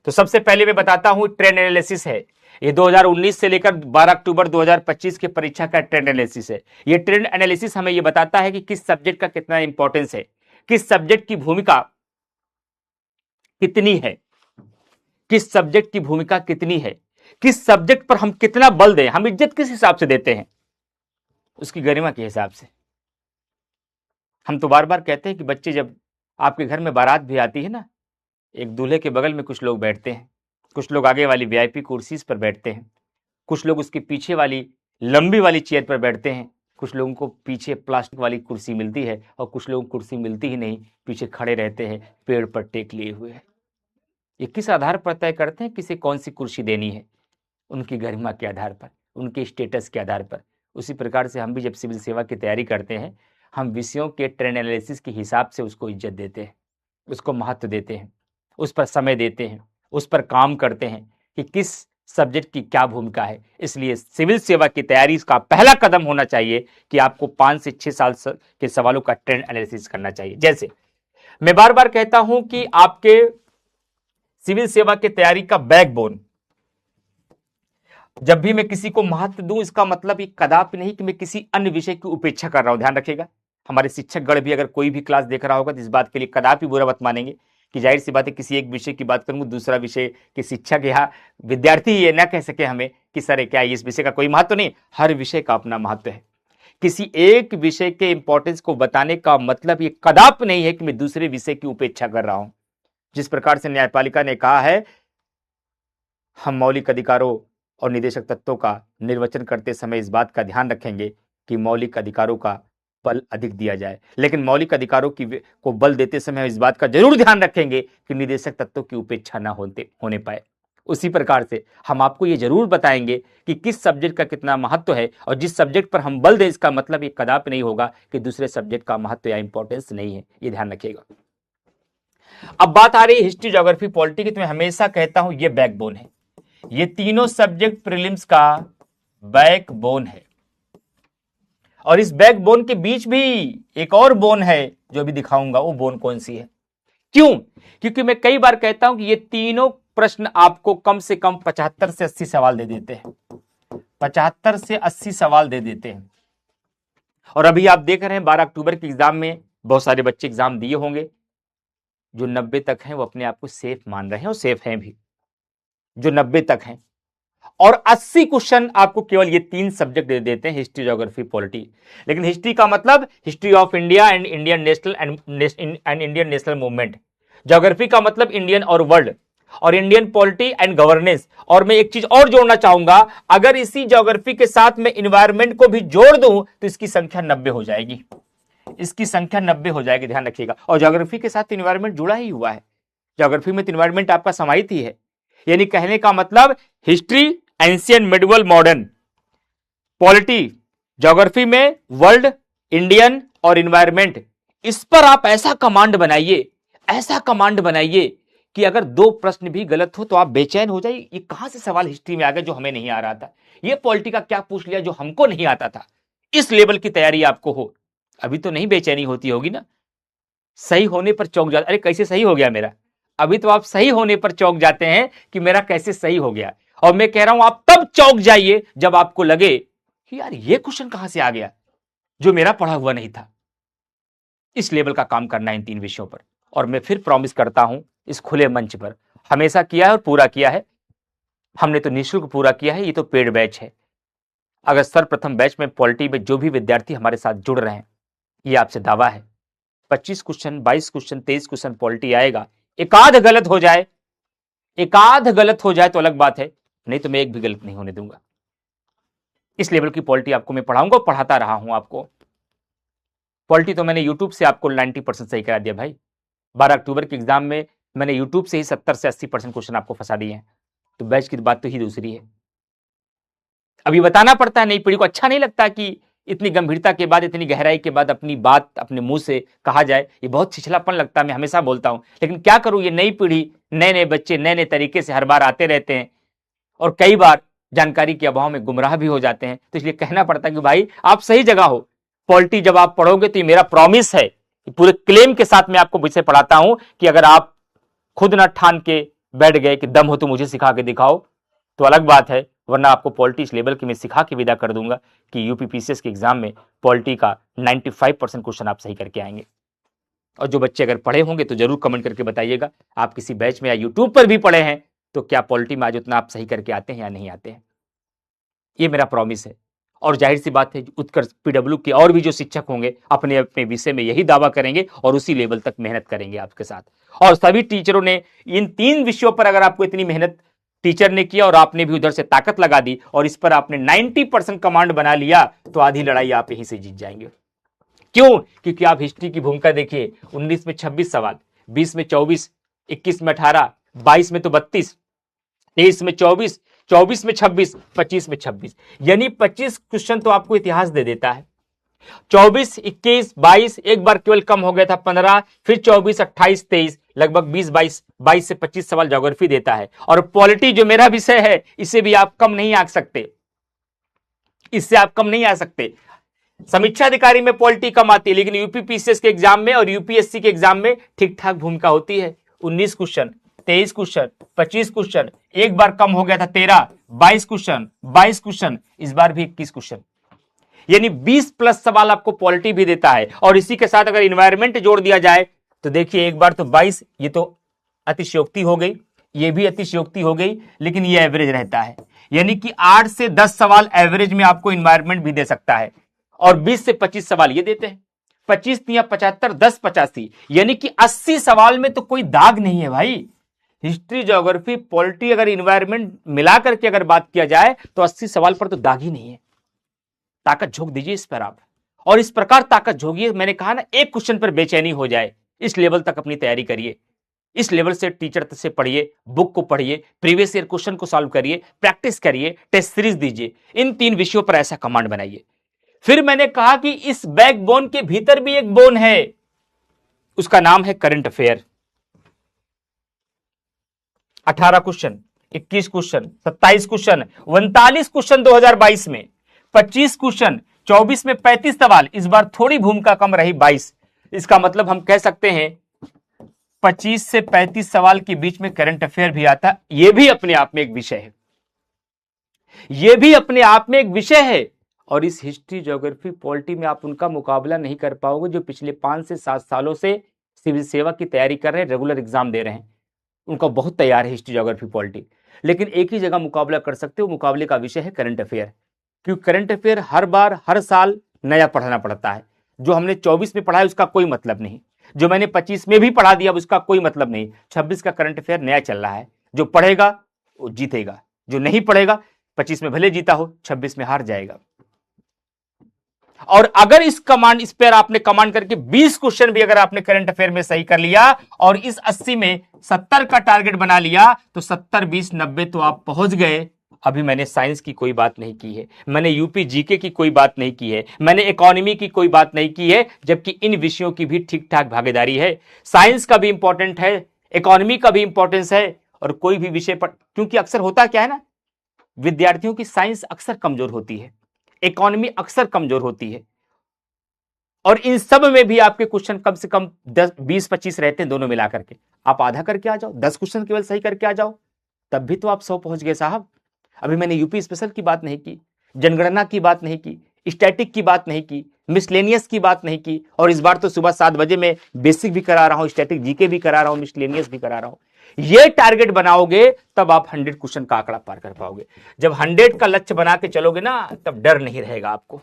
तो सबसे पहले मैं बताता हूं ट्रेंड एनालिसिस है। ये 2019 से लेकर 12 अक्टूबर 2025 की परीक्षा का ट्रेंड एनालिसिस है। ये ट्रेंड एनालिसिस हमें ये बताता है कि किस सब्जेक्ट का कितना इंपॉर्टेंस है, किस सब्जेक्ट की भूमिका कितनी है, किस सब्जेक्ट की भूमिका कितनी है, किस सब्जेक्ट पर हम कितना बल दें, हम इज्जत किस हिसाब से देते हैं, उसकी गरिमा के हिसाब से। हम तो बार बार कहते हैं कि बच्चे जब आपके घर में बारात भी आती है ना, एक दूल्हे के बगल में कुछ लोग बैठते हैं, कुछ लोग आगे वाली वीआईपी कुर्सी पर बैठते हैं, कुछ लोग उसके पीछे वाली लंबी वाली चेयर पर बैठते हैं, कुछ लोगों को पीछे प्लास्टिक वाली कुर्सी मिलती है और कुछ लोगों को कुर्सी मिलती ही नहीं, पीछे खड़े रहते हैं पेड़ पर टेक लिए हुए। ये किस आधार पर तय करते हैं किसे कौन सी कुर्सी देनी है? उनकी गरिमा के आधार पर, उनके स्टेटस के आधार पर। उसी प्रकार से हम भी जब सिविल सेवा की तैयारी करते हैं, हम विषयों के ट्रेंड एनालिसिस के हिसाब से उसको इज्जत देते हैं, उसको महत्व देते हैं, उस पर समय देते हैं, उस पर काम करते हैं कि किस सब्जेक्ट की क्या भूमिका है। इसलिए सिविल सेवा की तैयारी का पहला कदम होना चाहिए कि आपको 5 से 6 साल के सवालों का ट्रेंड एनालिसिस करना चाहिए। जैसे मैं बार बार कहता हूं कि आपके सिविल सेवा की तैयारी का बैकबोन, जब भी मैं किसी को महत्व दूं इसका मतलब ये कदापि नहीं कि मैं किसी अन्य विषय की उपेक्षा कर रहा हूं। ध्यान रखिएगा, हमारे शिक्षकगण भी अगर कोई भी क्लास देख रहा होगा तो इस बात के लिए कदापि बुरा मत मानेंगे कि जाहिर सी बात है किसी एक विषय की बात करूंगा, दूसरा विषय के शिक्षक या विद्यार्थी ये ना कह सके हमें कि सर क्या इस विषय का कोई महत्व नहीं। हर विषय का अपना महत्व है। किसी एक विषय के इंपॉर्टेंस को बताने का मतलब ये कदापि नहीं है कि मैं दूसरे विषय की उपेक्षा कर रहा हूं। जिस प्रकार से न्यायपालिका ने कहा है, हम मौलिक अधिकारों और निदेशक तत्वों का निर्वचन करते समय इस बात का ध्यान रखेंगे कि मौलिक अधिकारों का बल अधिक दिया जाए, लेकिन मौलिक अधिकारों को बल देते समय इस बात का जरूर ध्यान रखेंगे कि निदेशक तत्वों की उपेक्षा न होने पाए। उसी प्रकार से हम आपको ये जरूर बताएंगे कि किस सब्जेक्ट का कितना महत्व है, और जिस सब्जेक्ट पर हम बल दें इसका मतलब ये कदापि नहीं होगा कि दूसरे सब्जेक्ट का महत्व या इंपॉर्टेंस नहीं है, ये ध्यान रखिएगा। अब बात आ रही है हिस्ट्री, ज्योग्राफी, पॉलिटी की। तो मैं हमेशा कहता हूं ये बैकबोन है, ये तीनों सब्जेक्ट प्रीलिम्स का बैकबोन है, और इस बैकबोन के बीच भी एक और बोन है जो भी दिखाऊंगा। वो बोन कौन सी है? क्यों? क्योंकि मैं कई बार कहता हूं कि ये तीनों प्रश्न आपको कम से कम 75 से 80 सवाल दे देते हैं, 75 से 80 सवाल दे देते हैं। और अभी आप देख रहे हैं 12 अक्टूबर के एग्जाम में बहुत सारे बच्चे एग्जाम दिए होंगे, जो 90 तक हैं वो अपने आप को सेफ मान रहे हैं, और सेफ हैं भी जो 90 तक हैं। और 80 क्वेश्चन आपको केवल ये 3 सब्जेक्ट दे देते हैं, हिस्ट्री, ज्योग्राफी, पॉलिटी। लेकिन हिस्ट्री का मतलब history of India and Indian national and Indian national movement, geography का मतलब इंडियन और वर्ल्ड, और इंडियन पॉलिटी एंड गवर्नेंस। और मैं एक चीज और जोड़ना चाहूंगा, अगर इसी ज्योग्राफी के साथ मैं इन्वायरमेंट को भी जोड़ दूं तो इसकी संख्या 90 हो जाएगी, इसकी संख्या 90 हो जाएगी, ध्यान रखिएगा। और ज्योग्राफी के साथ इन्वायरमेंट जुड़ा ही हुआ है, ज्योग्राफी में तो इन्वायरमेंट आपका समाहित ही है। यानी कहने का मतलब history ancient, medieval, modern, polity, geography में वर्ल्ड, इंडियन और इन्वायरमेंट। इस पर आप ऐसा कमांड बनाइए, ऐसा कमांड बनाइए कि अगर 2 प्रश्न भी गलत हो तो आप बेचैन हो जाइए, ये कहां से सवाल हिस्ट्री में आ गया जो हमें नहीं आ रहा था, ये पॉलिटी का क्या पूछ लिया जो हमको नहीं आता था। इस लेवल की तैयारी आपको हो, अभी तो नहीं बेचैनी होती होगी ना, सही होने पर चौंक जाते, अरे कैसे सही हो गया मेरा। अभी तो आप सही होने पर चौंक जाते हैं कि मेरा कैसे सही हो गया। और मैं कह रहा हूं आप तब चौंक जाइए जब आपको लगे कि यार ये क्वेश्चन कहां से आ गया जो मेरा पढ़ा हुआ नहीं था। इस लेवल का काम करना है इन 3 विषयों पर। और मैं फिर प्रॉमिस करता हूं इस खुले मंच पर, हमेशा किया है और पूरा किया है, हमने तो निःशुल्क पूरा किया है, ये तो पेड बैच है। अगर सर्वप्रथम बैच में पॉलिटी में जो भी विद्यार्थी हमारे साथ जुड़ रहे हैं, ये आपसे दावा है 25 क्वेश्चन, 22 क्वेश्चन, 23 क्वेश्चन पॉलिटी आएगा। एकाध गलत हो जाए, एकाध गलत हो जाए तो अलग बात है, नहीं तो मैं एक भी गलत नहीं होने दूंगा। इस लेवल की पॉलिटी आपको मैं पढ़ाऊंगा, पढ़ाता रहा हूं आपको। पॉलिटी तो मैंने यूट्यूब से आपको 90% सही करा दिया भाई। 12 अक्टूबर के एग्जाम में मैंने यूट्यूब से ही 70 से 80% क्वेश्चन आपको फंसा दिए हैं। तो बैच की बात तो ही दूसरी है। अभी बताना पड़ता है, नई पीढ़ी को अच्छा नहीं लगता कि इतनी गंभीरता के बाद, इतनी गहराई के बाद अपनी बात अपने मुंह से कहा जाए, ये बहुत छिछलापन लगता है, मैं हमेशा बोलता हूं। लेकिन क्या करूं, ये नई पीढ़ी, नए नए बच्चे नए नए तरीके से हर बार आते रहते हैं, और कई बार जानकारी के अभाव में गुमराह भी हो जाते हैं। तो इसलिए कहना पड़ता है कि भाई आप सही जगह हो। पॉलिटी जब आप पढ़ोगे तो ये मेरा प्रॉमिस है, पूरे क्लेम के साथ मैं आपको विषय पढ़ाता हूं कि अगर आप खुद न ठान के बैठ गए कि दम हो तो मुझे सिखा के दिखाओ तो अलग बात है, वरना आपको पॉलिटी इस लेवल की मैं सिखा के विदा कर दूंगा कि यूपीपीसीएस के एग्जाम में पॉलिटी का 95% क्वेश्चन आप सही करके आएंगे। और जो बच्चे अगर पढ़े होंगे तो जरूर कमेंट करके बताइएगा, आप किसी बैच में या यूट्यूब पर भी पढ़े हैं तो क्या पॉलिटी में आज उतना आप सही करके आते हैं या नहीं आते हैं, ये मेरा प्रॉमिस है। और जाहिर सी बात है उत्कर्ष पीडब्ल्यू के और भी जो शिक्षक होंगे अपने अपने विषय में यही दावा करेंगे और उसी लेवल तक मेहनत करेंगे आपके साथ। और सभी टीचरों ने इन 3 विषयों पर अगर आपको इतनी मेहनत टीचर ने किया और आपने भी उधर से ताकत लगा दी और इस पर आपने 90% कमांड बना लिया तो आधी लड़ाई आप यहीं से जीत जाएंगे। क्यों? क्योंकि आप हिस्ट्री की भूमिका देखिए, 19 में 26 सवाल, 20 में 24, 21 में 18, 22 में तो 32, 23 में 24, 24 में 26, 25 में 26, यानी 25 क्वेश्चन तो आपको इतिहास दे देता है। 24, 21, 22, एक बार केवल कम हो गया था 15, फिर 24, 28, 23, लगभग 20, 22 से 25 सवाल ज्योग्राफी देता है। और पॉलिटी जो मेरा विषय है इसे भी आप कम नहीं आ सकते, इससे आप कम नहीं आ सकते। समीक्षा अधिकारी में पॉलिटी कम आती है, लेकिन यूपीपीसीएस के एग्जाम में और यूपीएससी के एग्जाम में ठीक ठाक भूमिका होती है। 19 क्वेश्चन, 23 क्वेश्चन, 25 क्वेश्चन, एक बार कम हो गया था 13, 22 क्वेश्चन, 22 क्वेश्चन, इस बार भी 21 क्वेश्चन, यानी 20+ सवाल आपको पॉलिटी भी देता है। और इसी के साथ अगर इन्वायरमेंट जोड़ दिया जाए तो देखिए एक बार तो 22, ये तो अतिशयोक्ति हो गई, ये भी अतिशयोक्ति हो गई, लेकिन ये एवरेज रहता है, यानी कि 8 से 10 सवाल एवरेज में आपको इन्वायरमेंट भी दे सकता है और 20 से 25 सवाल ये देते हैं। 25 या 75, 10 85, यानी कि 80 सवाल में तो कोई दाग नहीं है भाई। हिस्ट्री, ज्योग्राफी, पॉलिटी, अगर इन्वायरमेंट मिला करके अगर बात किया जाए तो 80 सवाल पर तो दाग ही नहीं है। ताकत झोंक दीजिए इस पर आप, और इस प्रकार ताकत झोंकिए, मैंने कहा ना, एक क्वेश्चन पर बेचैनी हो जाए, इस लेवल तक अपनी तैयारी करिए। इस लेवल से टीचर से पढ़िए, बुक को पढ़िए, प्रीवियस ईयर क्वेश्चन को सॉल्व करिए, प्रैक्टिस करिए, टेस्ट सीरीज दीजिए, इन 3 विषयों पर ऐसा कमांड बनाइए। फिर मैंने कहा कि इस बैकबोन के भीतर भी एक बोन है, उसका नाम है current affair. 18 question, 21 question, 27 question, 39 question 2022 में, 25 क्वेश्चन, 24 में 35 सवाल, इस बार थोड़ी भूमिका कम रही 22। इसका मतलब हम कह सकते हैं 25 से 35 सवाल के बीच में करंट अफेयर भी आता है। यह भी अपने आप में एक विषय है, यह भी अपने आप में एक विषय है। और इस हिस्ट्री, ज्योग्राफी, पॉलिटी में आप उनका मुकाबला नहीं कर पाओगे जो पिछले 5 से 7 सालों से सिविल सेवा की तैयारी कर रहे हैं, रेगुलर एग्जाम दे रहे हैं। उनका बहुत तैयार है हिस्ट्री, ज्योग्राफी, पॉलिटी, लेकिन एक ही जगह मुकाबला कर सकते हो, मुकाबले का विषय है करंट अफेयर। क्योंकि करंट अफेयर हर बार, हर साल नया पढ़ना पड़ता है। जो हमने 24 में पढ़ा है उसका कोई मतलब नहीं, जो मैंने 25 में भी पढ़ा दिया उसका कोई मतलब नहीं। 26 का करंट अफेयर नया चल रहा है। जो पढ़ेगा वो जीतेगा, जो नहीं पढ़ेगा 25 में भले जीता हो 26 में हार जाएगा। और अगर इस पर आपने कमांड करके 20 क्वेश्चन भी अगर आपने करंट अफेयर में सही कर लिया और इस 80 में 70 का टारगेट बना लिया तो 70, 20, 90 तो आप पहुंच गए। अभी मैंने साइंस की कोई बात नहीं की है, मैंने यूपी जीके की कोई बात नहीं की है, मैंने इकोनॉमी की कोई बात नहीं की है, जबकि इन विषयों की भी ठीक ठाक भागीदारी है। साइंस का भी इंपॉर्टेंट है, इकोनॉमी का भी इंपॉर्टेंस है, और कोई भी विषय पर, क्योंकि अक्सर होता क्या है ना, विद्यार्थियों की साइंस अक्सर कमजोर होती है, इकोनॉमी अक्सर कमजोर होती है, और इन सब में भी आपके क्वेश्चन कम से कम 10, 20, 25 रहते हैं दोनों मिलाकर के। आप आधा करके आ जाओ, 10 क्वेश्चन केवल सही करके आ जाओ, तब भी तो आप 100 पहुंच गए साहब। अभी मैंने यूपी स्पेशल की बात नहीं की, जनगणना की बात नहीं की, स्टैटिक की बात नहीं की, मिसलेनियस की बात नहीं की, और इस बार तो सुबह 7 बजे में बेसिक भी करा रहा हूं, स्टैटिक जीके भी करा रहा हूं, मिसलेनियस भी करा रहा हूं। ये टारगेट बनाओगे तब आप 100 क्वेश्चन का आंकड़ा पार कर पाओगे। जब 100 का लक्ष्य बना के चलोगे ना, तब डर नहीं रहेगा आपको,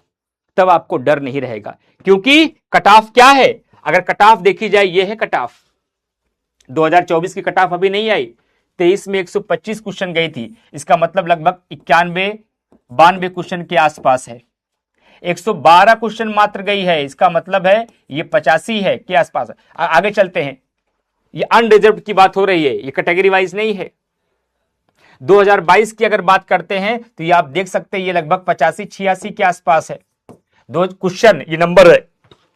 तब आपको डर नहीं रहेगा। क्योंकि कट ऑफ क्या है, अगर कट ऑफ देखी जाए, ये है कट ऑफ। 2024 की कट ऑफ अभी नहीं आई, 23 में 125 क्वेश्चन गई थी, इसका मतलब लगभग 91-92 क्वेश्चन के आसपास है। 112 क्वेश्चन मात्र गई है, इसका मतलब है ये 85 है के आसपास है। आगे चलते हैं, ये अनरिजर्व्ड की बात हो रही है, ये कैटेगरी वाइज नहीं है। 2022 की अगर बात करते हैं तो ये आप देख सकते हैं, ये लगभग 85-86 के आसपास है। दो क्वेश्चन ये नंबर है।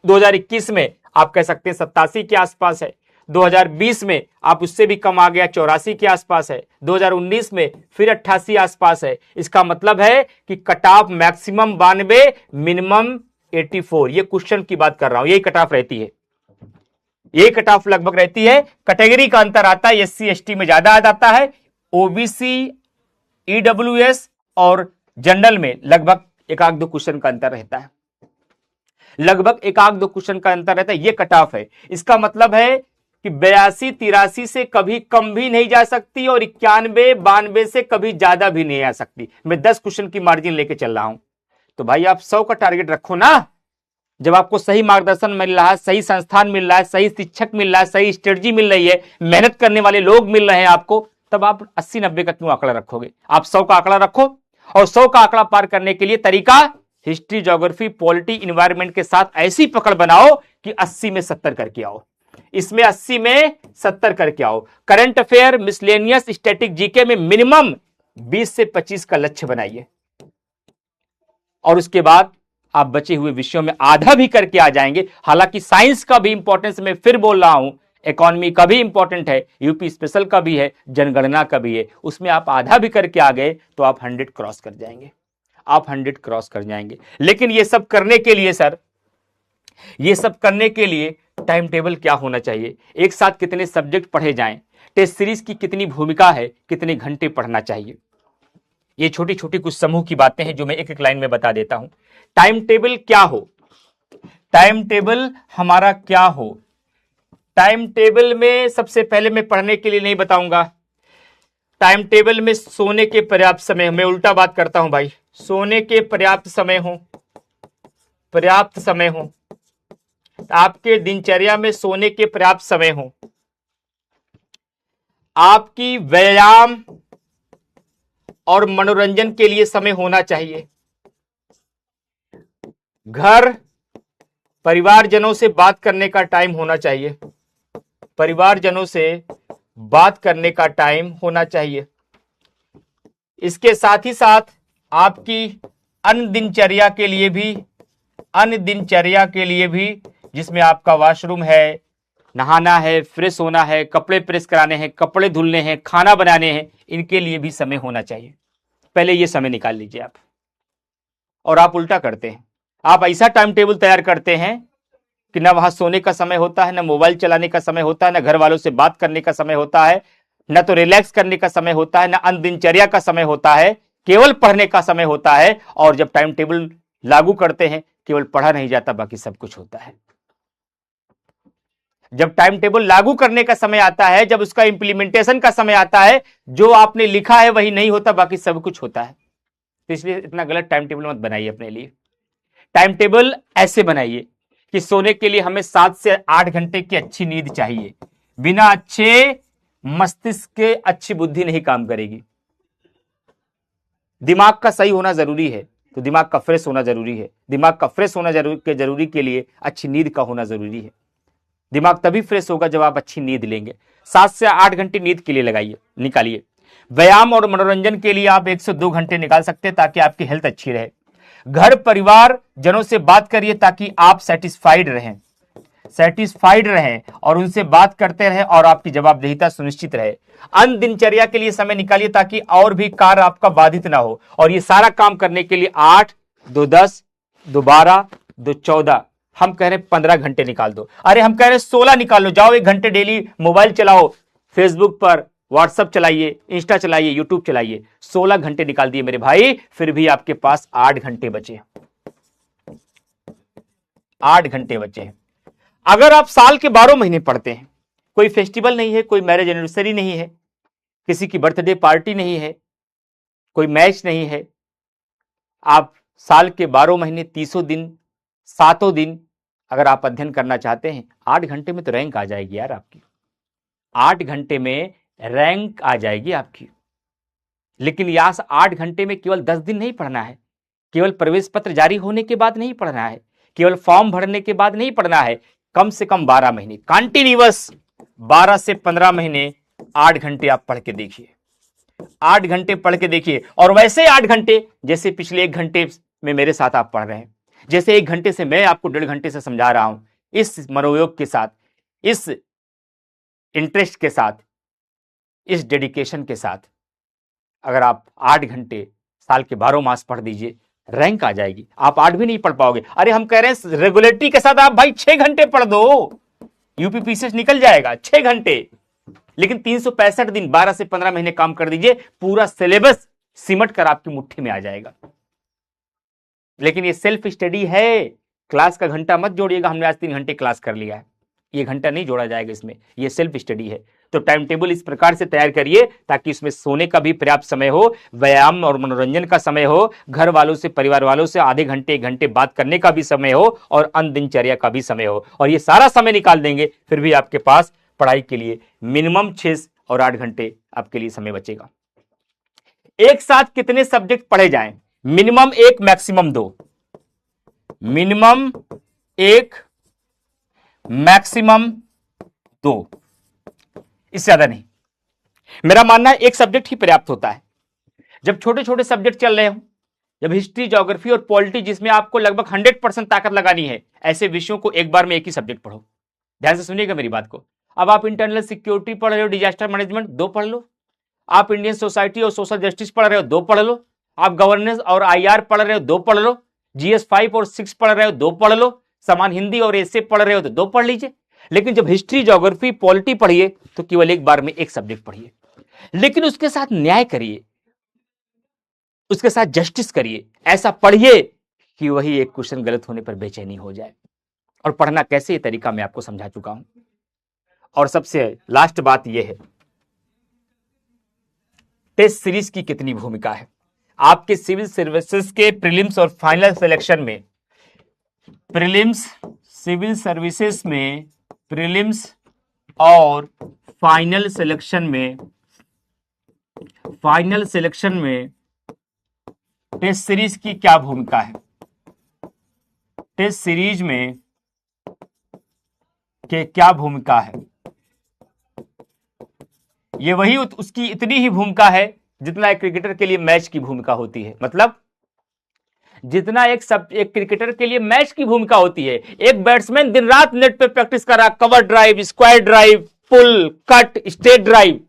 2021 में आप कह सकते हैं 87 के आसपास है। 2020 में आप उससे भी कम आ गया, 84 के आसपास है। 2019 में फिर 88 आसपास है। इसका मतलब है कि कट ऑफ मैक्सिमम 92, मिनिमम 84। ये क्वेश्चन की बात कर रहा हूं, यही कट ऑफ रहती है, यही कट ऑफ लगभग रहती है। कैटेगरी का अंतर आता है, एससी एसटी में ज्यादा आ जाता है, ओबीसी, ईडब्ल्यूएस और जनरल में लगभग 1-2 क्वेश्चन का अंतर रहता है, लगभग 1-2 क्वेश्चन का अंतर रहता है। ये कट ऑफ है। इसका मतलब है कि 82-83 से कभी कम भी नहीं जा सकती और 91-92 से कभी ज्यादा भी नहीं आ सकती। मैं 10 क्वेश्चन की मार्जिन लेके चल रहा हूं। तो भाई आप 100 का टारगेट रखो ना। जब आपको सही मार्गदर्शन मिल रहा है, सही संस्थान मिल रहा है, सही शिक्षक मिल रहा है, सही स्ट्रेटजी मिल रही है, मेहनत करने वाले लोग मिल रहे हैं आपको, तब आप 80-90 का क्यों आंकड़ा रखोगे? आप 100 का आंकड़ा रखो। और 100 का आंकड़ा पार करने के लिए तरीका, हिस्ट्री, ज्योग्राफी, पॉलिटी, इन्वायरमेंट के साथ ऐसी पकड़ बनाओ कि 80 में 70 करके आओ, इसमें 80 में 70 करके आओ। Current affair, miscellaneous, static, GK में मिनिमम 20 से 25 का लक्ष्य बनाइए, और उसके बाद आप बचे हुए विषयों में आधा भी करके आ जाएंगे। हालांकि साइंस का भी इंपॉर्टेंस मैं फिर बोल रहा हूं, इकोनॉमी का भी इंपॉर्टेंट है, यूपी स्पेशल का भी है, जनगणना का भी है, उसमें आप आधा भी करके आ गए तो आप 100 क्रॉस कर जाएंगे, आप 100 क्रॉस कर जाएंगे। लेकिन ये सब करने के लिए सर, ये सब करने के लिए टाइम टेबल क्या होना चाहिए, एक साथ कितने सब्जेक्ट पढ़े जाएं, टेस्ट सीरीज की कितनी भूमिका है, कितने घंटे पढ़ना चाहिए, ये छोटी छोटी कुछ समूह की बातें हैं जो मैं एक एक लाइन में बता देता हूं। टाइम टेबल क्या हो, टाइम टेबल हमारा क्या हो। टाइम टेबल में सबसे पहले मैं पढ़ने के लिए नहीं बताऊंगा, टाइम टेबल में सोने के पर्याप्त समय, मैं उल्टा बात करता हूं भाई, सोने के पर्याप्त समय हो, पर्याप्त समय हो, आपके दिनचर्या में सोने के पर्याप्त समय हो, आपकी व्यायाम और मनोरंजन के लिए समय होना चाहिए, घर परिवारजनों से बात करने का टाइम होना चाहिए, परिवारजनों से बात करने का टाइम होना चाहिए। इसके साथ ही साथ आपकी अन्य दिनचर्या के लिए भी जिसमें आपका वॉशरूम है, नहाना है, फ्रेश होना है, कपड़े प्रेस कराने हैं, कपड़े धुलने हैं, खाना बनाने हैं, इनके लिए भी समय होना चाहिए। पहले ये समय निकाल लीजिए आप। और आप उल्टा करते हैं, आप ऐसा टाइम टेबल तैयार करते हैं कि ना वहां सोने का समय होता है, ना मोबाइल चलाने का समय होता है, ना घर वालों से बात करने का समय होता है, ना तो रिलैक्स करने का समय होता है, ना अन्य दिनचर्या का समय होता है, केवल पढ़ने का समय होता है। और जब टाइम टेबल लागू करते हैं, केवल पढ़ा नहीं जाता, बाकी सब कुछ होता है। जब टाइम टेबल लागू करने का समय आता है, जब उसका इंप्लीमेंटेशन का समय आता है, जो आपने लिखा है वही नहीं होता, बाकी सब कुछ होता है। तो इसलिए इतना गलत टाइम टेबल मत बनाइए अपने लिए। टाइम टेबल ऐसे बनाइए कि सोने के लिए हमें 7 से 8 घंटे की अच्छी नींद चाहिए। बिना अच्छे मस्तिष्क के अच्छी बुद्धि नहीं काम करेगी। दिमाग का सही होना जरूरी है, तो दिमाग का फ्रेश होना जरूरी है। दिमाग का फ्रेश होना जरूरी के लिए अच्छी नींद का होना जरूरी है। दिमाग तभी फ्रेश होगा जब आप अच्छी नींद लेंगे। 7 से 8 घंटे नींद के लिए निकालिए। व्यायाम और मनोरंजन के लिए आप 1 से 2 घंटे निकाल सकते हैं, ताकि आपकी हेल्थ अच्छी रहे। घर परिवार जनों से बात करिए, ताकि आप सेटिस्फाइड रहें और उनसे बात करते रहें और आपकी जवाबदेहिता सुनिश्चित रहे। अन्य दिनचर्या के लिए समय निकालिए, ताकि और भी कार्य आपका बाधित ना हो। और ये सारा काम करने के लिए 8, 2, 10, 2, 12, 2, 14, हम कह रहे हैं 15 घंटे निकाल दो। अरे हम कह रहे हैं 16 निकाल लो। जाओ 1 घंटे डेली मोबाइल चलाओ, फेसबुक पर व्हाट्सएप चलाइए, इंस्टा चलाइए, यूट्यूब चलाइए। 16 घंटे निकाल दिए मेरे भाई, फिर भी आपके पास 8 घंटे बचे। 8 घंटे बचे हैं। अगर आप साल के 12 महीने पढ़ते हैं, कोई फेस्टिवल नहीं है, कोई मैरिज एनिवर्सरी नहीं है, किसी की बर्थडे पार्टी नहीं है, कोई मैच नहीं है, आप साल के 12 महीने 30 दिन 7 दिन अगर आप अध्ययन करना चाहते हैं, 8 घंटे में तो रैंक आ जाएगी यार आपकी। 8 घंटे में रैंक आ जाएगी आपकी। लेकिन यहां 8 घंटे में केवल 10 दिन नहीं पढ़ना है, केवल प्रवेश पत्र जारी होने के बाद नहीं पढ़ना है, केवल फॉर्म भरने के बाद नहीं पढ़ना है। कम से कम 12 महीने कंटिन्यूअस, 12 से 15 महीने 8 घंटे आप पढ़ के देखिए। 8 घंटे पढ़ के देखिए, और वैसे 8 घंटे जैसे पिछले 1 घंटे में मेरे साथ आप पढ़ रहे हैं, जैसे 1 घंटे से मैं आपको 1.5 घंटे से समझा रहा हूं, इस मनोयोग के साथ, इस इंटरेस्ट के साथ, इस डेडिकेशन के साथ अगर आप 8 घंटे साल के 12 मास पढ़ दीजिए, रैंक आ जाएगी। आप 8 भी नहीं पढ़ पाओगे। अरे हम कह रहे हैं रेगुलेटरी के साथ आप भाई 6 घंटे पढ़ दो, यूपीपीसीएस निकल जाएगा 6 घंटे। लेकिन 365 दिन 12 से 15 महीने काम कर दीजिए, पूरा सिलेबस सिमट कर आपकी मुट्ठी में आ जाएगा। लेकिन ये सेल्फ स्टडी है, क्लास का घंटा मत जोड़िएगा। हमने आज 3 घंटे क्लास कर लिया है, ये घंटा नहीं जोड़ा जाएगा इसमें, ये सेल्फ स्टडी है। तो टाइम टेबल इस प्रकार से तैयार करिए ताकि इसमें सोने का भी पर्याप्त समय हो, व्यायाम और मनोरंजन का समय हो, घर वालों से, परिवार वालों से आधे घंटे 1 घंटे बात करने का भी समय हो, और अन्य दिनचर्या का भी समय हो। और ये सारा समय निकाल देंगे, फिर भी आपके पास पढ़ाई के लिए मिनिमम 6 और 8 घंटे आपके लिए समय बचेगा। एक साथ कितने सब्जेक्ट पढ़े जाएं? Minimum 1, maximum 2। मिनिमम 1, मैक्सिमम 2, इससे ज्यादा नहीं। मेरा मानना है 1 सब्जेक्ट ही पर्याप्त होता है। जब छोटे छोटे सब्जेक्ट चल रहे हो, जब हिस्ट्री, ज्योग्राफी और पॉलिटी जिसमें आपको लगभग 100% ताकत लगानी है, ऐसे विषयों को एक बार में 1 ही सब्जेक्ट पढ़ो। ध्यान से सुनिएगा मेरी बात को। अब आप इंटरनल सिक्योरिटी पढ़ रहे हो, डिजास्टर मैनेजमेंट 2 पढ़ लो। आप इंडियन सोसाइटी और सोशल जस्टिस पढ़ रहे हो, 2 पढ़ लो। आप गवर्नेंस और IR पढ़ रहे हो, 2 पढ़ लो। GS 5 और 6 पढ़ रहे हो, 2 पढ़ लो। समान हिंदी और एसे पढ़ रहे हो तो 2 पढ़ लीजिए। लेकिन जब हिस्ट्री, ज्योग्राफी, पॉलिटी पढ़िए तो केवल एक बार में 1 सब्जेक्ट पढ़िए। लेकिन उसके साथ न्याय करिए, उसके साथ जस्टिस करिए। ऐसा पढ़िए कि वही एक क्वेश्चन गलत होने पर बेचैनी हो जाए। और पढ़ना कैसे, ये तरीका मैं आपको समझा चुका हूं। और सबसे लास्ट बात यह है, टेस्ट सीरीज की कितनी भूमिका है आपके सिविल सर्विसेज के प्रीलिम्स और फाइनल सिलेक्शन में। प्रीलिम्स, सिविल सर्विसेज में प्रीलिम्स और फाइनल सिलेक्शन में टेस्ट सीरीज की क्या भूमिका है, टेस्ट सीरीज में के क्या भूमिका है। ये वही उसकी इतनी ही भूमिका है जितना एक क्रिकेटर के लिए मैच की भूमिका होती है। मतलब जितना एक क्रिकेटर के लिए मैच की भूमिका होती है। एक बैट्समैन दिन रात नेट पे प्रैक्टिस कर रहा, कवर ड्राइव, स्क्वायर ड्राइव, पुल, कट, स्ट्रेट ड्राइव,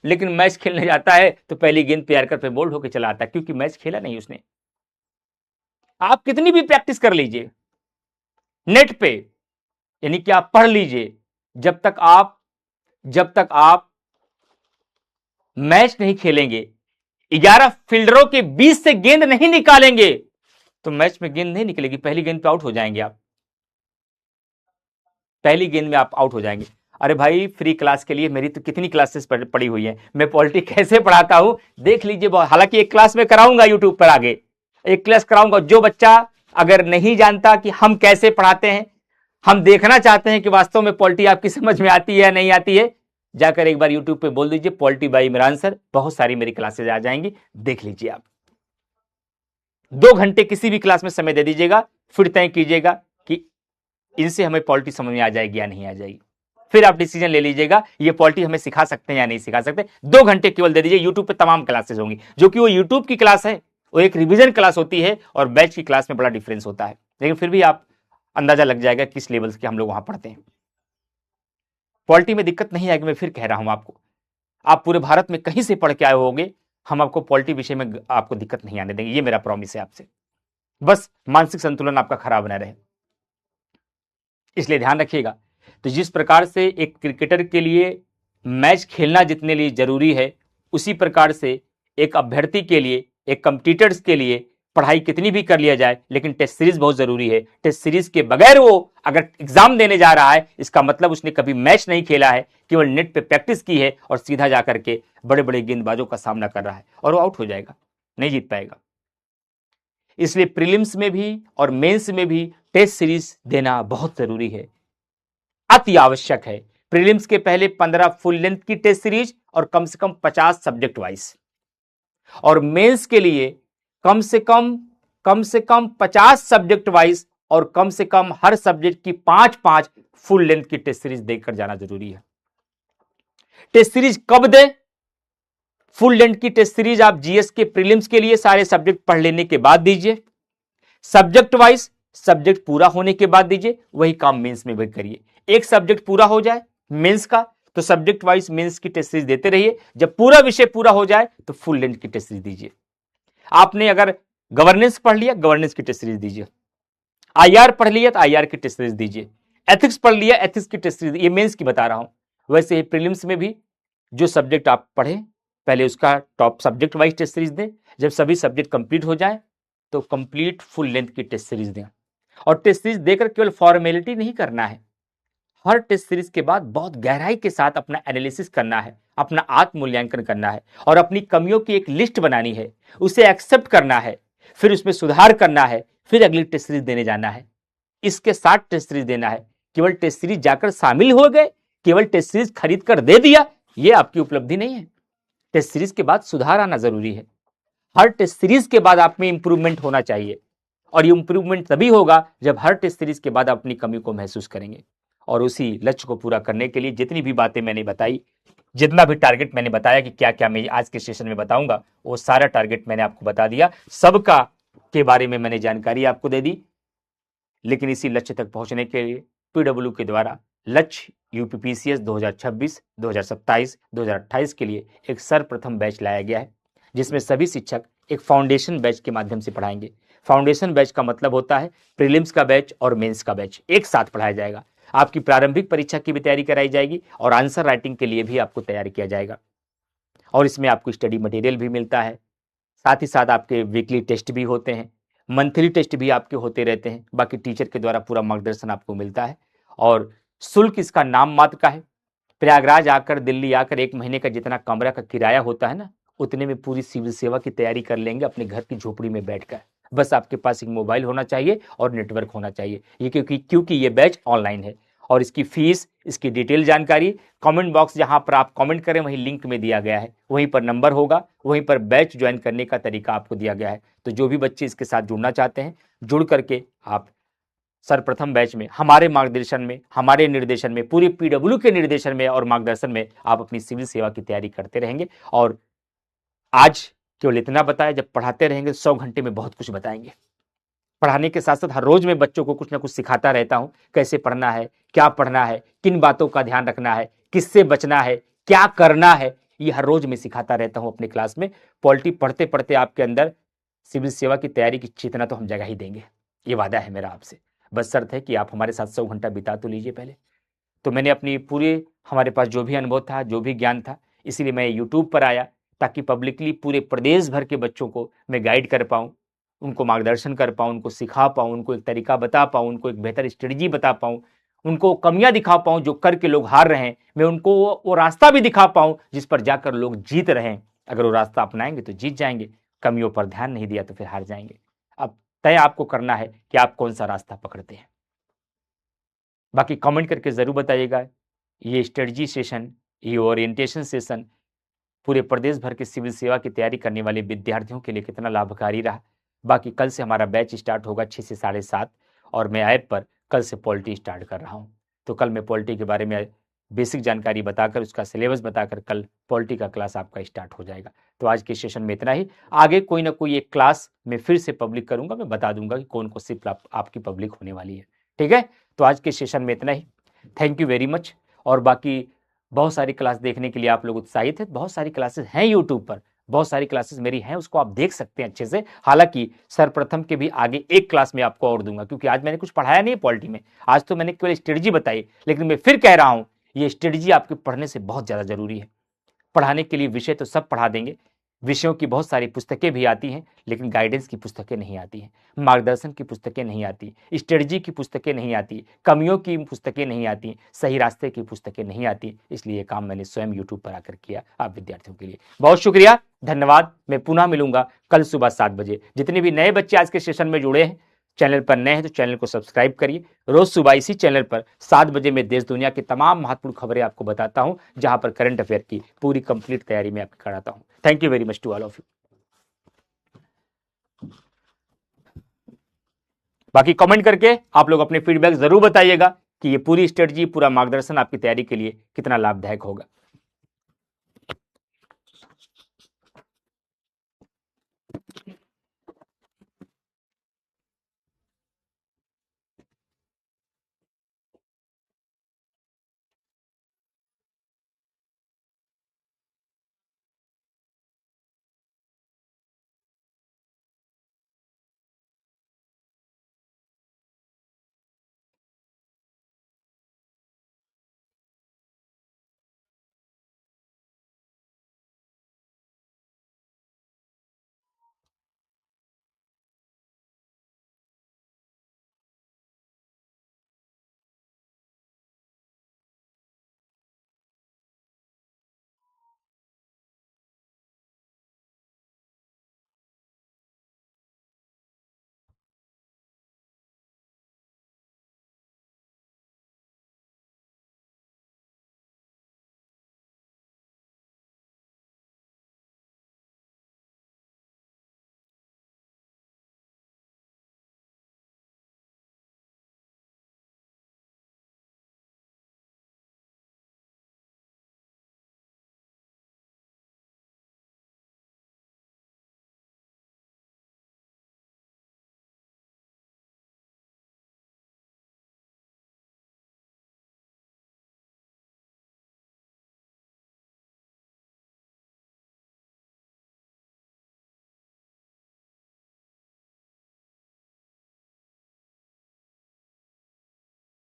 लेकिन मैच खेलने जाता है तो पहली गेंद पे यार्कर पे बोल्ड होकर चला आता है, क्योंकि मैच खेला नहीं उसने। आप कितनी भी प्रैक्टिस कर लीजिए नेट पे, यानी कि आप पढ़ लीजिए, जब तक आप मैच नहीं खेलेंगे, 11 फील्डरों के बीच से गेंद नहीं निकालेंगे, तो मैच में गेंद नहीं निकलेगी। पहली गेंद पे आउट हो जाएंगे आप, पहली गेंद में आप आउट हो जाएंगे। अरे भाई, फ्री क्लास के लिए मेरी तो कितनी क्लासेस पड़ी हुई है, मैं पॉलिटी कैसे पढ़ाता हूं देख लीजिए। हालांकि एक क्लास में कराऊंगा यूट्यूब पर, आगे एक क्लास कराऊंगा। जो बच्चा अगर नहीं जानता कि हम कैसे पढ़ाते हैं, हम देखना चाहते हैं कि वास्तव में पॉलिटी आपकी समझ में आती है या नहीं आती है, जाकर एक बार यूट्यूब पे बोल दीजिए पॉलिटी बाय इमरान सर, बहुत सारी मेरी क्लासेज आ जाएंगी, देख लीजिए आप। 2 घंटे किसी भी क्लास में समय दे दीजिएगा, फिर तय कीजिएगा कि इनसे हमें पॉलिटी समझ में आ जाएगी या नहीं आ जाएगी। फिर आप डिसीजन ले लीजिएगा ये पॉलिटी हमें सिखा सकते हैं या नहीं सिखा सकते। 2 घंटे केवल दे दीजिए, यूट्यूब पे तमाम क्लासेस होंगी। जो कि वो यूट्यूब की क्लास है, वो एक रिवीजन क्लास होती है, और बैच की क्लास में बड़ा डिफरेंस होता है, लेकिन फिर भी आप अंदाजा लग जाएगा किस लेवल के हम लोग वहां पढ़ते हैं। पॉलिटी में दिक्कत नहीं आएगी, मैं फिर कह रहा हूं आपको। आप पूरे भारत में कहीं से पढ़ के आए होंगे, हम आपको पॉलिटी विषय में आपको दिक्कत नहीं आने देंगे, ये मेरा प्रॉमिस है आपसे। बस मानसिक संतुलन आपका खराब ना रहे, इसलिए ध्यान रखिएगा। तो जिस प्रकार से एक क्रिकेटर के लिए मैच खेलना जितने लिए जरूरी है, उसी प्रकार से एक अभ्यर्थी के लिए, एक कॉम्पिटिटर्स के लिए पढ़ाई कितनी भी कर लिया जाए, लेकिन टेस्ट सीरीज बहुत जरूरी है। टेस्ट सीरीज के बगैर वो अगर एग्जाम देने जा रहा है, इसका मतलब उसने कभी मैच नहीं खेला है, केवल नेट पे प्रैक्टिस की है और सीधा जाकर के बड़े बड़े गेंदबाजों का सामना कर रहा है, और वो आउट हो जाएगा, नहीं जीत पाएगा। इसलिए प्रीलिम्स में भी और मेंस में भी टेस्ट सीरीज देना बहुत जरूरी है, अति आवश्यक है। प्रीलिम्स के पहले 15 फुल लेंथ की टेस्ट सीरीज और कम से कम 50 सब्जेक्ट वाइज, और मेंस के लिए कम से कम 50 सब्जेक्ट वाइज और कम से कम हर सब्जेक्ट की 5-5 फुल लेंथ की टेस्ट सीरीज देकर जाना जरूरी है। टेस्ट सीरीज कब दे? फुल लेंथ की टेस्ट सीरीज आप जीएस के प्रीलिम्स के लिए सारे सब्जेक्ट पढ़ लेने के बाद दीजिए, सब्जेक्ट वाइज सब्जेक्ट पूरा होने के बाद दीजिए। वही काम मेंस में भी करिए। एक सब्जेक्ट पूरा हो जाए मेंस का, तो सब्जेक्ट वाइज मेंस की टेस्ट सीरीज देते रहिए। जब पूरा विषय पूरा हो जाए तो फुल लेंथ की टेस्ट सीरीज दीजिए। आपने अगर गवर्नेंस पढ़ लिया, गवर्नेंस की टेस्ट सीरीज दीजिए। आईआर पढ़ लिया तो आईआर की टेस्ट सीरीज दीजिए। एथिक्स पढ़ लिया, एथिक्स की टेस्ट सीरीज। ये मेंस की बता रहा हूं। वैसे ही प्रीलिम्स में भी जो सब्जेक्ट आप पढ़े, पहले उसका top subject wise test series दें। जब सभी सब्जेक्ट कंप्लीट हो जाए तो कंप्लीट फुल लेंथ की टेस्ट सीरीज दें। और टेस्ट सीरीज देकर केवल फॉर्मेलिटी नहीं करना है, हर टेस्ट सीरीज के बाद बहुत गहराई के साथ अपना एनालिसिस करना है, अपना आत्म मूल्यांकन करना है, और अपनी कमियों की एक लिस्ट बनानी है, उसे एक्सेप्ट करना है, फिर उसमें सुधार करना है, फिर अगली टेस्ट सीरीज देने जाना है। इसके साथ टेस्ट सीरीज देना है। केवल टेस्ट सीरीज जाकर शामिल हो गए, केवल टेस्ट सीरीज खरीद कर दे दिया, यह आपकी उपलब्धि नहीं है। टेस्ट सीरीज के बाद सुधार आना जरूरी है। हर टेस्ट सीरीज के बाद आप में इंप्रूवमेंट होना चाहिए, और ये इंप्रूवमेंट तभी होगा जब हर टेस्ट सीरीज के बाद आप अपनी कमी को महसूस करेंगे। और उसी लक्ष्य को पूरा करने के लिए जितनी भी बातें मैंने बताई, जितना भी टारगेट मैंने बताया कि क्या क्या मैं आज के सेशन में बताऊंगा, वो सारा टारगेट मैंने आपको बता दिया। सबका के बारे में मैंने जानकारी आपको दे दी। लेकिन इसी लक्ष्य तक पहुंचने के लिए पीडब्ल्यू के द्वारा लक्ष्य यूपीपीसीएस 2026, 2027, 2028 के लिए एक सर्वप्रथम बैच लाया गया है, जिसमें सभी शिक्षक एक फाउंडेशन बैच के माध्यम से पढ़ाएंगे। फाउंडेशन बैच का मतलब होता है प्रीलिम्स का बैच और मेंस का बैच एक साथ पढ़ाया जाएगा। आपकी प्रारंभिक परीक्षा की भी तैयारी कराई जाएगी, और आंसर राइटिंग के लिए भी आपको तैयार किया जाएगा। और इसमें आपको स्टडी मटेरियल भी मिलता है, साथ ही साथ आपके वीकली टेस्ट भी होते हैं, मंथली टेस्ट भी आपके होते रहते हैं। बाकी टीचर के द्वारा पूरा मार्गदर्शन आपको मिलता है, और शुल्क इसका नाम मात्र का है। प्रयागराज आकर, दिल्ली आकर 1 महीने का जितना कमरा का किराया होता है ना, उतने में पूरी सिविल सेवा की तैयारी कर लेंगे अपने घर की झोपड़ी में बैठकर। बस आपके पास एक मोबाइल होना चाहिए और नेटवर्क होना चाहिए। ये क्योंकि ये बैच ऑनलाइन है और इसकी फीस, इसकी डिटेल जानकारी कमेंट बॉक्स जहां पर आप कमेंट करें वहीं लिंक में दिया गया है, वहीं पर नंबर होगा, वहीं पर बैच ज्वाइन करने का तरीका आपको दिया गया है। तो जो भी बच्चे इसके साथ जुड़ना चाहते हैं, जुड़ करके आप सर्वप्रथम बैच में हमारे मार्गदर्शन में, हमारे निर्देशन में, पूरे पीडब्ल्यू के निर्देशन में और मार्गदर्शन में आप अपनी सिविल सेवा की तैयारी करते रहेंगे। और आज केवल इतना बताया, जब पढ़ाते रहेंगे 100 घंटे में बहुत कुछ बताएंगे। पढ़ाने के साथ साथ हर रोज मैं बच्चों को कुछ ना कुछ सिखाता रहता हूं, कैसे पढ़ना है, क्या पढ़ना है, किन बातों का ध्यान रखना है, किससे बचना है, क्या करना है, ये हर रोज मैं सिखाता रहता हूं अपनी क्लास में। पॉलिटी पढ़ते पढ़ते आपके अंदर सिविल सेवा की तैयारी की चेतना तो हम जगह ही देंगे, ये वादा है मेरा आपसे। बस शर्त है कि आप हमारे साथ 100 घंटा बिता तो लीजिए पहले। तो मैंने अपनी पूरे, हमारे पास जो भी अनुभव था, जो भी ज्ञान था, इसीलिए मैं यूट्यूब पर आया ताकि पब्लिकली पूरे प्रदेश भर के बच्चों को मैं गाइड कर पाऊँ, उनको मार्गदर्शन कर पाऊँ, उनको सिखा पाऊँ, उनको एक तरीका बता पाऊँ, उनको एक बेहतर स्ट्रेटजी बता पाऊँ, उनको कमियां दिखा पाऊँ जो करके लोग हार रहे हैं, मैं उनको वो रास्ता भी दिखा पाऊँ जिस पर जाकर लोग जीत रहे हैं। अगर वो रास्ता अपनाएंगे तो जीत जाएंगे, कमियों पर ध्यान नहीं दिया तो फिर हार जाएंगे। अब तय आपको करना है कि आप कौन सा रास्ता पकड़ते हैं। बाकी कमेंट करके जरूर बताइएगा ये स्ट्रेटजी सेशन, ये ओरिएंटेशन सेशन पूरे प्रदेश भर के सिविल सेवा की तैयारी करने वाले विद्यार्थियों के लिए कितना लाभकारी रहा। बाकी कल से हमारा बैच स्टार्ट होगा 6 से 7:30 और मैं ऐप पर कल से पॉलिटी स्टार्ट कर रहा हूँ। तो कल मैं पॉलिटी के बारे में बेसिक जानकारी बताकर, उसका सिलेबस बताकर कल पॉलिटी का क्लास आपका स्टार्ट हो जाएगा। तो आज के सेशन में इतना ही। आगे कोई ना कोई एक क्लास मैं फिर से पब्लिक करूंगा, मैं बता दूंगा कि कौन कौन सी आपकी पब्लिक होने वाली है। ठीक है, तो आज के सेशन में इतना ही। Thank you very much. और बाकी बहुत सारी क्लास देखने के लिए आप लोग उत्साहित हैं, बहुत सारी क्लासेस हैं यूट्यूब पर, बहुत सारी क्लासेस मेरी हैं, उसको आप देख सकते हैं अच्छे से। हालांकि सर्वप्रथम के भी आगे एक क्लास में आपको और दूंगा, क्योंकि आज मैंने कुछ पढ़ाया नहीं है पॉलिटी में, आज तो मैंने केवल स्ट्रेटजी बताई। लेकिन मैं फिर कह रहा हूं, ये स्ट्रेटजी आपके पढ़ने से बहुत ज्यादा जरूरी है। पढ़ाने के लिए विषय तो सब पढ़ा देंगे, विषयों की बहुत सारी पुस्तकें भी आती हैं, लेकिन गाइडेंस की पुस्तकें नहीं आती हैं, मार्गदर्शन की पुस्तकें नहीं आती, स्ट्रेटजी की पुस्तकें नहीं आती, कमियों की पुस्तकें नहीं आती, सही रास्ते की पुस्तकें नहीं आती। इसलिए ये काम मैंने स्वयं यूट्यूब पर आकर किया आप विद्यार्थियों के लिए। बहुत शुक्रिया, धन्यवाद। मैं पुनः मिलूंगा कल सुबह 7 बजे। जितने भी नए बच्चे आज के सेशन में जुड़े हैं, चैनल पर नए हैं तो चैनल को सब्सक्राइब करिए। रोज सुबह इसी चैनल पर 7 बजे मैं देश दुनिया की तमाम महत्वपूर्ण खबरें आपको बताता हूं, जहां पर करंट अफेयर की पूरी कंप्लीट तैयारी मैं आपको कराता हूं। Thank you very much to all of you. बाकी कमेंट करके आप लोग अपने फीडबैक जरूर बताइएगा कि ये पूरी स्ट्रेटजी, पूरा मार्गदर्शन आपकी तैयारी के लिए कितना लाभदायक होगा।